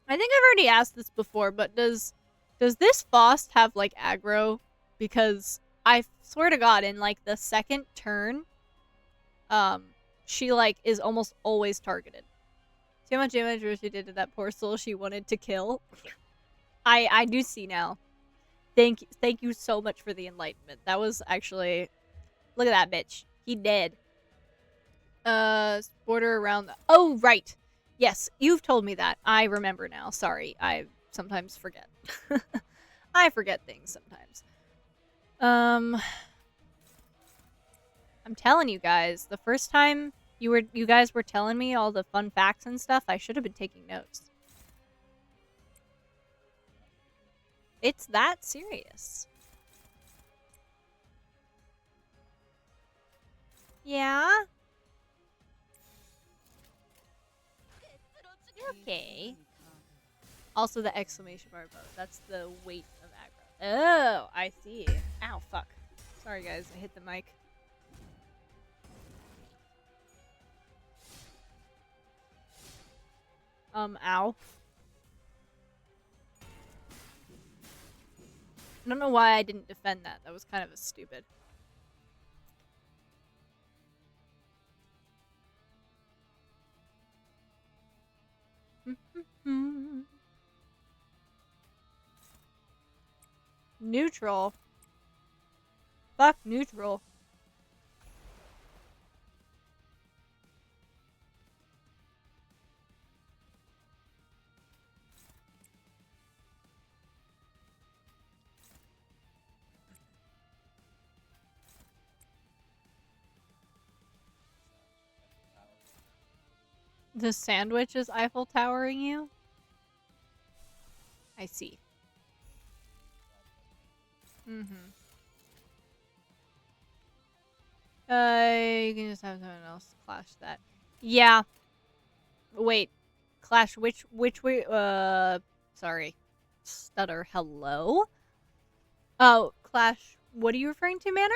I think I've already asked this before, but does this Faust have like aggro? Because I swear to God, in like the second turn, she like is almost always targeted. Too much damage she did to that poor soul she wanted to kill. I do see now. Thank you so much for the enlightenment. That was actually, look at that bitch. He dead. Border around the, oh right. Yes, you've told me that. I remember now. Sorry, I sometimes forget. I forget things sometimes. I'm telling you guys, the first time you guys were telling me all the fun facts and stuff, I should have been taking notes. It's that serious. Yeah? Okay. Also the exclamation mark above. That's the weight of aggro. Oh, I see. Ow, fuck. Sorry guys, I hit the mic. Ow. I don't know why I didn't defend that. That was kind of a stupid. Neutral. Fuck neutral. The sandwich is Eiffel Towering you? I see. Mm-hmm. You can just have someone else clash that. Yeah. Wait. Clash which way? Sorry. Stutter. Hello? Oh, clash. What are you referring to, Manor?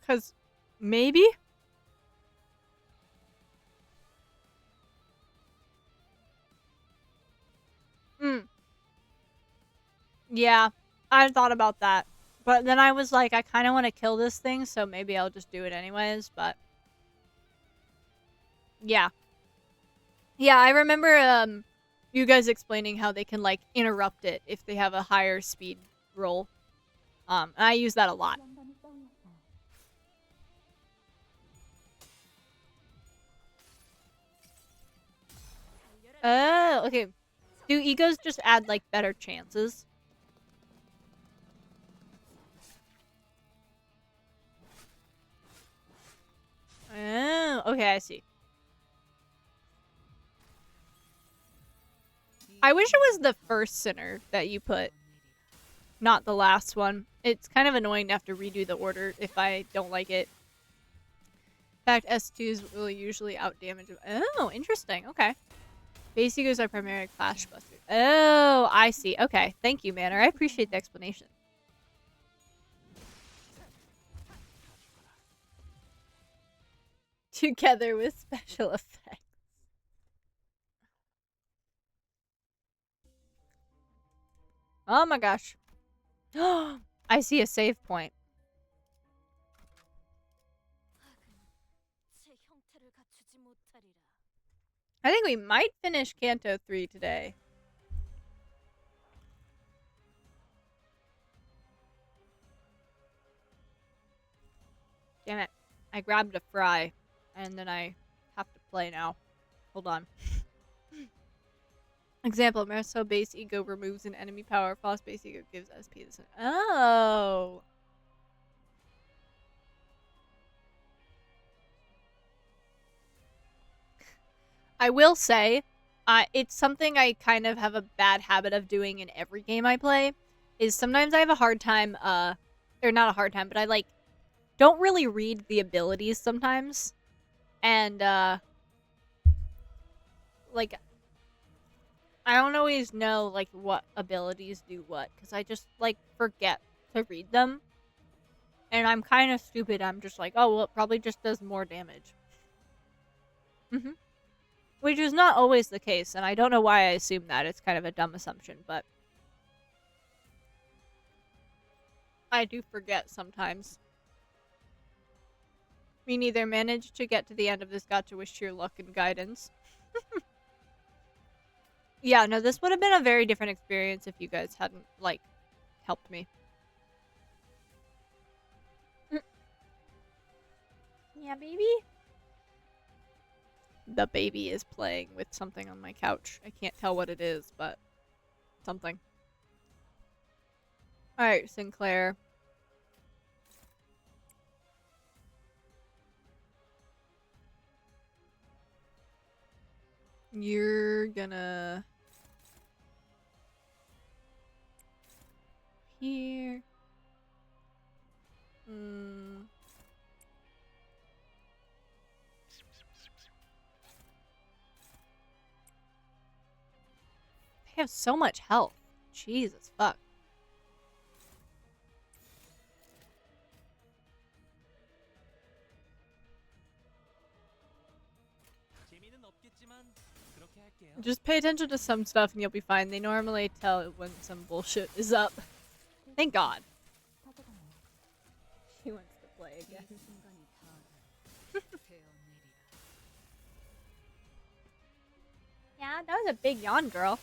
Because maybe? Yeah. I thought about that. But then I was like, I kind of want to kill this thing, so maybe I'll just do it anyways, but... Yeah. Yeah, I remember, you guys explaining how they can, like, interrupt it if they have a higher speed roll. And I use that a lot. Oh, okay. Do egos just add, like, better chances? Oh, okay, I see. I wish it was the first sinner that you put, not the last one. It's kind of annoying to have to redo the order if I don't like it. In fact, S2s will usually outdamage them. Oh, interesting. Okay. Base egos are primarily clash busters. Oh, I see. Okay. Thank you, Manor. I appreciate the explanation. Together with special effects. Oh my gosh. I see a save point. I think we might finish Canto 3 today. Damn it. I grabbed a fry, and then I have to play now. Hold on. Example, Marceau base ego removes an enemy power. False base ego gives SP this. Oh. I will say, it's something I kind of have a bad habit of doing in every game I play, is sometimes I have a hard time, or not a hard time, but I, like, don't really read the abilities sometimes. And, like, I don't always know, like, what abilities do what, because I just, like, forget to read them. And I'm kind of stupid. I'm just like, oh, well, it probably just does more damage. Mm-hmm. Which is not always the case, and I don't know why I assume that. It's kind of a dumb assumption, but... I do forget sometimes. Me neither. Managed to get to the end of this gacha with sheer luck and guidance. Yeah, no, this would have been a very different experience if you guys hadn't, like, helped me. Yeah, baby? The baby is playing with something on my couch. I can't tell what it is, but something. Alright, Sinclair. You're gonna... Here. They have so much health. Jesus fuck. Just pay attention to some stuff and you'll be fine. They normally tell when some bullshit is up. Thank God. She wants to play again. Yeah, that was a big yawn, girl.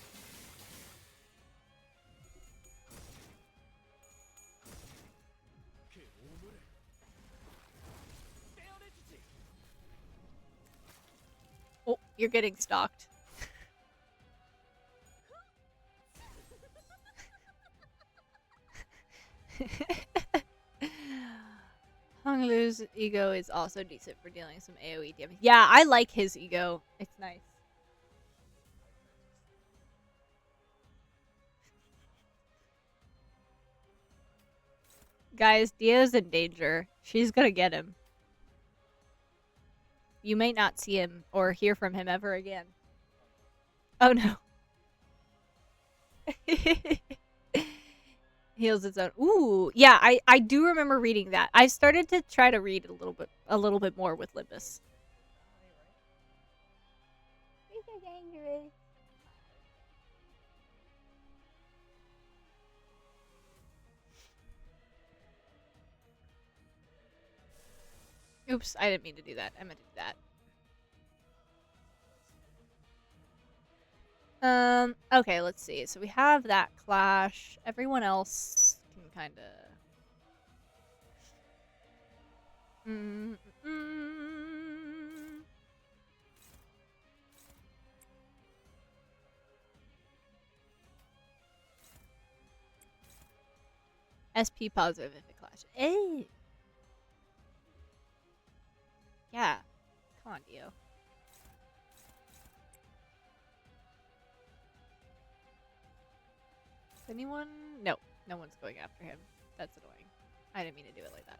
Oh, you're getting stalked. Hong Lu's ego is also decent for dealing some AoE damage. Yeah, I like his ego. It's nice. Guys, Dio's in danger. She's gonna get him. You may not see him or hear from him ever again. Oh no. Heals its own. Ooh, yeah, I do remember reading that. I started to try to read a little bit more with Limbus. You're so dangerous. Oops, I didn't mean to do that. I meant to do that. Okay, let's see. So we have that clash. Everyone else can kind of... SP positive if it clashes. Hey! Yeah. Come on, Dio. Anyone? No. No one's going after him. That's annoying. I didn't mean to do it like that.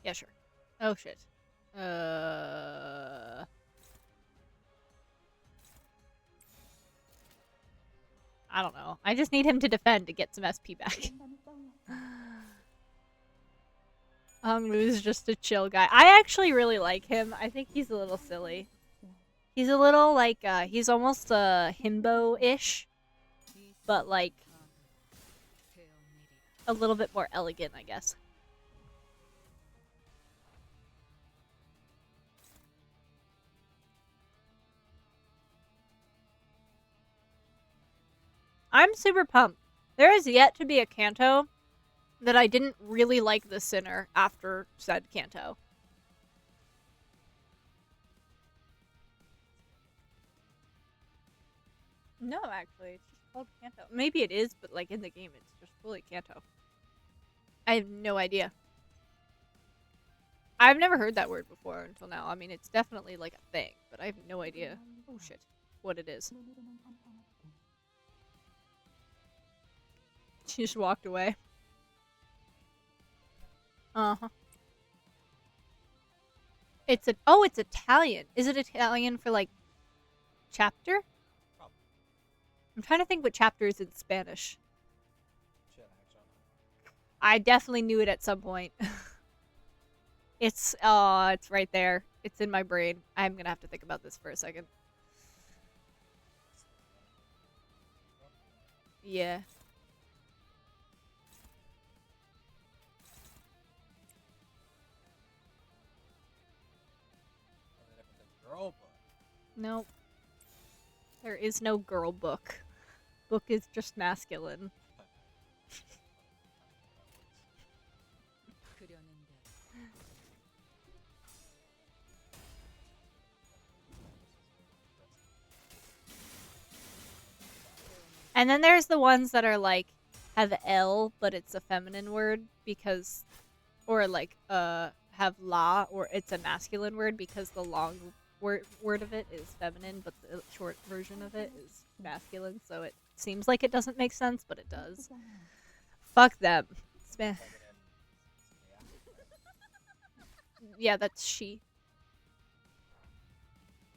Yeah, sure. Oh, shit. I don't know. I just need him to defend to get some SP back. Honglu's just a chill guy. I actually really like him. I think he's a little silly. He's a little, like, he's almost, himbo-ish. But, like, a little bit more elegant, I guess. I'm super pumped. There is yet to be a canto that I didn't really like the Sinner after said canto. No, actually, it's just called canto. Maybe it is, but like in the game, it's just fully canto. I have no idea. I've never heard that word before until now. I mean, it's definitely like a thing, but I have no idea. Oh shit, what it is. She just walked away. Uh-huh. It's Italian. Is it Italian for like chapter? Probably. I'm trying to think what chapter is in Spanish. Shit, I actually don't know. I definitely knew it at some point. It's right there. It's in my brain. I'm gonna have to think about this for a second. Yeah. Girl book. Nope. There is no girl book. Book is just masculine. And then there's the ones that are like have L but it's a feminine word because or like have la or it's a masculine word because the long word of it is feminine but the short version of it is masculine, so it seems like it doesn't make sense, but it does. Fuck them. Yeah, that's she.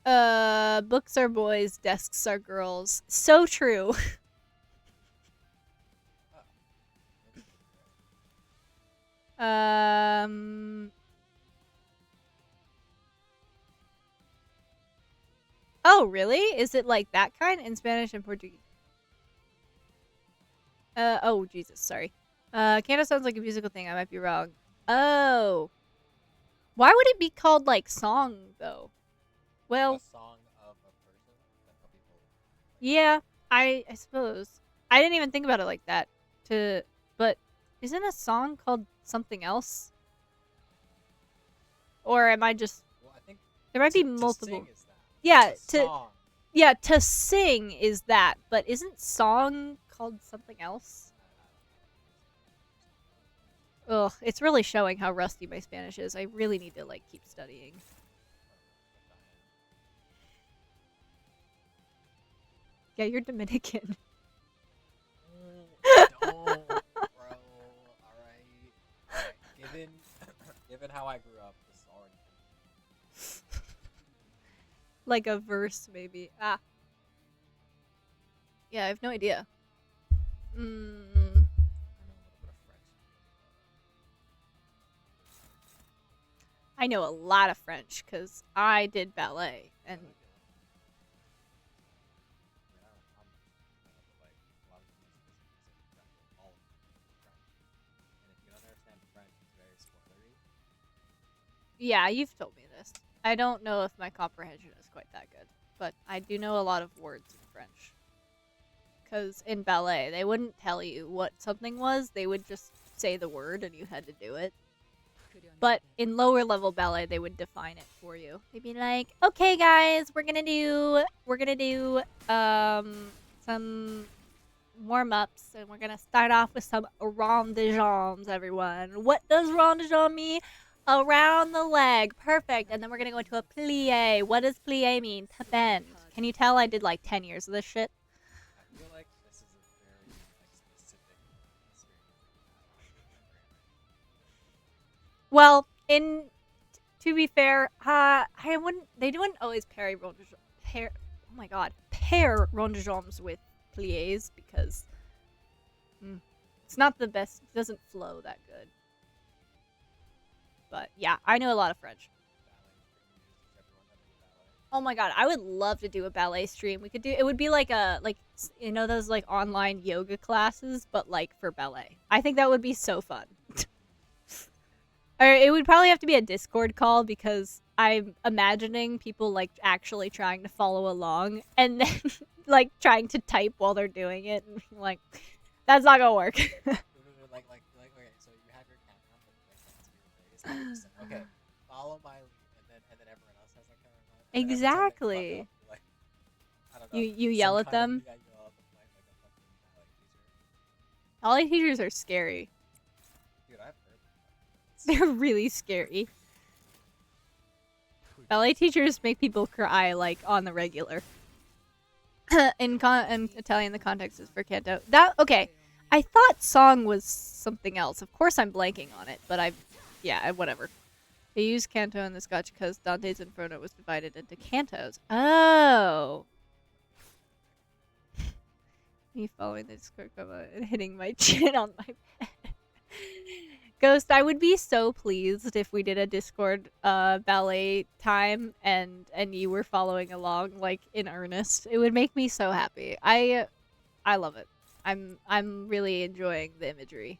Books are boys, desks are girls. So true. Oh, really? Is it like that kind in Spanish and Portuguese? Oh, Jesus, sorry. Canto sounds like a musical thing. I might be wrong. Oh. Why would it be called, like, song, though? Well... A song of a person? That's how people... Yeah, I suppose. I didn't even think about it like that. But isn't a song called something else? Or am I just... Well, I think there might be to multiple... sing is that. Yeah, It's a song. Yeah, to sing is that, but isn't song called something else? Ugh, it's really showing how rusty my Spanish is. I really need to, like, keep studying. Yeah, you're Dominican. Don't, bro. All right. Given how I grew up, this is already. Like a verse, maybe. Ah. Yeah, I have no idea. I know a little bit of French. I know a lot of French because I did ballet, and Yeah, I'm like a lot of the music is French, all of it is French. And if you don't understand French, it's very spoilery. yeah, you've told me this. I don't know if my comprehension is quite that good, but I do know a lot of words in French. Because in ballet, they wouldn't tell you what something was, they would just say the word and you had to do it. But in lower level ballet, they would define it for you. They'd be like, okay guys, we're gonna do some warm-ups, and we're gonna start off with some rond de jambes, everyone. What does rond de jambe mean? Around the leg. Perfect. And then we're gonna go into a plie. What does plie mean? To bend. Can you tell I did like 10 years of this shit? I feel like this is a very specific experience. Well, to be fair, they wouldn't always pair rond de jambes with plies because it's not the best. It doesn't flow that good. But yeah, I know a lot of French. Oh my god, I would love to do a ballet stream. It would be like those like online yoga classes, but like for ballet. I think that would be so fun. Or it would probably have to be a Discord call because I'm imagining people like actually trying to follow along and then like trying to type while they're doing it, and like that's not gonna work. Okay, so you have your camera, but you can't see your face. And you just say, okay, follow my lead, and then everyone else has their camera. And then every time they fuck Exactly. up, like, I don't know, You yell some at kind of- them. yeah, you yell at them like a fucking Ballet ballet teacher. teachers are scary. Dude, I've heard that. They're really scary. Ballet teachers make people cry like on the regular. in Italian, the context is for canto. Okay. I thought song was something else. Of course, I'm blanking on it, but whatever. They used canto in the Scotch because Dante's Inferno was divided into cantos. Oh. Me following the Discord comment and hitting my chin on my bed. Ghost, I would be so pleased if we did a Discord ballet time and you were following along like in earnest. It would make me so happy. I love it. I'm really enjoying the imagery.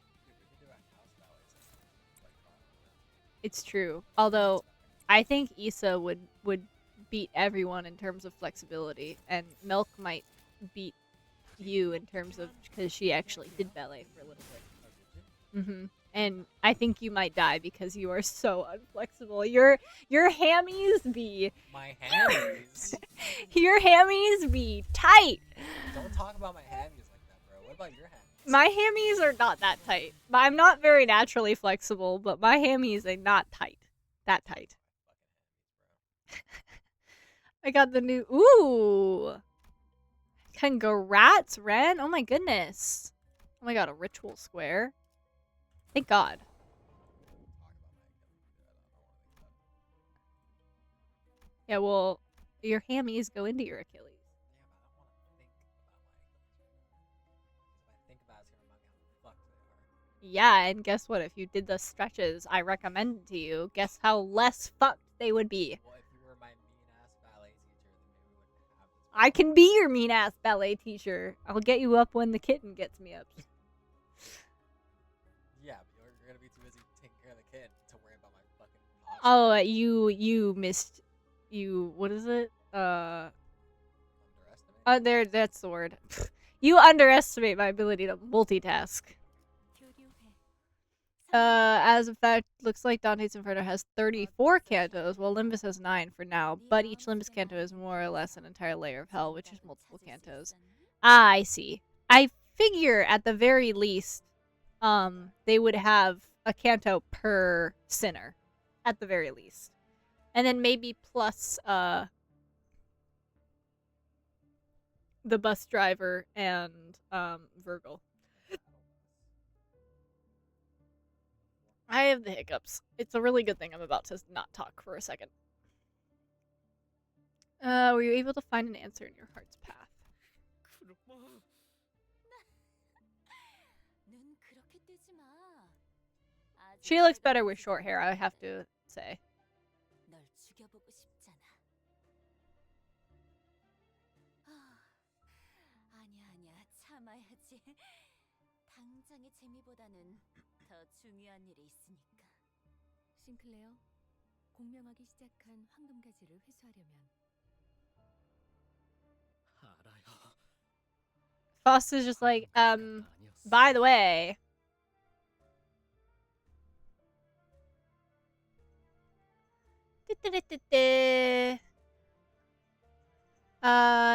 It's true. Although I think Issa would beat everyone in terms of flexibility, and Milk might beat you in terms of because she actually did ballet for a little bit. And I think you might die because you are so unflexible. Your hammies be My hammies. your hammies be tight. Don't talk about my hammies like that, bro. What about your hammies? My hammies are not that tight. I'm not very naturally flexible, but my hammies are not tight. That tight. I got the new ooh. Congrats, Ren. Oh my goodness. Oh my god, a ritual square. Thank God. Yeah, well, your hammies go into your Achilles. Yeah, and guess what? If you did the stretches I recommended to you, guess how less fucked they would be. Well, if you were my mean-ass ballet teacher, then maybe we wouldn't have this. I can be your mean-ass ballet teacher. I'll get you up when the kitten gets me up. Yeah, but you're gonna be too busy taking care of the kid to worry about my fucking posture. Oh, you missed. What is it? Underestimate? That's the word. You underestimate my ability to multitask. As a fact, looks like Dante's Inferno has 34 cantos, while Limbus has 9 for now, but each Limbus canto is more or less an entire layer of hell, which is multiple cantos. I see. I figure at the very least, they would have a canto per sinner, at the very least. And then maybe plus the bus driver and Virgil. I have the hiccups. It's a really good thing I'm about to not talk for a second. Were you able to find an answer in your heart's path? 눈 그렇게 뜨지 마. 아직 She looks 내가 better with 보지 short hair, I have to say. 널 죽여보고 싶잖아. 아니야, 참아야지. 당장의 재미보다는 더 중요한 일이 있으니까. 싱클레어, 공명하기 시작한 황금가지를 회수하려면 알아요. Foss is just like, by the way.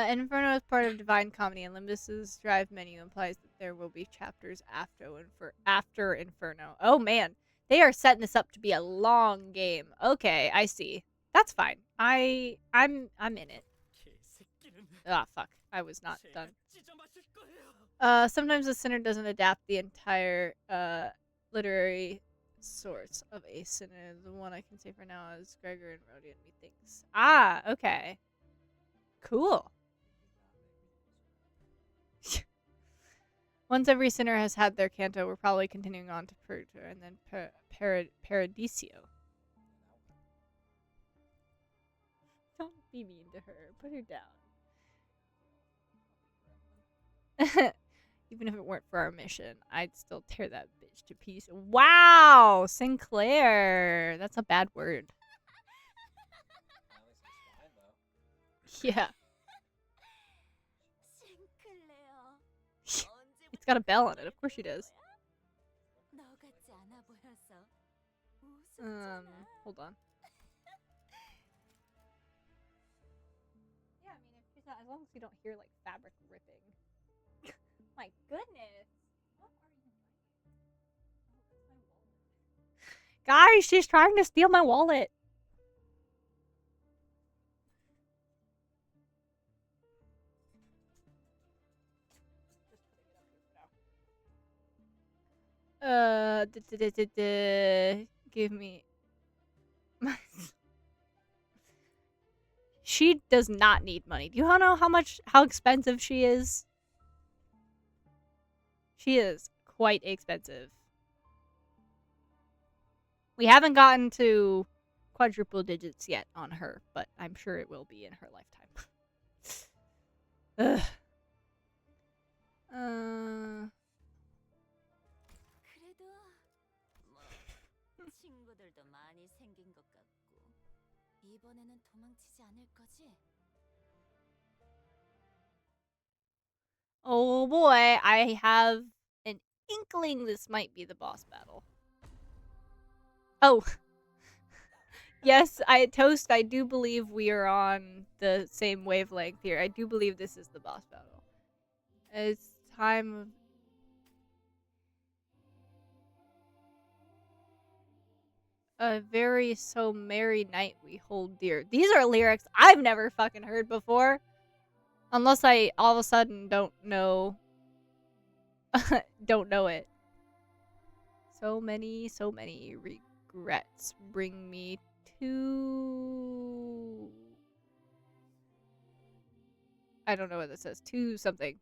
Inferno is part of Divine Comedy, and Limbus's drive menu implies that there will be chapters after Inferno. Oh man, they are setting this up to be a long game. Okay, I see. That's fine. I'm in it. Ah, fuck. I was not done. Sometimes the sinner doesn't adapt the entire literary source of a sinner. The one I can say for now is Gregor and Rodian, methinks. Ah, okay. Cool. Once every sinner has had their canto, we're probably continuing on to Purgator and then Paradiso. Don't be mean to her. Put her down. Even if it weren't for our mission, I'd still tear that bitch to pieces. Wow, Sinclair. That's a bad word. Yeah. It's got a bell on it. Of course she does. Hold on. Yeah, I mean, if she's not, as long as you don't hear like fabric ripping. My goodness. What are you doing? Guys, she's trying to steal my wallet. Give me. She does not need money. Do you know how expensive she is? She is quite expensive. We haven't gotten to quadruple digits yet on her, but I'm sure it will be in her lifetime. Ugh. 친구들도 많이 생긴 것 같고 이번에는 도망치지 않을 거지? Oh boy, I have an inkling this might be the boss battle. Oh. Yes, I do believe we are on the same wavelength here. I do believe this is the boss battle. It's time. A very so merry night we hold dear. These are lyrics I've never fucking heard before. Unless I all of a sudden don't know it. So many regrets bring me to I don't know what this says. To something.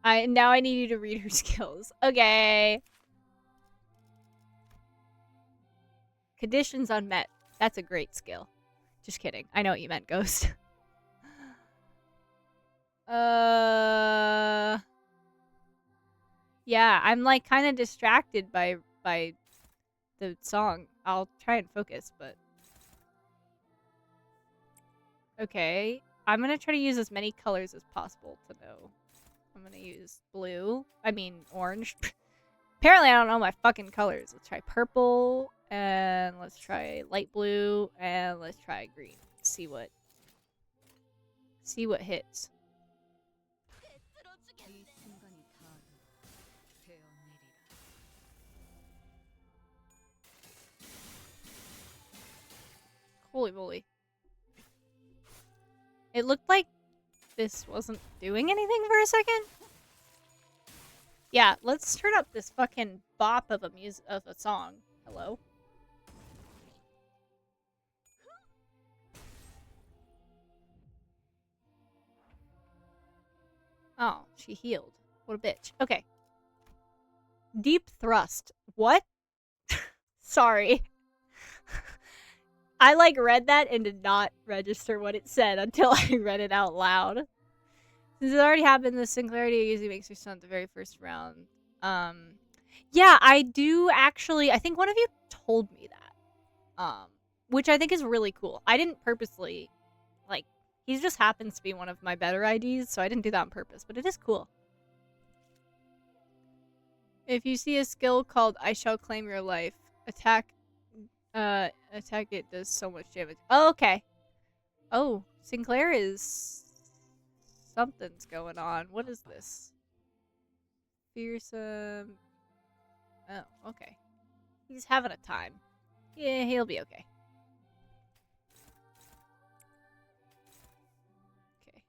Now I need you to read her skills. Okay. Conditions unmet. That's a great skill. Just kidding. I know what you meant, Ghost. Yeah, I'm like kind of distracted by the song. I'll try and focus, but okay. I'm gonna try to use as many colors as possible to know. I'm gonna use blue. I mean orange. Apparently I don't know my fucking colors. Let's try purple, and let's try light blue, and let's try green. See what hits. Holy moly. It looked like this wasn't doing anything for a second. Yeah, let's turn up this fucking bop of a song. Hello. Oh, she healed. What a bitch. Okay. Deep thrust. What? Sorry. I like read that and did not register what it said until I read it out loud. Since it already happened, the singularity usually makes her stun at the very first round. Yeah, I do actually. I think one of you told me that. Which I think is really cool. I didn't purposely, like, he just happens to be one of my better IDs, so I didn't do that on purpose, but it is cool. If you see a skill called I Shall Claim Your Life, attack it does so much damage. Oh, okay. Oh, Sinclair is... Something's going on. What is this? Fearsome... Oh, okay. He's having a time. Yeah, he'll be okay. Okay.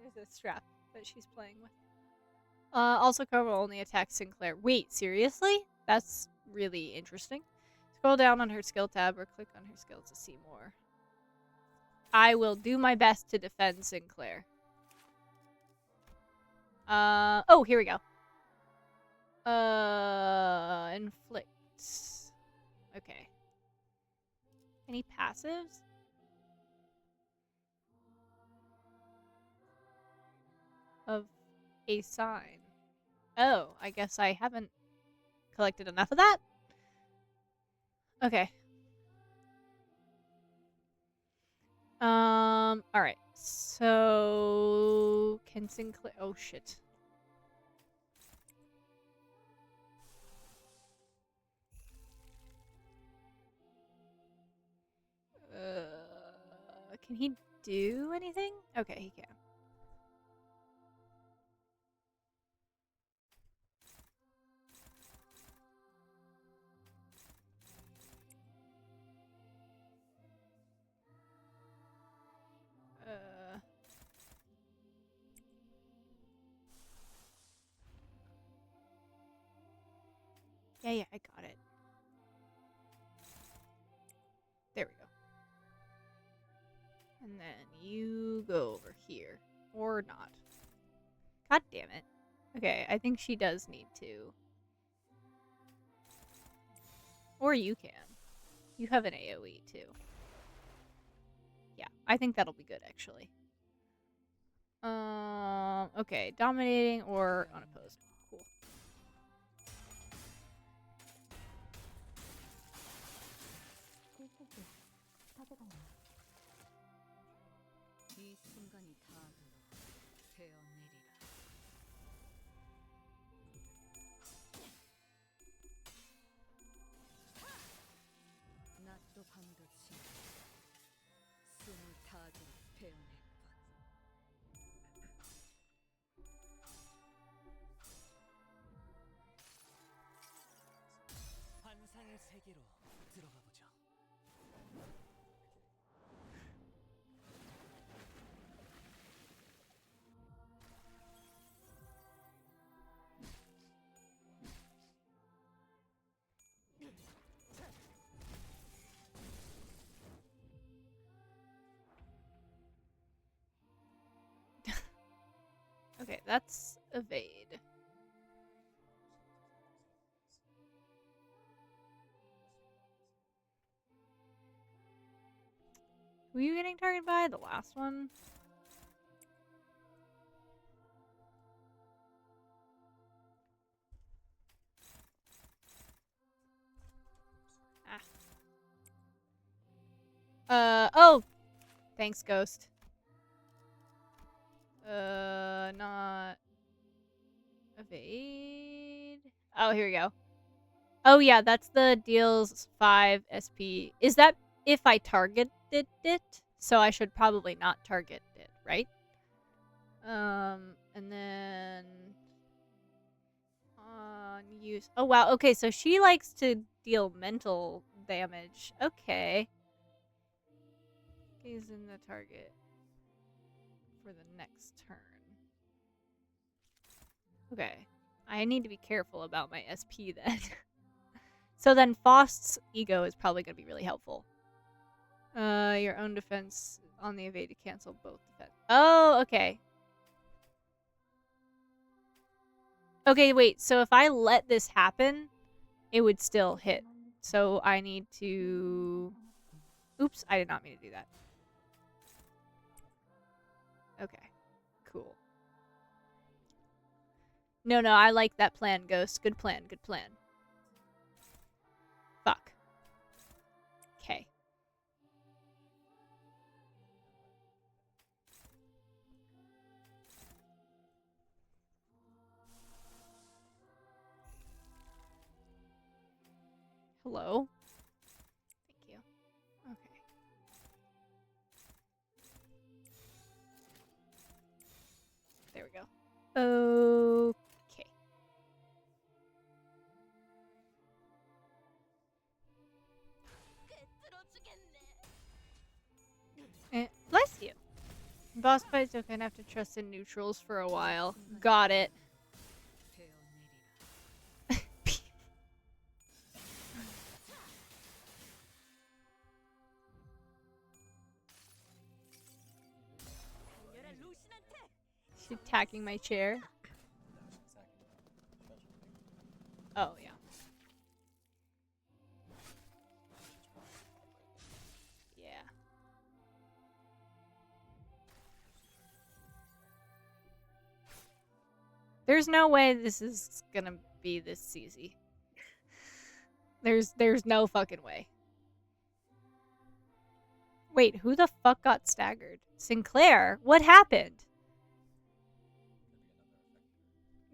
There's a strap that she's playing with. Also cover only attacks Sinclair. Wait, seriously? That's really interesting. Scroll down on her skill tab or click on her skill to see more. I will do my best to defend Sinclair. Oh, here we go. Inflict. Okay. Any passives? Of a sign. Oh, I guess I haven't collected enough of that? Okay. Alright. So... Can Sinclair... Oh, shit. Can he do anything? Okay, he can. Yeah, I got it. There we go. And then you go over here. Or not. God damn it. Okay, I think she does need to. Or you can. You have an AoE too. Yeah, I think that'll be good actually. Okay, dominating or unopposed. Cool. 환상의 세계로 들어가 보죠. Okay, that's evade. Who are you getting targeted by? The last one? Ah. Oh! Thanks, Ghost. Not... Evade? Oh, here we go. Oh, yeah, that's the deals 5 SP. Is that if I targeted it? So I should probably not target it, right? And then... On you... use. Oh wow. Okay, so she likes to deal mental damage. Okay. Gaze in the target for the next turn. Okay. I need to be careful about my SP then. So then Faust's ego is probably going to be really helpful. Your own defense on the evade to cancel both defense. Oh, okay. Okay, wait. So if I let this happen, it would still hit. So I need to... Oops, I did not mean to do that. Okay, cool. No, I like that plan, Ghost. Good plan, good plan. Fuck. Okay. Hello? Thank you. Okay. There we go. Okay. Bless you. Boss fights are gonna have to trust in neutrals for a while. Got it. She's attacking my chair. Oh, yeah. Yeah. There's no way this is gonna be this easy. There's no fucking way. Wait, who the fuck got staggered? Sinclair? What happened?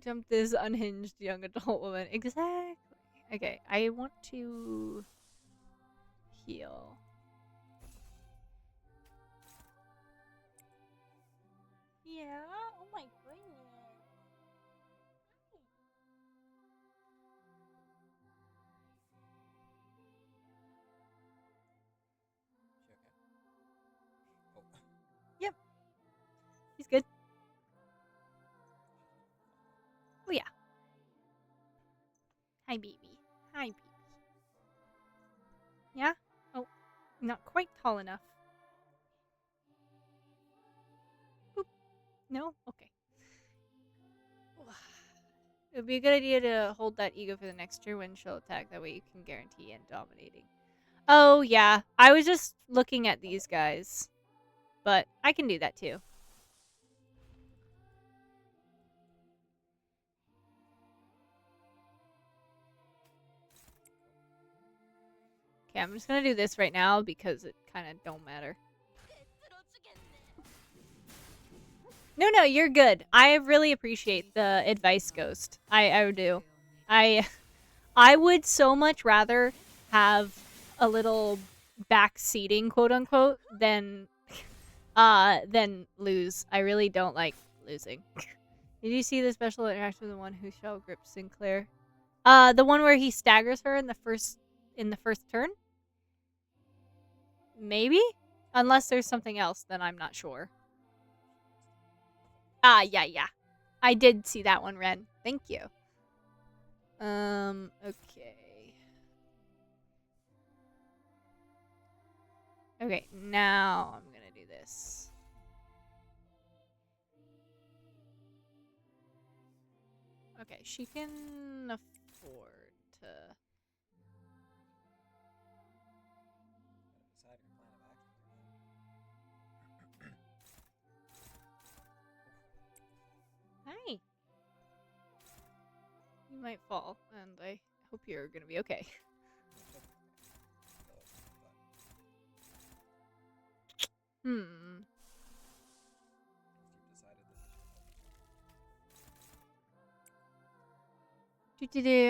Jumped this unhinged young adult woman. Exactly. Okay, I want to heal. Yeah. Oh my goodness. Yep. He's good. Oh, yeah. Hi, baby. Hi, baby. Yeah? Oh, not quite tall enough. Boop. No? Okay. It would be a good idea to hold that ego for the next turn when she'll attack. That way you can guarantee and dominating. Oh, yeah. I was just looking at these guys. But I can do that too. Okay, I'm just gonna do this right now because it kind of don't matter. No, you're good. I really appreciate the advice, Ghost. I do. I would so much rather have a little back seating, quote unquote, than lose. I really don't like losing. Did you see the special interaction with the one who shall grip Sinclair? The one where he staggers her in the first turn? Maybe? Unless there's something else, then I'm not sure. Yeah. I did see that one, Ren. Thank you. Okay. Okay, now I'm gonna do this. Okay, she can afford to... Hi. You might fall, and I hope you're gonna be okay.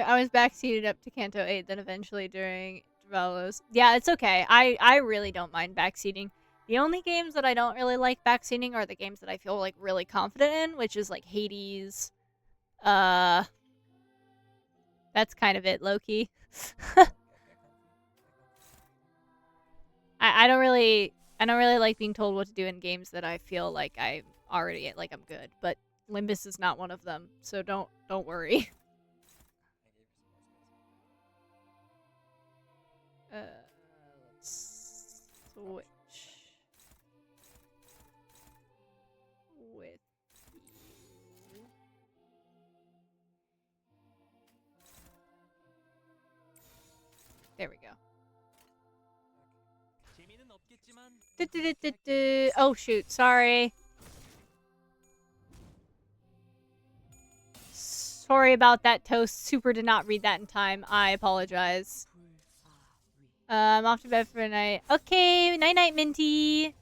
I was backseated up to Canto 8, then eventually during Dravalos. Yeah, it's okay. I really don't mind backseating. The only games that I don't really like backseating are the games that I feel like really confident in, which is like Hades, That's kind of it, low-key. I don't really like being told what to do in games that I feel like I'm already like I'm good, but Limbus is not one of them, so don't worry. Let's switch with you. There we go. Oh shoot, sorry. Sorry about that, Toast. Super did not read that in time. I apologize. I'm off to bed for the night. Okay, night-night, Minty.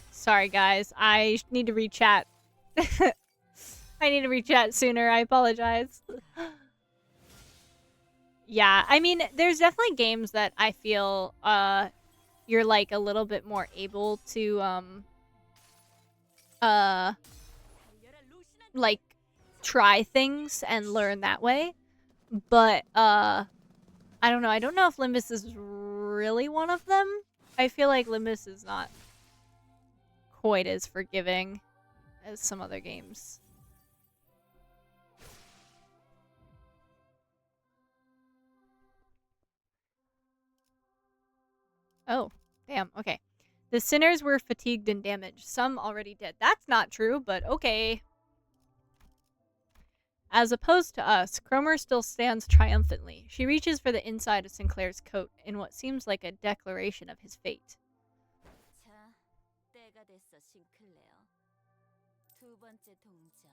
Sorry, guys. I need to read chat. I need to read chat sooner. I apologize. Yeah, I mean, there's definitely games that I feel you're like a little bit more able to like try things and learn that way. But I don't know. I don't know if Limbus is really one of them. I feel like Limbus is not quite as forgiving as some other games. Oh, damn. Okay. The sinners were fatigued and damaged. Some already dead. That's not true, but okay. As opposed to us, Cromer still stands triumphantly. She reaches for the inside of Sinclair's coat in what seems like a declaration of his fate. 자, 때가 됐어, 싱클레어. 두 번째 동전.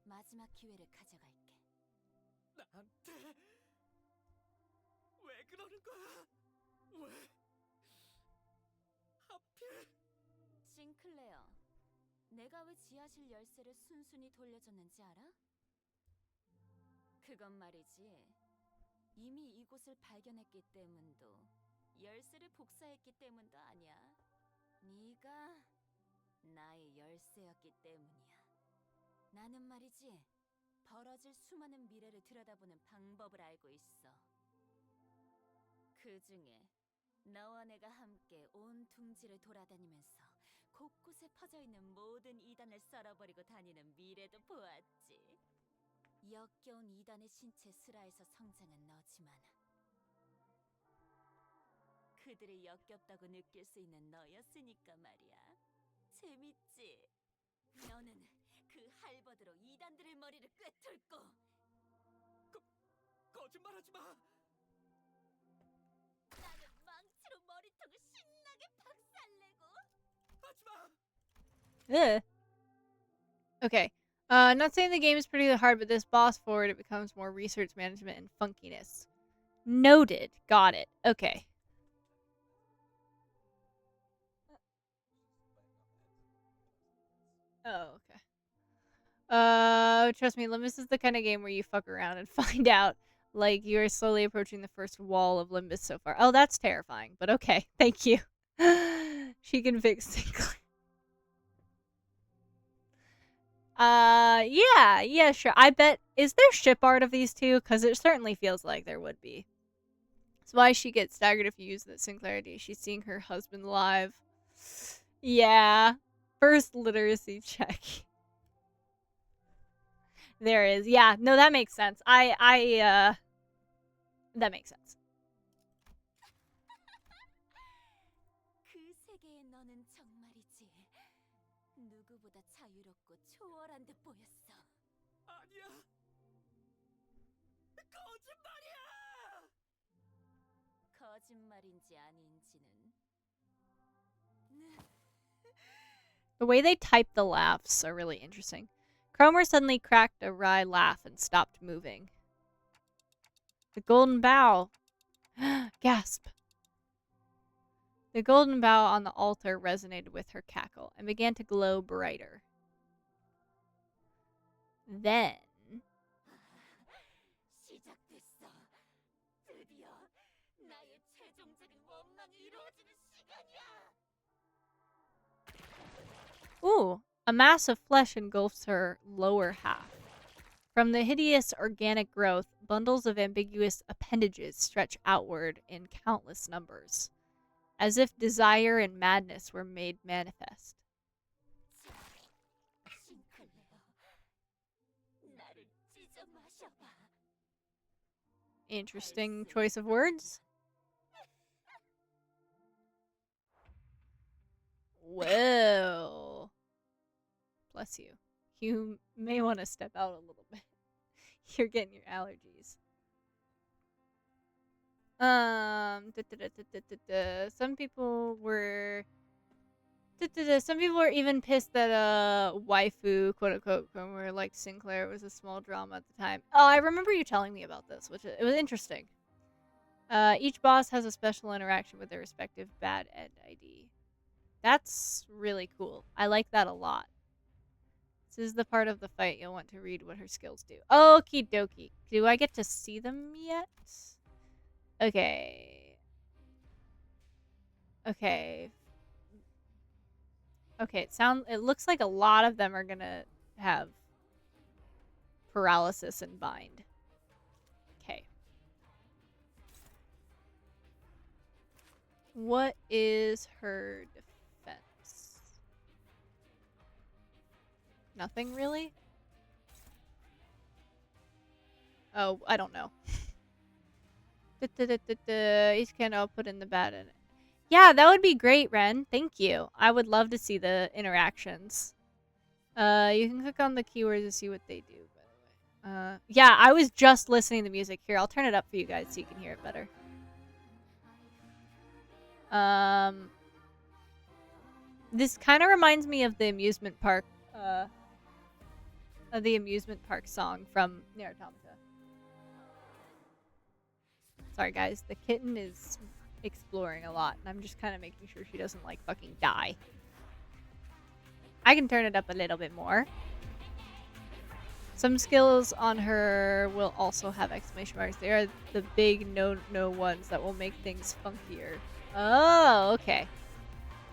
마지막 기회를 가져갈게. 나한테 왜 그러는 거야? 왜? 하필? 싱클레어, 내가 왜 지하실 열쇠를 순순히 돌려줬는지 알아? 그건 말이지. 이미 이곳을 발견했기 때문도 열쇠를 복사했기 때문도 아니야. 네가 나의 열쇠였기 때문이야. 나는 말이지. 벌어질 수많은 미래를 들여다보는 방법을 알고 있어. 그 중에 너와 내가 함께 온 둥지를 돌아다니면서 곳곳에 퍼져있는 모든 이단을 썰어버리고 다니는 미래도 보았지. 역겨운 이단의 신체 슬하에서 성장한 너지만 그들이 역겹다고 느낄 수 있는 너였으니까 말이야. 재밌지? 너는 그 할버드로 이단들의 머리를 꿰뚫고 거짓말하지 마. 나는 망치로 머리통을 신나게 박살내고. 하지 마. Ugh. Okay. Not saying the game is pretty hard, but this boss forward, it becomes more research management and funkiness. Noted. Got it. Okay. Oh, okay. Trust me, Limbus is the kind of game where you fuck around and find out. Like, you are slowly approaching the first wall of Limbus so far. Oh, that's terrifying, but okay. Thank you. She can fix Sinclair. Yeah, sure. I bet, is there ship art of these two? Because it certainly feels like there would be. That's why she gets staggered if you use the Sinclair ID. She's seeing her husband live. Yeah. First literacy check. There is. Yeah, no, that makes sense. That makes sense. 그 세계의 너는 정말이지. 누구보다 자유롭고 초월한 듯 보였어. 아니야. 거짓말이야. 거짓말인지 아닌지는. The way they type the laughs are really interesting. Cromer suddenly cracked a wry laugh and stopped moving. The golden bow. Gasp. The golden bow on the altar resonated with her cackle and began to glow brighter. Then... 시작됐어. 드디어 나의 최종적인 원망이 이루어지는 시간이야. Ooh, a mass of flesh engulfs her lower half. From the hideous organic growth, bundles of ambiguous appendages stretch outward in countless numbers, as if desire and madness were made manifest. Interesting choice of words. Whoa. Bless you. You may want to step out a little bit. You're getting your allergies. Some people were even pissed that waifu, quote unquote, were like Sinclair was a small drama at the time. Oh, I remember you telling me about this, which it was interesting. Each boss has a special interaction with their respective bad end ID. That's really cool. I like that a lot. This is the part of the fight you'll want to read what her skills do. Okie dokie. Do I get to see them yet? Okay. Okay. Okay, it looks like a lot of them are gonna have paralysis and bind. Okay. What is her defense? Nothing really? Oh, I don't know. Each can all put in the bad in it. Yeah, that would be great, Ren. Thank you. I would love to see the interactions. You can click on the keywords to see what they do, by the way. Yeah, I was just listening to music here. I'll turn it up for you guys so you can hear it better. This kind of reminds me of the amusement park, song from Nier Automata. Sorry, guys. The kitten is exploring a lot, and I'm just kind of making sure she doesn't, like, fucking die. I can turn it up a little bit more. Some skills on her will also have exclamation marks. They are the big no ones that will make things funkier. Oh, okay.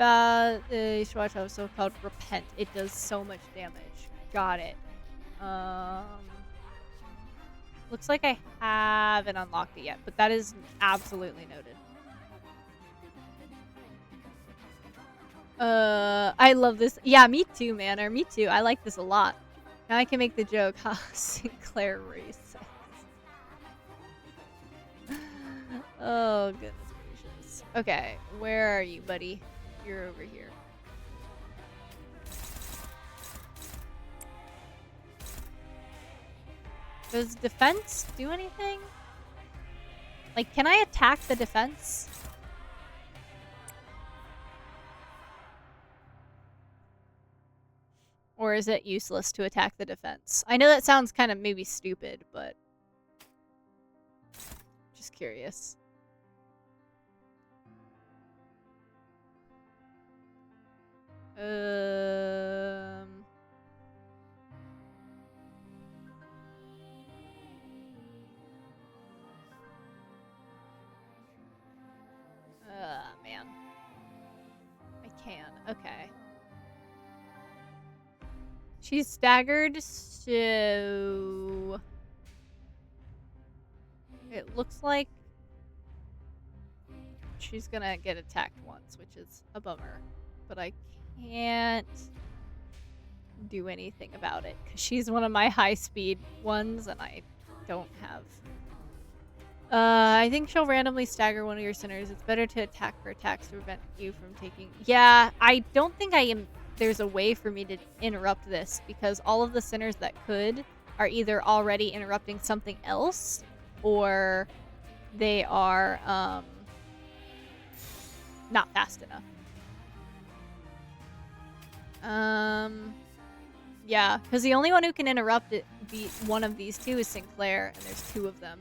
You should watch out, so-called Repent. It does so much damage. Got it. Looks like I haven't unlocked it yet, but that is absolutely noted. I love this. Yeah, me too, Manor. Me too. I like this a lot. Now I can make the joke, huh? Sinclair race. Oh, goodness gracious. Okay, where are you, buddy? You're over here. Does defense do anything? Like, can I attack the defense? Or is it useless to attack the defense? I know that sounds kind of maybe stupid, but just curious. Man. I can. Okay. She's staggered, so it looks like she's gonna get attacked once, which is a bummer. But I can't do anything about it because she's one of my high-speed ones, and I don't have. I think she'll randomly stagger one of your sinners. It's better to attack her attacks to prevent you from taking. Yeah, I don't think there's a way for me to interrupt this because all of the sinners that could are either already interrupting something else or they are not fast enough. Yeah, because the only one who can interrupt one of these two is Sinclair, and there's two of them.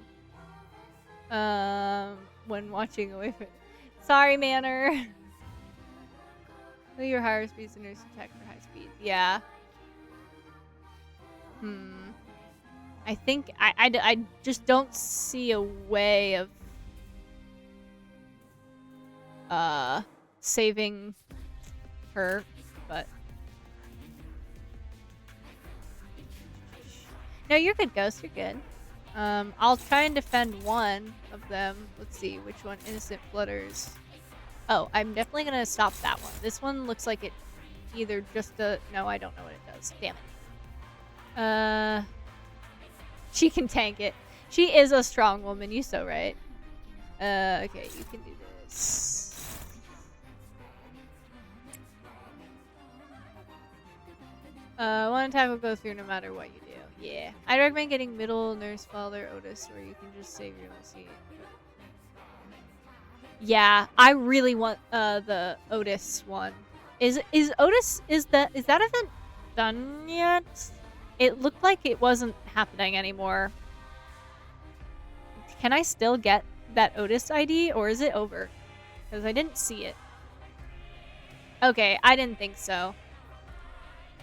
When watching away from. Sorry, Manor. Your higher speed sinners attack for high speed. Yeah. I think I just don't see a way of saving her, but No, you're good, Ghost. You're good. I'll try and defend one of them. Let's see which one. Innocent Flutters. Oh, I'm definitely gonna stop that one. This one looks like it either just no, I don't know what it does. Damn it. She can tank it. She is a strong woman. You so right. Okay, you can do this. One attack will go through no matter what you do. Yeah. I'd recommend getting middle Nurse Father Otis where you can just save your own seat. Yeah, I really want the Otis one. Is Otis is that event done yet? It looked like it wasn't happening anymore. Can I still get that Otis ID or is it over? Because I didn't see it. Okay, I didn't think so.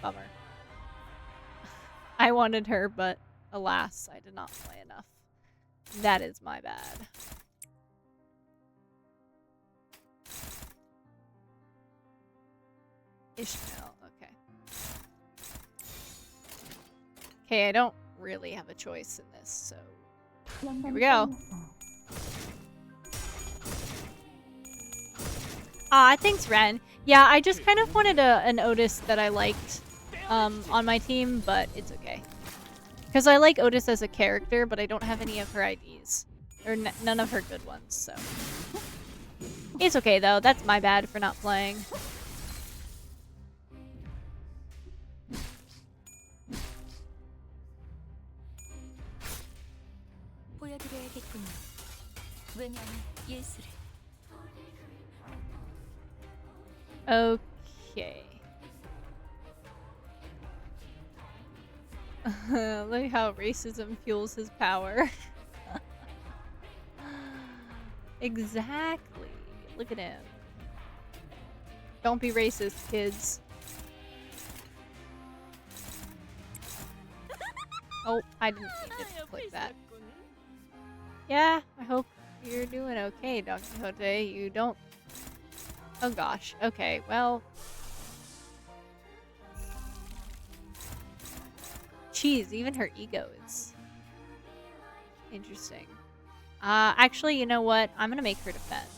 Bummer. I wanted her, but alas, I did not play enough. That is my bad. Ishmael, okay. Okay, I don't really have a choice in this, so here we go. Ah, thanks, Ren. Yeah, I just kind of wanted an Otis that I liked on my team, but it's okay. Because I like Otis as a character, but I don't have any of her IDs. Or none of her good ones, so. It's okay, though. That's my bad for not playing. 보여드려야겠군요. 왜냐면 예술을. Okay. Look how racism fuels his power. Exactly. Look at him. Don't be racist, kids. Oh, I didn't mean to click that. Yeah, I hope you're doing okay, Don Quixote. You don't... Oh gosh. Okay, well... Jeez, even her ego is... interesting. Actually, you know what? I'm gonna make her defend.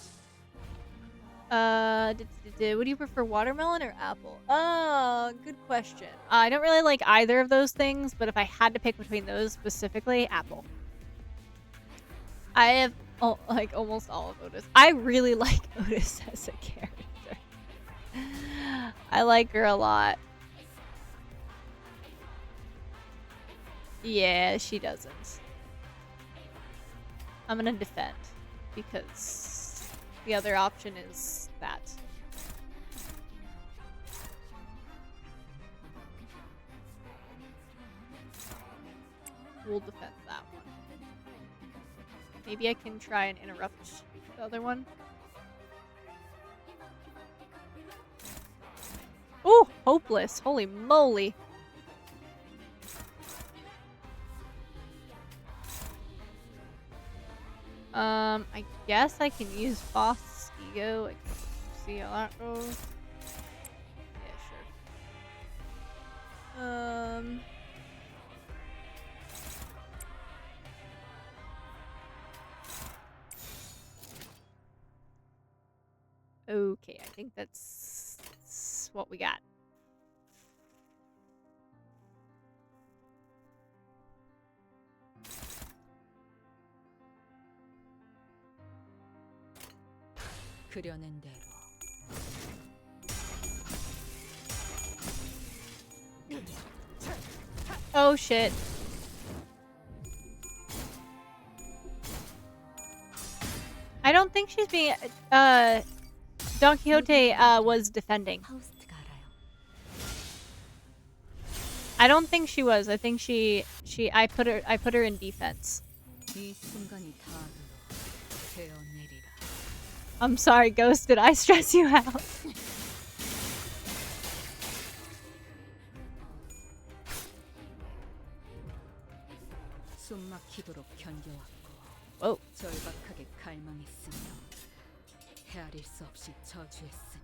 Would you prefer watermelon or apple? Good question. I don't really like either of those things, but if I had to pick between those specifically, apple. I have like almost all of Otis. I really like Otis as a character. I like her a lot. Yeah, she doesn't. I'm gonna defend because the other option is that. We'll defend that one. Maybe I can try and interrupt the other one. Oh, hopeless. Holy moly. I guess I can use Boss Ego. I can see how that goes. Yeah, sure. Okay, I think that's what we got. 그려낸 대로. Oh shit. I don't think she's being Don Quixote was defending. I don't think she was. I think I put her in defense. I'm sorry, Ghost, did I stress you out? 숨막히도록 견뎌왔고 Whoa. 절박하게 갈망했으며 헤아릴 수 없이 저주했으니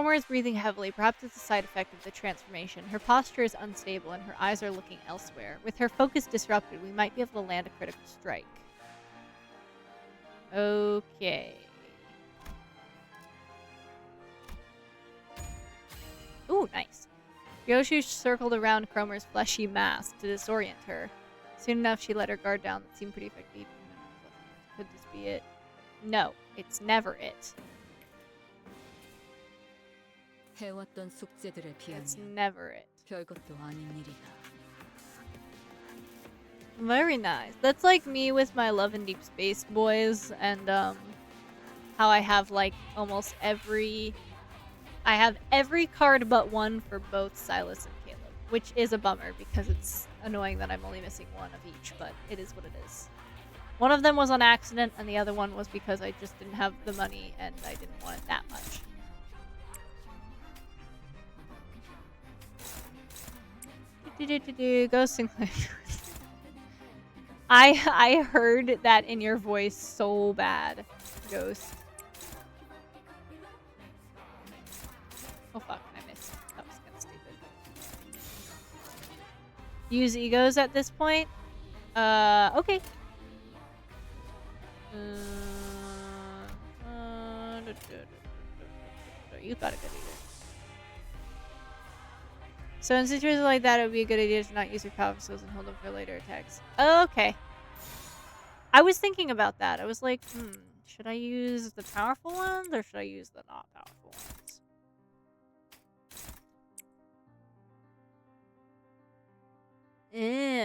Cromer is breathing heavily. Perhaps it's a side effect of the transformation. Her posture is unstable and her eyes are looking elsewhere. With her focus disrupted, we might be able to land a critical strike. Okay. Ooh, nice. Ryoshu circled around Cromer's fleshy mass to disorient her. Soon enough, she let her guard down. That seemed pretty effective. Could this be it? No, it's never it. 해왔던 숙제들에 It's 비하면 never it. 별것도 아닌 일이다. Very nice. That's like me with my Love and Deep Space boys, and how I have like almost every... I have every card but one for both Silas and Caleb, which is a bummer because it's annoying that I'm only missing one of each, but it is what it is. One of them was on accident, and the other one was because I just didn't have the money and I didn't want it that much. Ghost Sinclair. I heard that in your voice so bad, Ghost. Oh fuck, I missed. That was kind of stupid. Use egos at this point? Okay. You got a good ego. So in situations like that, it would be a good idea to not use your powerful skills and hold them for later attacks. Okay. I was thinking about that. I was like, should I use the powerful ones or should I use the not powerful ones?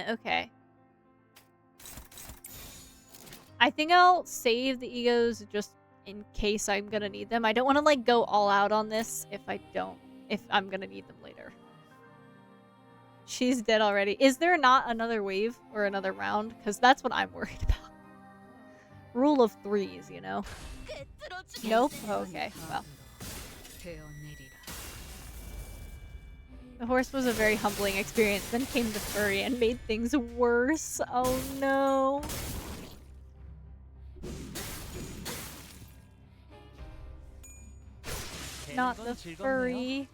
Okay. I think I'll save the egos just in case I'm gonna need them. I don't want to like go all out on this if I'm gonna need them later. She's dead already. Is there not another wave or another round? Because that's what I'm worried about. Rule of threes, you know? Nope? Okay, well. The horse was a very humbling experience. Then came the furry and made things worse. Oh no. Not the furry.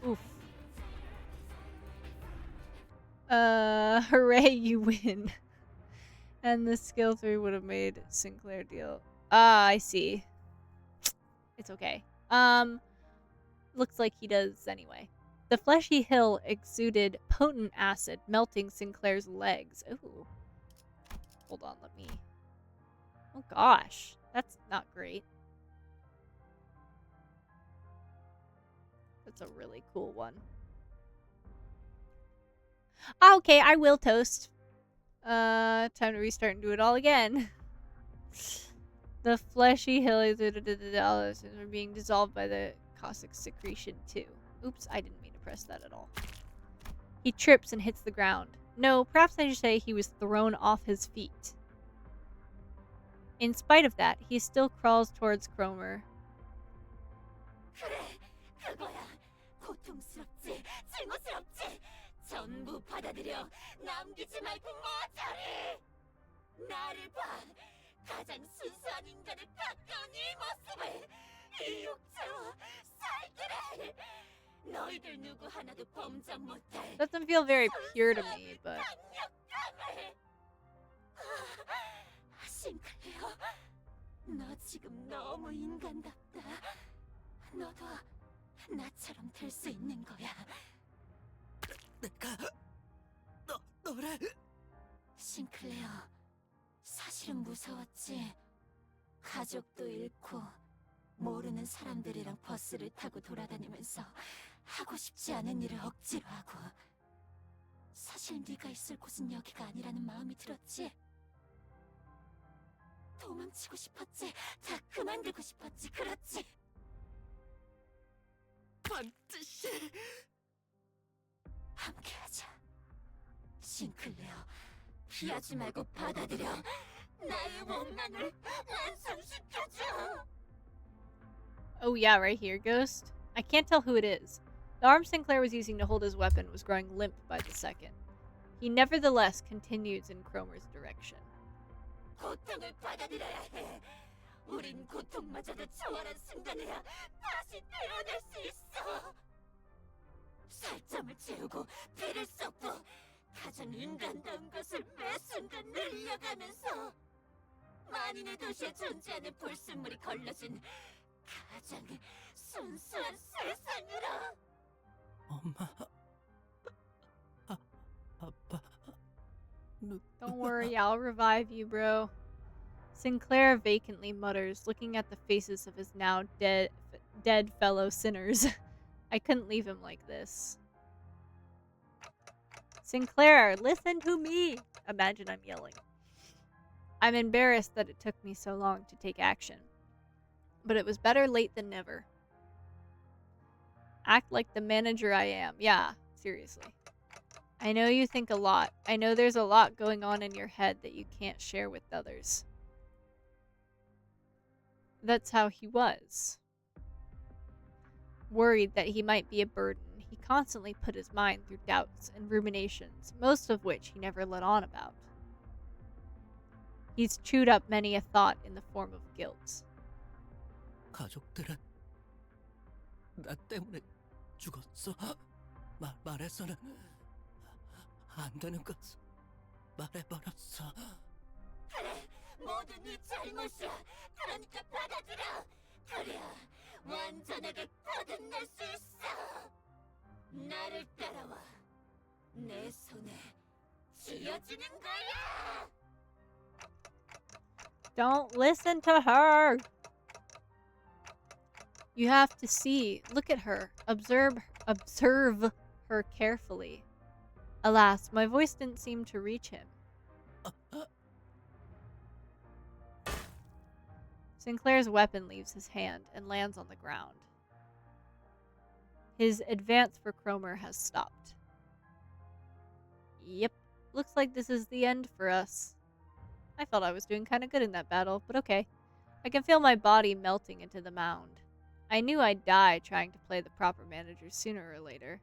Oof. Hooray, you win. And the skill 3 would have made Sinclair deal. Ah, I see. It's okay. Looks like he does anyway. The fleshy hill exuded potent acid, melting Sinclair's legs. Ooh. Hold on, let me... Oh gosh. That's not great. That's a really cool one. Okay, I will toast. Time to restart and do it all again. The fleshy hills are being dissolved by the caustic secretion too. Oops, I didn't mean to press that at all. He trips and hits the ground. No, perhaps I should say he was thrown off his feet. In spite of that, he still crawls towards Cromer. 전부 받아들여 남기지 말고 모자리 나를 봐 가장 순수한 인간에 가까운 이 모습을 이 육체와 살기를 너희들 누구 하나도 범접 못할 Doesn't feel very pure to me, but 싱클레어 너 지금 너무 인간답다 너도 나처럼 될 수 있는 거야 너를 싱클레어 사실은 무서웠지 가족도 잃고 모르는 사람들이랑 버스를 타고 돌아다니면서 하고 싶지 않은 일을 억지로 하고 사실 네가 있을 곳은 여기가 아니라는 마음이 들었지 도망치고 싶었지 다 그만두고 싶었지 그렇지 반드시 함께하자 싱클레어 피하지 말고 받아들여 나의 원망을 완성시켜줘 oh yeah, right here, Ghost. I can't tell who it is. The arm Sinclair was using to hold his weapon was growing limp by the second. He nevertheless continues in Cromer's direction. 고통을 받아들여야 해. 우린 고통마저도 초월한 순간에야 다시 태어날 수 있어. 살점을 채우고 피를 쏟고 가장 인간다운 것을 매 순간 늘려가면서 만인의 도시에 존재하는 불순물이 걸러진 가장 순수한 세상으로. 엄마, 아빠, Don't worry, I'll revive you, bro. Sinclair vacantly mutters, looking at the faces of his now dead fellow sinners. I couldn't leave him like this. Sinclair, listen to me! Imagine I'm yelling. I'm embarrassed that it took me so long to take action. But it was better late than never. Act like the manager I am. Yeah, seriously. I know you think a lot. I know there's a lot going on in your head that you can't share with others. That's how he was. Worried that he might be a burden, he constantly put his mind through doubts and ruminations, most of which he never let on about. He's chewed up many a thought in the form of guilt. 가족들은 나 때문에 죽었어. 말해서는 안 되는 것을 말해버렸어. 그래, 모두 네 잘못이야. 그러니까 받아들여. 그래야 완전하게 거듭날 수 있어. 나를 따라와. 내 손에 쥐어지는 거야. Don't listen to her! You have to see, look at her, observe her carefully. Alas, my voice didn't seem to reach him. Sinclair's weapon leaves his hand and lands on the ground. His advance for Cromer has stopped. Yep, looks like this is the end for us. I felt I was doing kind of good in that battle, but okay. I can feel my body melting into the mound. I knew I'd die trying to play the proper manager sooner or later.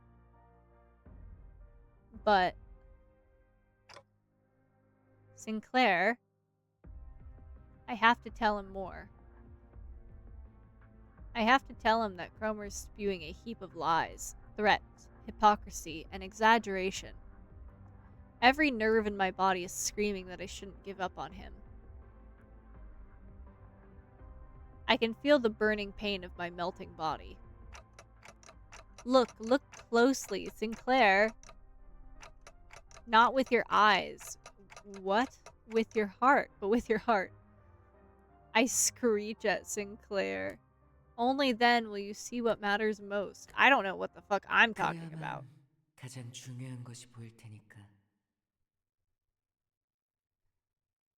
But Sinclair, I have to tell him more. I have to tell him that Cromer's spewing a heap of lies, threats, hypocrisy, and exaggeration. Every nerve in my body is screaming that I shouldn't give up on him. I can feel the burning pain of my melting body. Look closely, Sinclair. Not with your eyes. What? With your heart, but with your heart. I screech at Sinclair. Only then will you see what matters most. I don't know what the fuck I'm talking about. 가장 중요한 것이 보일 테니까.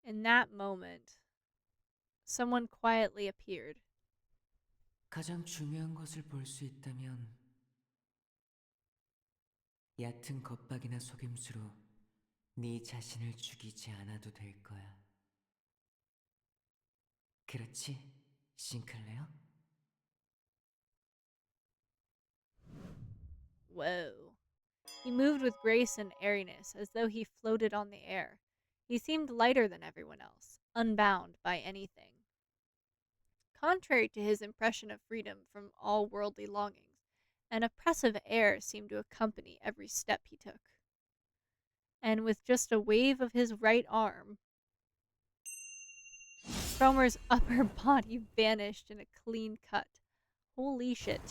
In that moment, someone quietly appeared. 가장 중요한 것을 볼 수 있다면 얕은 겁박이나 속임수로 네 자신을 죽이지 않아도 될 거야. 그렇지, 싱클레어? Whoa. He moved with grace and airiness, as though he floated on the air. He seemed lighter than everyone else, unbound by anything. Contrary to his impression of freedom from all worldly longings, an oppressive air seemed to accompany every step he took. And with just a wave of his right arm, Cromer's upper body vanished in a clean cut. Holy shit.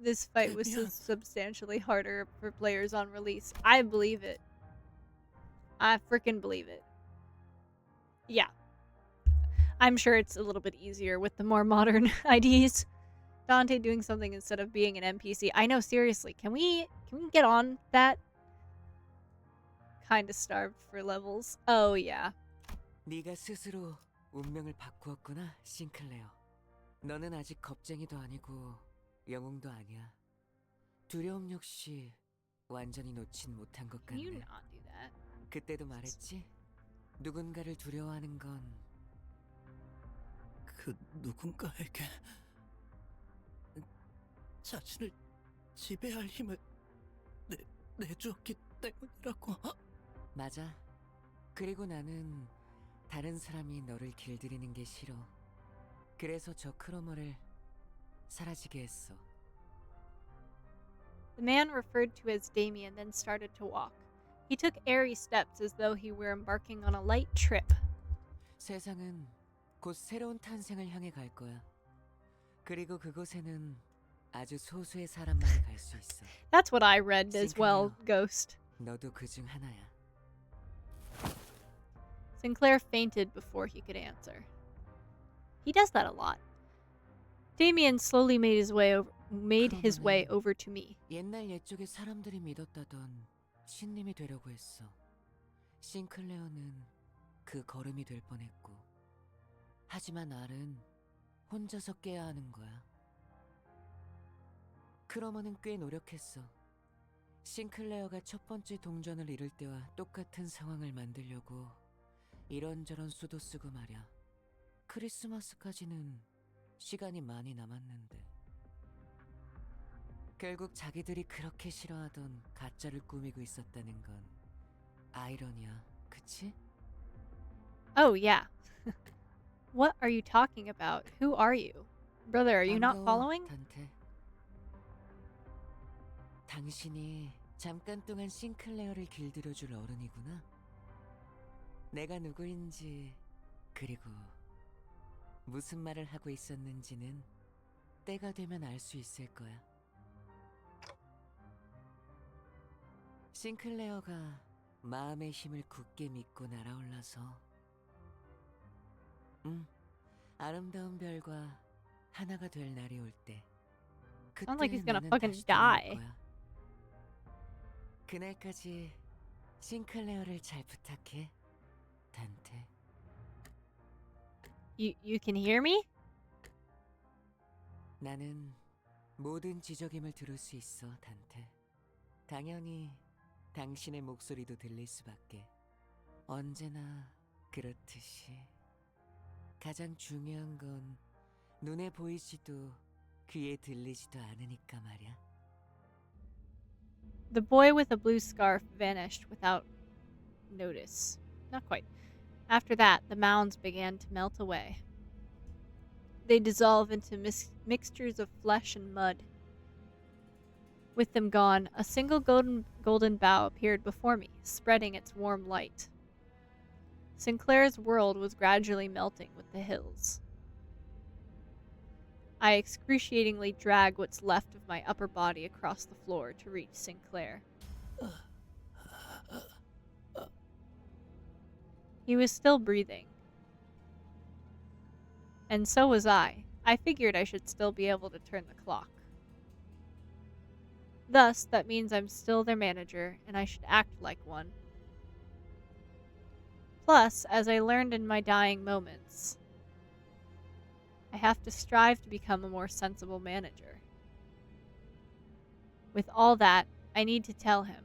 This fight was substantially harder for players on release. I believe it. I freaking believe it. Yeah. I'm sure it's a little bit easier with the more modern IDs. Dante doing something instead of being an NPC. I know, seriously. Can we get on that? Kinda starved for levels. Oh, yeah. 네가 스스로 운명을 바꾸었구나, 싱클레어. 너는 아직 겁쟁이도 아니고 영웅도 아니야. 두려움 역시 완전히 놓진 못한 것 Can you 같네. not do that? 그때도 말했지? 누군가를 두려워하는 건 그 누군가에게 자신을 지배할 힘을 내주었기 때문이라고. 맞아. 그리고 나는 다른 사람이 너를 길들이는 게 싫어. 그래서 저 크로머를 사라지게 했어. The man referred to as Damien then started to walk. He took airy steps as though he were embarking on a light trip. 세상은 곧 새로운 탄생을 향해 갈 거야. 그리고 그곳에는 아주 소수의 사람만이 갈 수 있어. That's what I read as well, Sinclair. Ghost. 너도 그중 하나야. Sinclair fainted before he could answer. He does that a lot. Damien slowly made his way over to me. 옛날 옛적에 사람들이 믿었다던 신님이 되려고 했어. 싱클레어는 그 걸음이 될 뻔했고. 하지만 알은 혼자서 깨야 하는 거야. 크로머는 꽤 노력했어. 싱클레어가 첫 번째 동전을 잃을 때와 똑같은 상황을 만들려고 이런저런 수도 쓰고 말야. 크리스마스까지는 시간이 많이 남았는데. 결국 자기들이 그렇게 싫어하던 가짜를 꾸미고 있었다는 건 아이러니야, 그치? Oh, yeah. What are you talking about? Who are you? Brother, are you not 반가워, following? 단테. 당신이 잠깐 동안 싱클레어를 길들여줄 어른이구나. 내가 누구인지 그리고 무슨 말을 하고 있었는지는 때가 되면 알 수 있을 거야. 싱클레어가 마음의 힘을 굳게 믿고 날아올라서 아름다운 별과 하나가 될 날이 올 때 Sounds like he's 그때 gonna 너는 fucking 다시 돌아올 die. 거야. 그날까지 싱클레어를 잘 부탁해, 단테. You can hear me? 나는 모든 지적임을 들을 수 있어, 단테. 당연히 당신의 목소리도 들릴 수밖에. 언제나 그렇듯이. 가장 중요한 건 눈에 보이지도 귀에 들리지도 않으니까 말야. The boy with a blue scarf vanished without notice. Not quite. After that, the mounds began to melt away. They dissolve into mixtures of flesh and mud. With them gone, a single golden bough appeared before me, spreading its warm light. Sinclair's world was gradually melting with the hills. I excruciatingly drag what's left of my upper body across the floor to reach Sinclair. He was still breathing. And so was I. I figured I should still be able to turn the clock. Thus, that means I'm still their manager, and I should act like one. Plus, as I learned in my dying moments, I have to strive to become a more sensible manager. With all that, I need to tell him.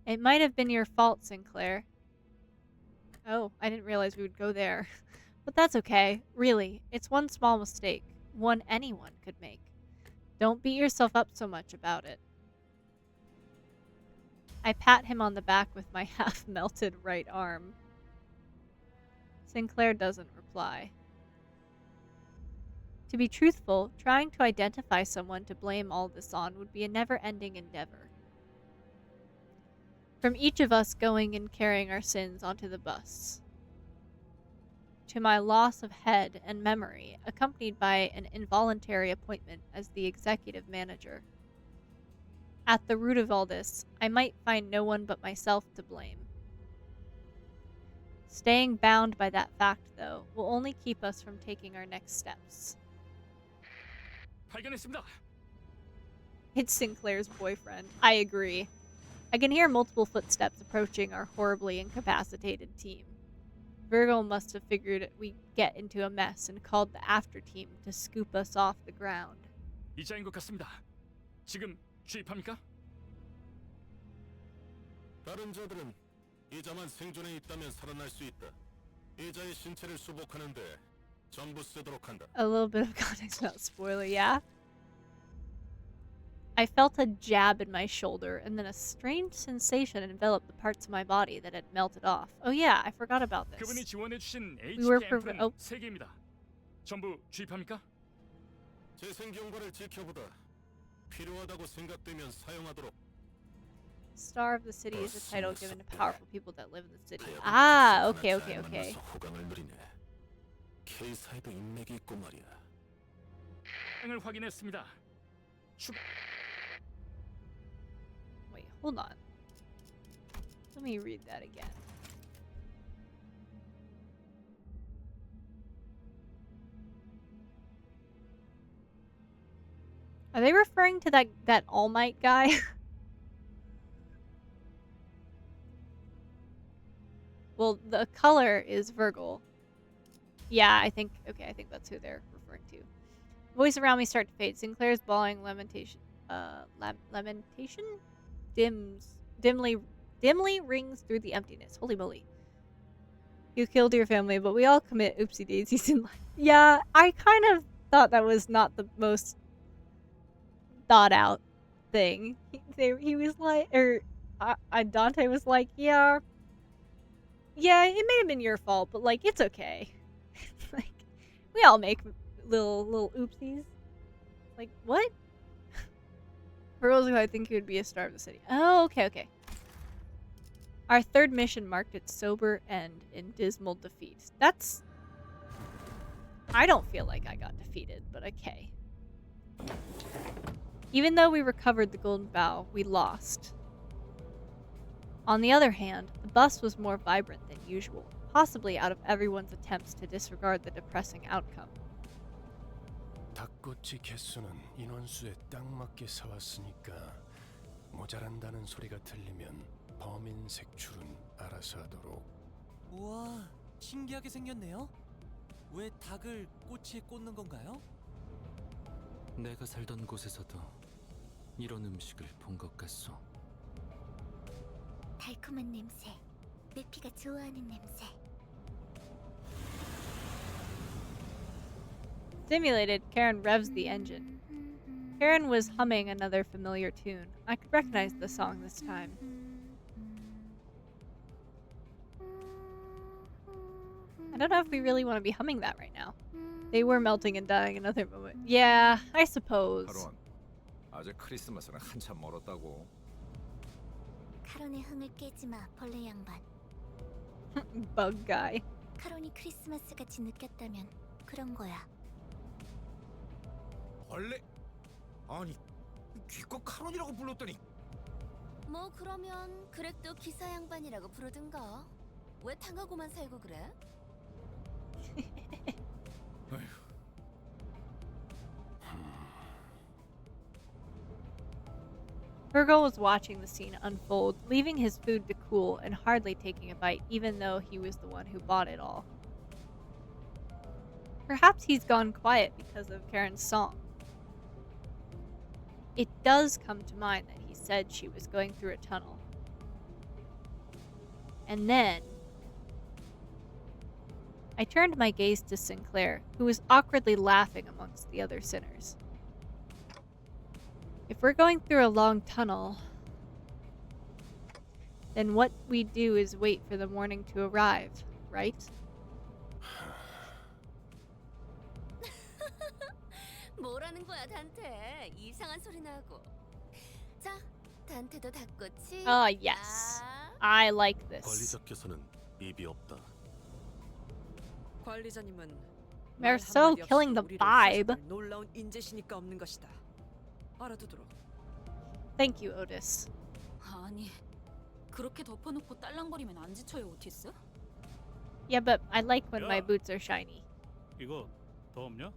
It might have been your fault, Sinclair. Oh, I didn't realize we would go there. But that's okay. Really, it's one small mistake. One anyone could make. Don't beat yourself up so much about it. I pat him on the back with my half-melted right arm. Sinclair doesn't reply. To be truthful, trying to identify someone to blame all this on would be a never-ending endeavor. From each of us going and carrying our sins onto the bus. To my loss of head and memory, accompanied by an involuntary appointment as the executive manager. At the root of all this, I might find no one but myself to blame. Staying bound by that fact, though, will only keep us from taking our next steps. 발견했습니다. It's Sinclair's boyfriend. I agree. I can hear multiple footsteps approaching our horribly incapacitated team. Virgo must have figured we'd get into a mess and called the after team to scoop us off the ground. 이자인 것 같습니다. 지금 주입합니까? 다른 자들은 이자만 생존해 있다면 살아날 수 있다. 이자의 신체를 수복하는데 A little bit of context, not spoiler, yeah? I felt a jab in my shoulder, and then a strange sensation enveloped the parts of my body that had melted off. Oh yeah, I forgot about 그분이 this. 지원해주신 We were HP 앰플은 oh, 3개입니다. 전부 주입합니까? 재생 경과를 지켜보다 필요하다고 생각되면 사용하도록. Star of the City is a title given to powerful people that live in the city. Ah, okay. 호강을 누리네. K사에도 인맥이 있고 말이야. 을 확인했습니다. Wait, hold on. Let me read that again. Are they referring to that All Might guy? Well, the color is Virgil. Yeah, I think that's who they're referring to. Voice around me start to fade. Sinclair's bawling lamentation dimly rings through the emptiness. Holy moly. You killed your family, but we all commit oopsie daisies in life. Yeah, I kind of thought that was not the most thought out thing. He was like, Dante was like, yeah, it may have been your fault, but like, it's okay. Like, we all make little oopsies. Like, what? For those who I think he would be a star of the city. Oh, okay. Our third mission marked its sober end in dismal defeat. That's... I don't feel like I got defeated, but okay. Even though we recovered the golden bough, we lost. On the other hand, the bus was more vibrant than usual, possibly out of everyone's attempts to disregard the depressing outcome. 닭꼬치 개수는 인원수에 딱 맞게 사왔으니까 모자란다는 소리가 들리면 범인 색출은 알아서 하도록. 우와, 신기하게 생겼네요. 왜 닭을 꼬치에 꽂는 건가요? 내가 살던 곳에서도 이런 음식을 본 것 같소. 달콤한 냄새. 내 피가 좋아하는 냄새. Stimulated, Karen revs the engine. Karen was humming another familiar tune. I could recognize the song this time. I don't know if we really want to be humming that right now. They were melting and dying another moment. Yeah, I suppose. 카론, 아직 크리스마스는 한참 멀었다고. 카론의 흥을 깨지 마, 벌레 양반. Bug guy. 카론이 크리스마스 같이 느꼈다면 그런 거야. 벌레? 아니, 기껏 카론이라고 불렀더니. 뭐 그러면 그렉도 기사 양반이라고 부르든가. 왜 당하고만 살고 그래? Virgil was watching the scene unfold, leaving his food to cool and hardly taking a bite, even though he was the one who bought it all. Perhaps he's gone quiet because of Karen's song. It does come to mind that he said she was going through a tunnel. And then I turned my gaze to Sinclair, who was awkwardly laughing amongst the other sinners. If we're going through a long tunnel, then what we do is wait for the morning to arrive, right? 뭐라는 거야, 단테? 이상한 소리 나고. 자, 단테도 닭꼬치. Ah, yes. I like this. 관리자께서는 입이 없다. 관리자님은 They're so killing the vibe. 놀라운 인재시니까 없는 것이다. 알아두도록. Thank you, Otis. 아니, 그렇게 덮어놓고 딸랑거리면 안 지쳐요, 오티스? Yeah, but I like when my boots are shiny. 이거 더 없냐?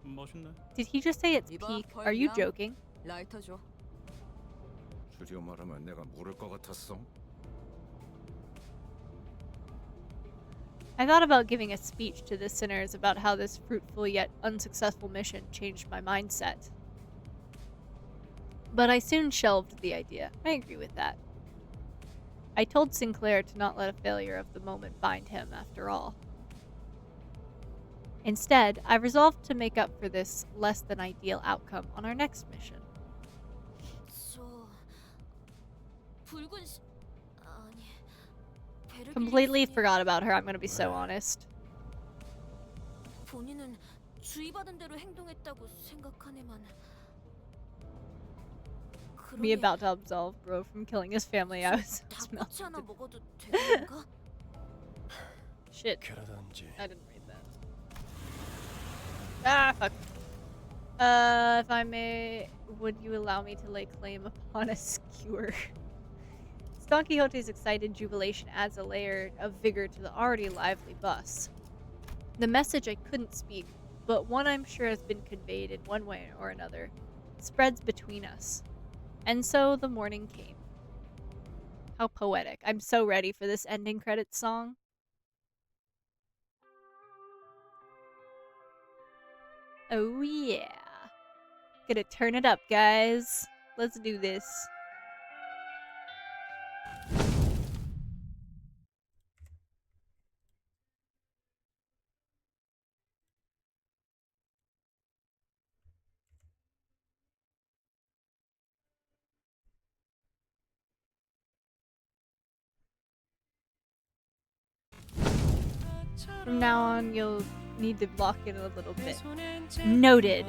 멋있네. Did he just say it's peak? Are you joking? 라이터 줘. 줄여 말하면 내가 모를 것 같았어. I thought about giving a speech to the sinners about how this fruitful yet unsuccessful mission changed my mindset. But I soon shelved the idea. I agree with that. I told Sinclair to not let a failure of the moment bind him, after all. Instead, I resolved to make up for this less than ideal outcome on our next mission. Completely forgot about her, I'm gonna be so honest. 본인은 주의받은 대로 행동했다고 생각하네만. Me about to absolve bro from killing his family. I was 닭꼬치 하나 먹어도 되는 건가? Shit. 그러던지. I didn't read that. Ah, fuck. If I may, would you allow me to lay claim upon a skewer? Don Quixote's excited jubilation adds a layer of vigor to the already lively bus. The message I couldn't speak, but one I'm sure has been conveyed in one way or another, spreads between us. And so the morning came. How poetic. I'm so ready for this ending credits song. Oh yeah. Gonna turn it up, guys. Let's do this. From now on, you'll need to lock in a little bit. Noted.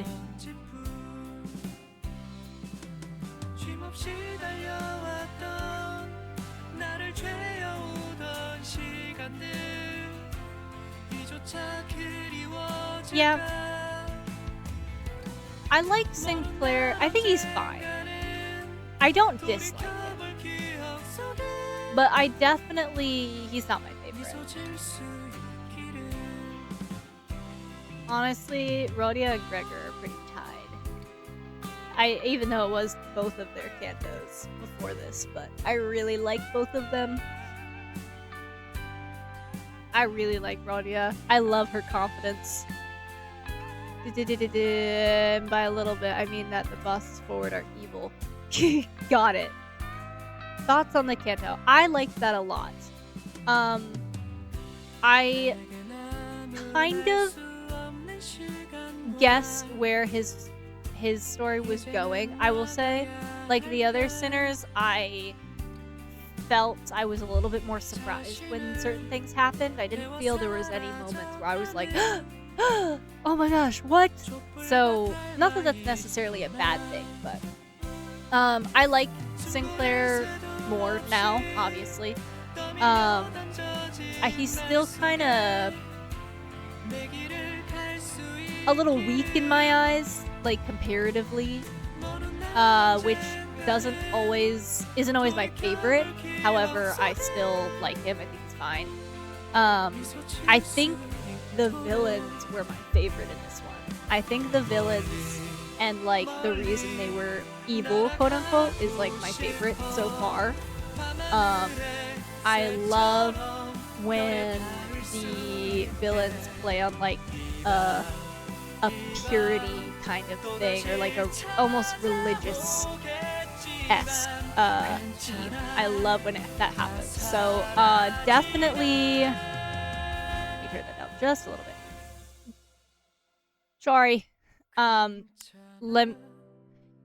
Yeah. I like Sinclair. I think he's fine. I don't dislike him. But I definitely... he's not my favorite. Honestly, Rhodia and Gregor are pretty tied. Even though it was both of their cantos before this, but I really like both of them. I really like Rhodia. I love her confidence. And by a little bit, I mean that the buses forward are evil. Got it. Thoughts on the canto? I liked that a lot. I kind of guessed where his story was going. I will say, like the other sinners, I felt I was a little bit more surprised when certain things happened. I didn't feel there was any moments where I was like, oh my gosh, what? So, not that that's necessarily a bad thing, but I like Sinclair more now, obviously. He's still kind of a little weak in my eyes, like comparatively, which isn't always my favorite. However, I still like him. I think he's fine. I think the villains were my favorite in this one. I think the villains and like the reason they were evil, quote unquote, is like my favorite so far. I love when the villains play on like a purity kind of thing, or like a almost religious esque theme. I love when that happens. So definitely, let me turn that down just a little bit. Sorry.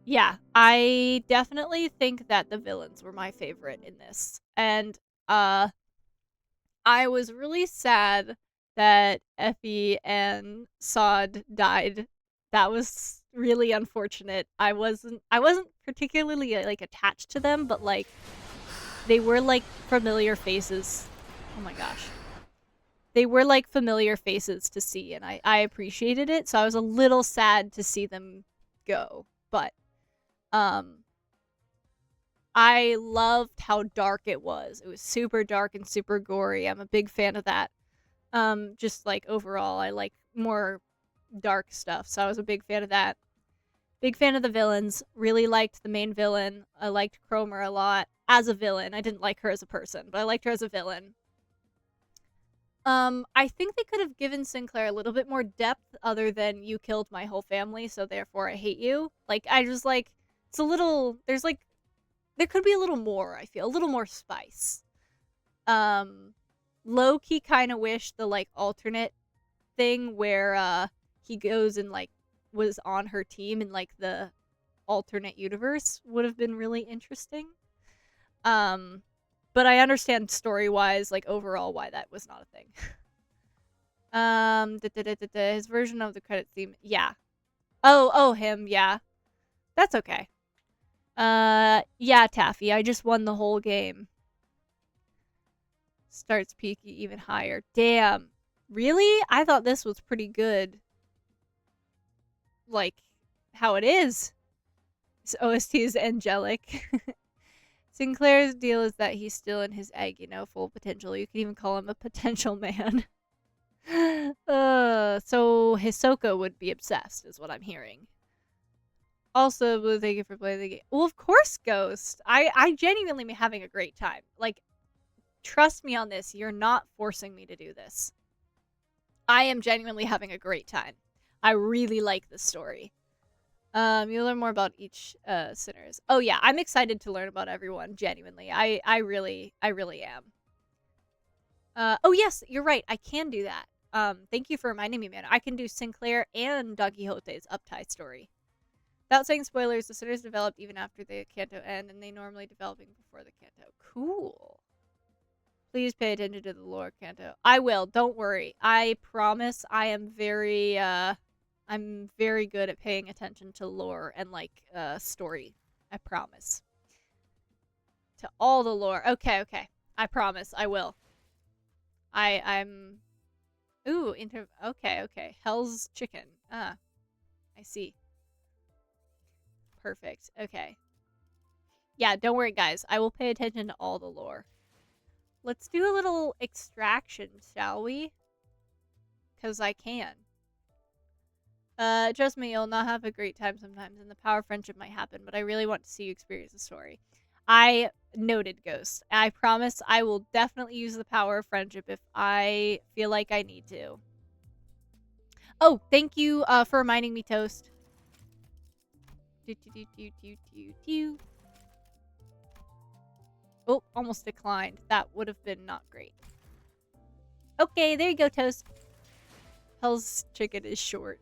Yeah, I definitely think that the villains were my favorite in this, and I was really sad that Effie and Sod died. That was really unfortunate. I wasn't particularly like attached to them, but like they were like familiar faces. Oh my gosh. They were like familiar faces to see, and I appreciated it, so I was a little sad to see them go. But I loved how dark it was. It was super dark and super gory. I'm a big fan of that. Just like overall, I like more dark stuff, so I was a big fan of that. Big fan of the villains. Really liked the main villain. I liked Cromer a lot as a villain. I didn't like her as a person, but I liked her as a villain. I think they could have given Sinclair a little bit more depth other than you killed my whole family, so therefore I hate you. Like, I just like, it's a little, there could be a little more, I feel, a little more spice. Low-key kind of wish the, like, alternate thing where he goes and like was on her team in like the alternate universe would have been really interesting. But I understand story-wise, like overall, why that was not a thing. His version of the credit theme, yeah. Oh, him, yeah. That's okay. Yeah, Taffy, I just won the whole game. Starts peaking even higher. Damn. Really? I thought this was pretty good. Like, how it is. His OST is angelic. Sinclair's deal is that he's still in his egg, you know, full potential. You could even call him a potential man. So Hisoka would be obsessed, is what I'm hearing. Also, Blue, thank you for playing the game. Well, of course, Ghost. I genuinely am having a great time. Like, trust me on this. You're not forcing me to do this. I am genuinely having a great time. I really like this story. You'll learn more about each sinners. Oh yeah, I'm excited to learn about everyone. Genuinely, I really am. Oh yes, you're right. I can do that. Thank you for reminding me, man. I can do Sinclair and Don Quixote's Uptie story. Without saying spoilers, the sinners developed even after the canto end, and they normally developing before the canto. Cool. Please pay attention to the lore, Canto. I will. Don't worry. I promise. I am very I'm very good at paying attention to lore and like story. I promise. To all the lore. Okay. I promise. I will. I'm. Ooh. Okay. Hell's Chicken. Ah. I see. Perfect. Okay. Yeah. Don't worry, guys. I will pay attention to all the lore. Let's do a little extraction, shall we? Because I can. Trust me, you'll not have a great time sometimes, and the power of friendship might happen, but I really want to see you experience the story. I noted, Ghost. I promise I will definitely use the power of friendship if I feel like I need to. Oh, thank you for reminding me, Toast. Oh, almost declined. That would have been not great. Okay, there you go, Toast. Hell's Chicken is short.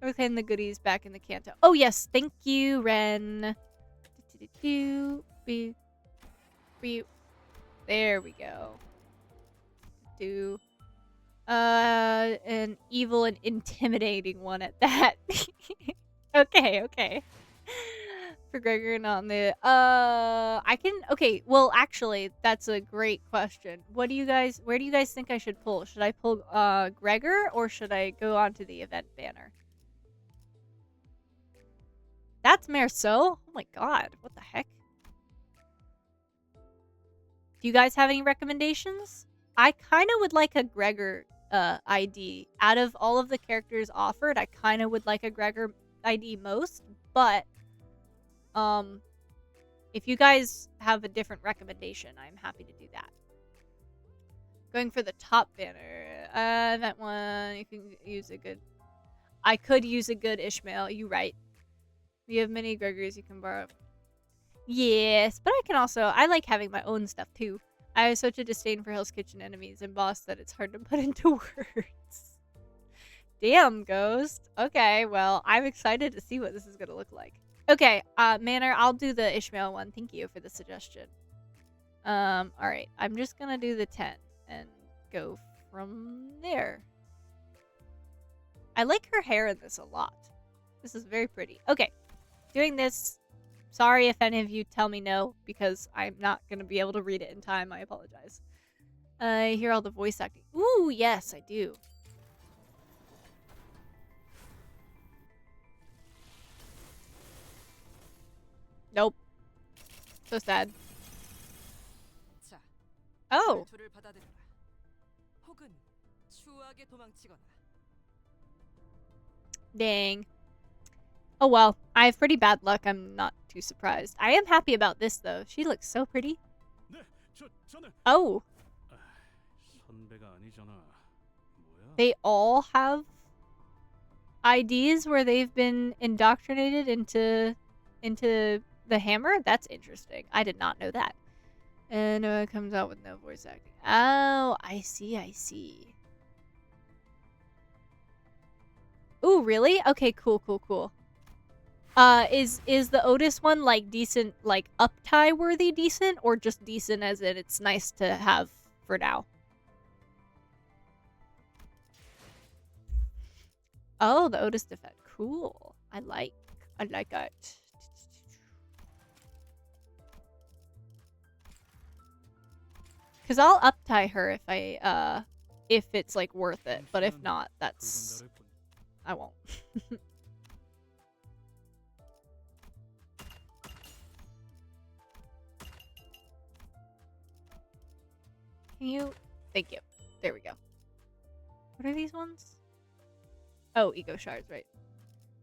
Reclaim the goodies back in the canto. Oh, yes. Thank you, Ren. There we go. An evil and intimidating one at that. Okay. For Gregor, not on the okay, well actually that's a great question. Where do you guys think I should pull? Should I pull Gregor or should I go on to the event banner? That's Merceau? Oh my god, what the heck? Do you guys have any recommendations? I kind of would like a Gregor ID. Out of all of the characters offered, I kind of would like a Gregor ID most, but if you guys have a different recommendation, I'm happy to do that. Going for the top banner. That one, you can use a good... I could use a good Ishmael, you right. We have many Gregors you can borrow. Yes, but I can also... I like having my own stuff, too. I have such a disdain for Hell's Kitchen enemies and boss that it's hard to put into words. Damn, Ghost. Okay, well, I'm excited to see what this is going to look like. Okay, Manor, I'll do the Ishmael one. Thank you for the suggestion. Alright. I'm just gonna do the 10 and go from there. I like her hair in this a lot. This is very pretty. Okay, doing this. Sorry if any of you tell me no, because I'm not gonna be able to read it in time. I apologize. I hear all the voice acting. Ooh, yes, I do. Nope. So sad. Oh. Dang. Oh well, I have pretty bad luck. I'm not too surprised. I am happy about this though. She looks so pretty. Oh. They all have IDs where they've been indoctrinated into the hammer? That's interesting. I did not know that. And it comes out with no voice acting. Oh, I see. Ooh, really? Okay, cool, cool, cool. Is the Otis one like decent, like up-tie worthy decent, or just decent as in it's nice to have for now? Oh, the Otis defect. Cool. I like it. Cause I'll up-tie her if it's like worth it, but if not, that's I won't. Can you? Thank you. There we go. What are these ones? Oh, ego shards, right.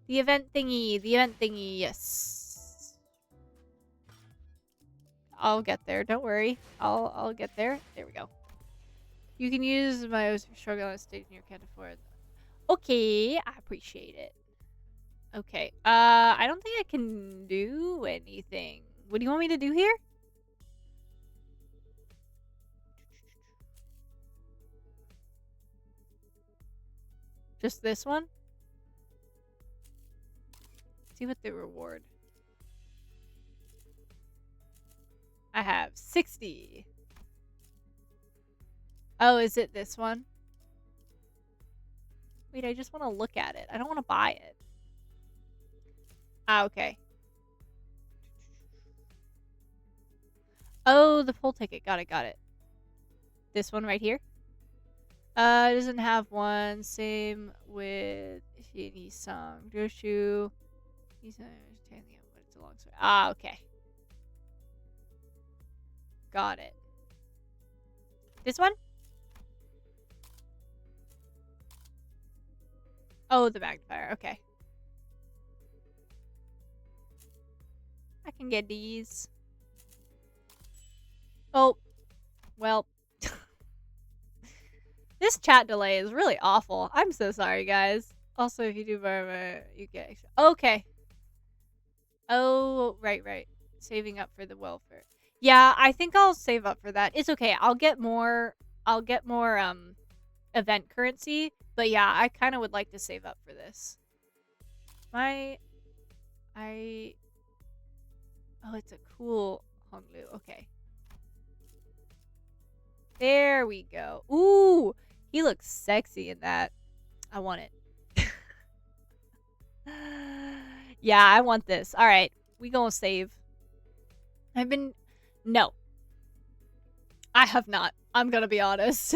The event thingy, yes. I'll get there, don't worry. I'll get there. There we go. You can use my struggle on stage in your canto for it. Okay, I appreciate it. Okay, I don't think I can do anything. What do you want me to do here? Just this one? See what they reward. I have 60. Oh, is it this one? Wait, I just want to look at it. I don't want to buy it. Ah, okay. Oh, the poll ticket. Got it, got it. This one right here? It doesn't have one. Same with Nissan. Joshu. Nissan understanding of what it's a long story. Ah, okay. Got it. This one? Oh, the magnifier. Okay. I can get these. Oh. Well. This chat delay is really awful. I'm so sorry, guys. Also, if you do you get extra. Okay. Oh, right. Saving up for the welfare. Yeah, I think I'll save up for that. It's okay. I'll get more event currency, but yeah, I kind of would like to save up for this. Oh, it's a cool Honglu. Okay. There we go. Ooh, he looks sexy in that. I want it. Yeah, I want this. All right, we gonna save. No. I have not. I'm gonna be honest.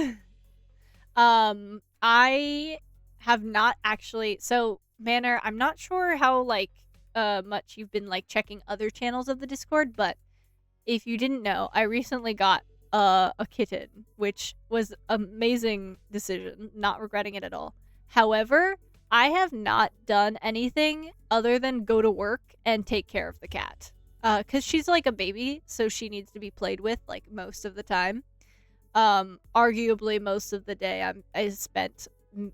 I have not actually. So, Manor, I'm not sure how like much you've been like checking other channels of the Discord, but if you didn't know, I recently got a kitten, which was amazing decision. Not regretting it at all. However, I have not done anything other than go to work and take care of the cat. Because she's like a baby, so she needs to be played with like most of the time. Arguably most of the day is spent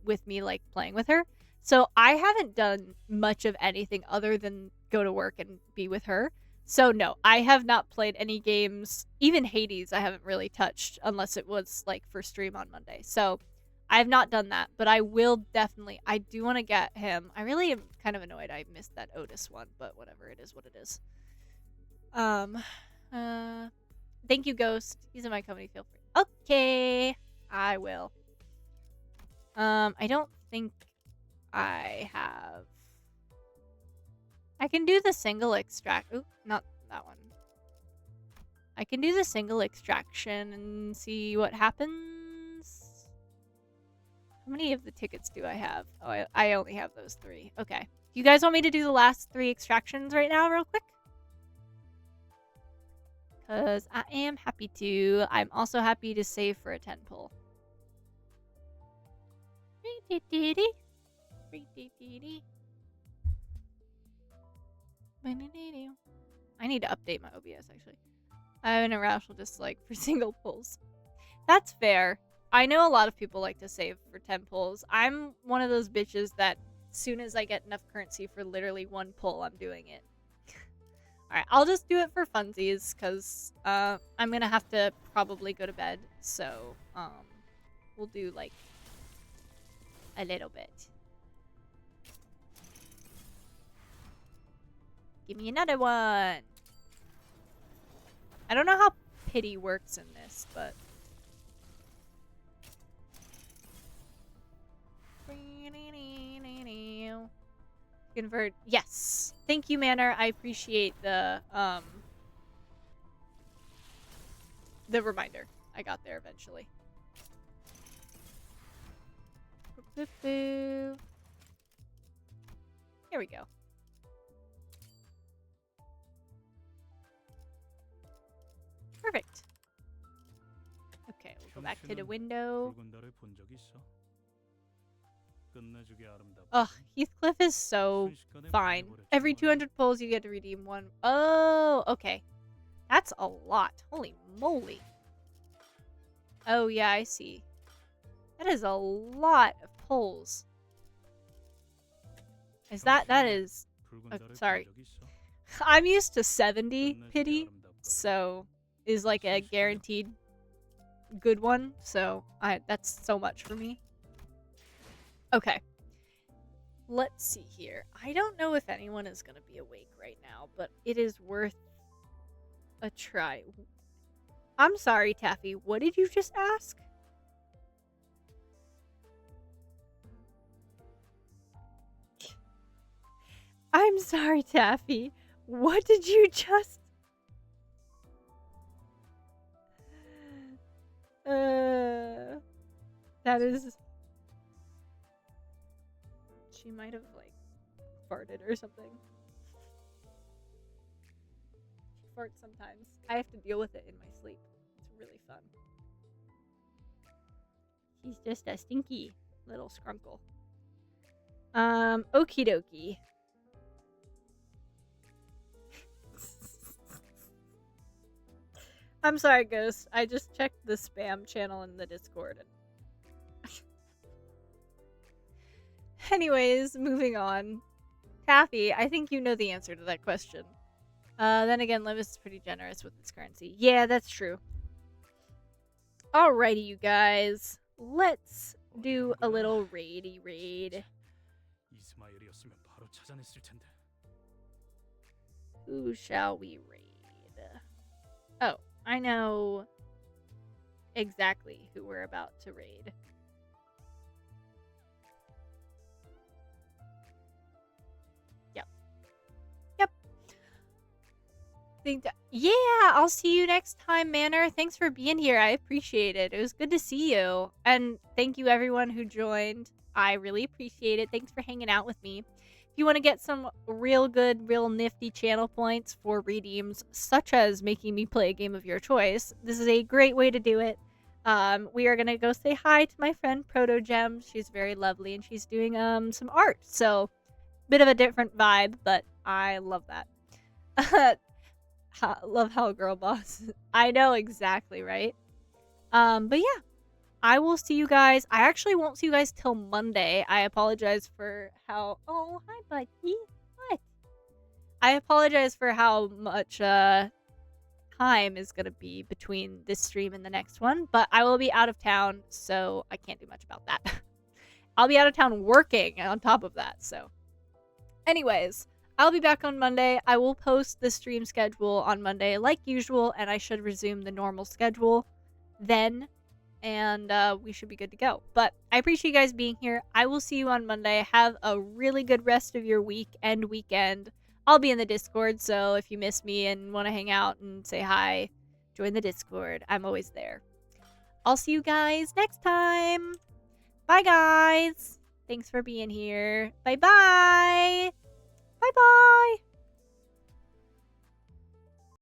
with me like playing with her. So I haven't done much of anything other than go to work and be with her. So no, I have not played any games. Even Hades I haven't really touched unless it was like for stream on Monday. So I have not done that, but I will definitely. I do want to get him. I really am kind of annoyed I missed that Otis one, but whatever, it is what it is. Thank you, Ghost. He's in my company. Feel free. Okay, I will. I don't think I have. I can do the single extract. Oop, not that one. I can do the single extraction and see what happens. How many of the tickets do I have? Oh, I only have those 3. Okay. You guys want me to do the last 3 extractions right now real quick? Because I am happy to. I'm also happy to save for a 10 pull. I need to update my OBS, actually. I have an irrational dislike for single pulls. That's fair. I know a lot of people like to save for 10 pulls. I'm one of those bitches that as soon as I get enough currency for literally 1 pull, I'm doing it. Alright, I'll just do it for funsies, because I'm gonna have to probably go to bed. So, we'll do, like, a little bit. Give me another one. I don't know how pity works in this, but... Convert. Yes. Thank you, Manor. I appreciate the reminder. I got there eventually. Here we go. Perfect. Okay, we'll go back to the window. 붉은 달을 본 적 있어? 끝내주게 아름답고 Ugh, Heathcliff is so 순식간에 fine. 보내버렸지 Every 뭐야. 200 pulls, you get to redeem one. Oh, okay. That's a lot. Holy moly. Oh, yeah, I see. That is a lot of pulls. Is that is... 붉은 Oh, 달을 본 sorry. 적 있어? I'm used to 70 끝내주게 pity, 아름답거든. so is like a guaranteed good one. So that's so much for me. Okay. Let's see here. I don't know if anyone is going to be awake right now, but it is worth a try. I'm sorry, Taffy. What did you just ask? I'm sorry, Taffy. What did you just... That is... She might have, like, farted or something. She farts sometimes. I have to deal with it in my sleep. It's really fun. He's just a stinky little scrunkle. Okie dokie. I'm sorry, Ghost. I just checked the spam channel in the Discord. Anyways, moving on. Taffy, I think you know the answer to that question. Then again, Limbus is pretty generous with its currency. Yeah, that's true. Alrighty, you guys. Let's do a little raid. 이스마엘이었으면 바로 찾아냈을 텐데. Who shall we raid? Oh, I know exactly who we're about to raid. Yep. Yeah, I'll see you next time, Manor. Thanks for being here. I appreciate it. It was good to see you. And thank you everyone who joined. I really appreciate it. Thanks for hanging out with me. If you want to get some real good, real nifty channel points for redeems, such as making me play a game of your choice, this is a great way to do it. We are going to go say hi to my friend Proto Gem. She's very lovely and she's doing some art. So, bit of a different vibe, but I love that. Love how girl boss. I know exactly, right? But yeah. I will see you guys. I actually won't see you guys till Monday. I apologize for how... Oh, hi, buddy. What? I apologize for how much time is going to be between this stream and the next one. But I will be out of town, so I can't do much about that. I'll be out of town working on top of that, so... Anyways, I'll be back on Monday. I will post the stream schedule on Monday like usual, and I should resume the normal schedule then. And we should be good to go. But I appreciate you guys being here. I will see you on Monday. Have a really good rest of your week and weekend. I'll be in the Discord, so if you miss me and want to hang out and say hi, join the Discord. I'm always there. I'll see you guys next time. Bye, guys. Thanks for being here. Bye-bye. Bye-bye.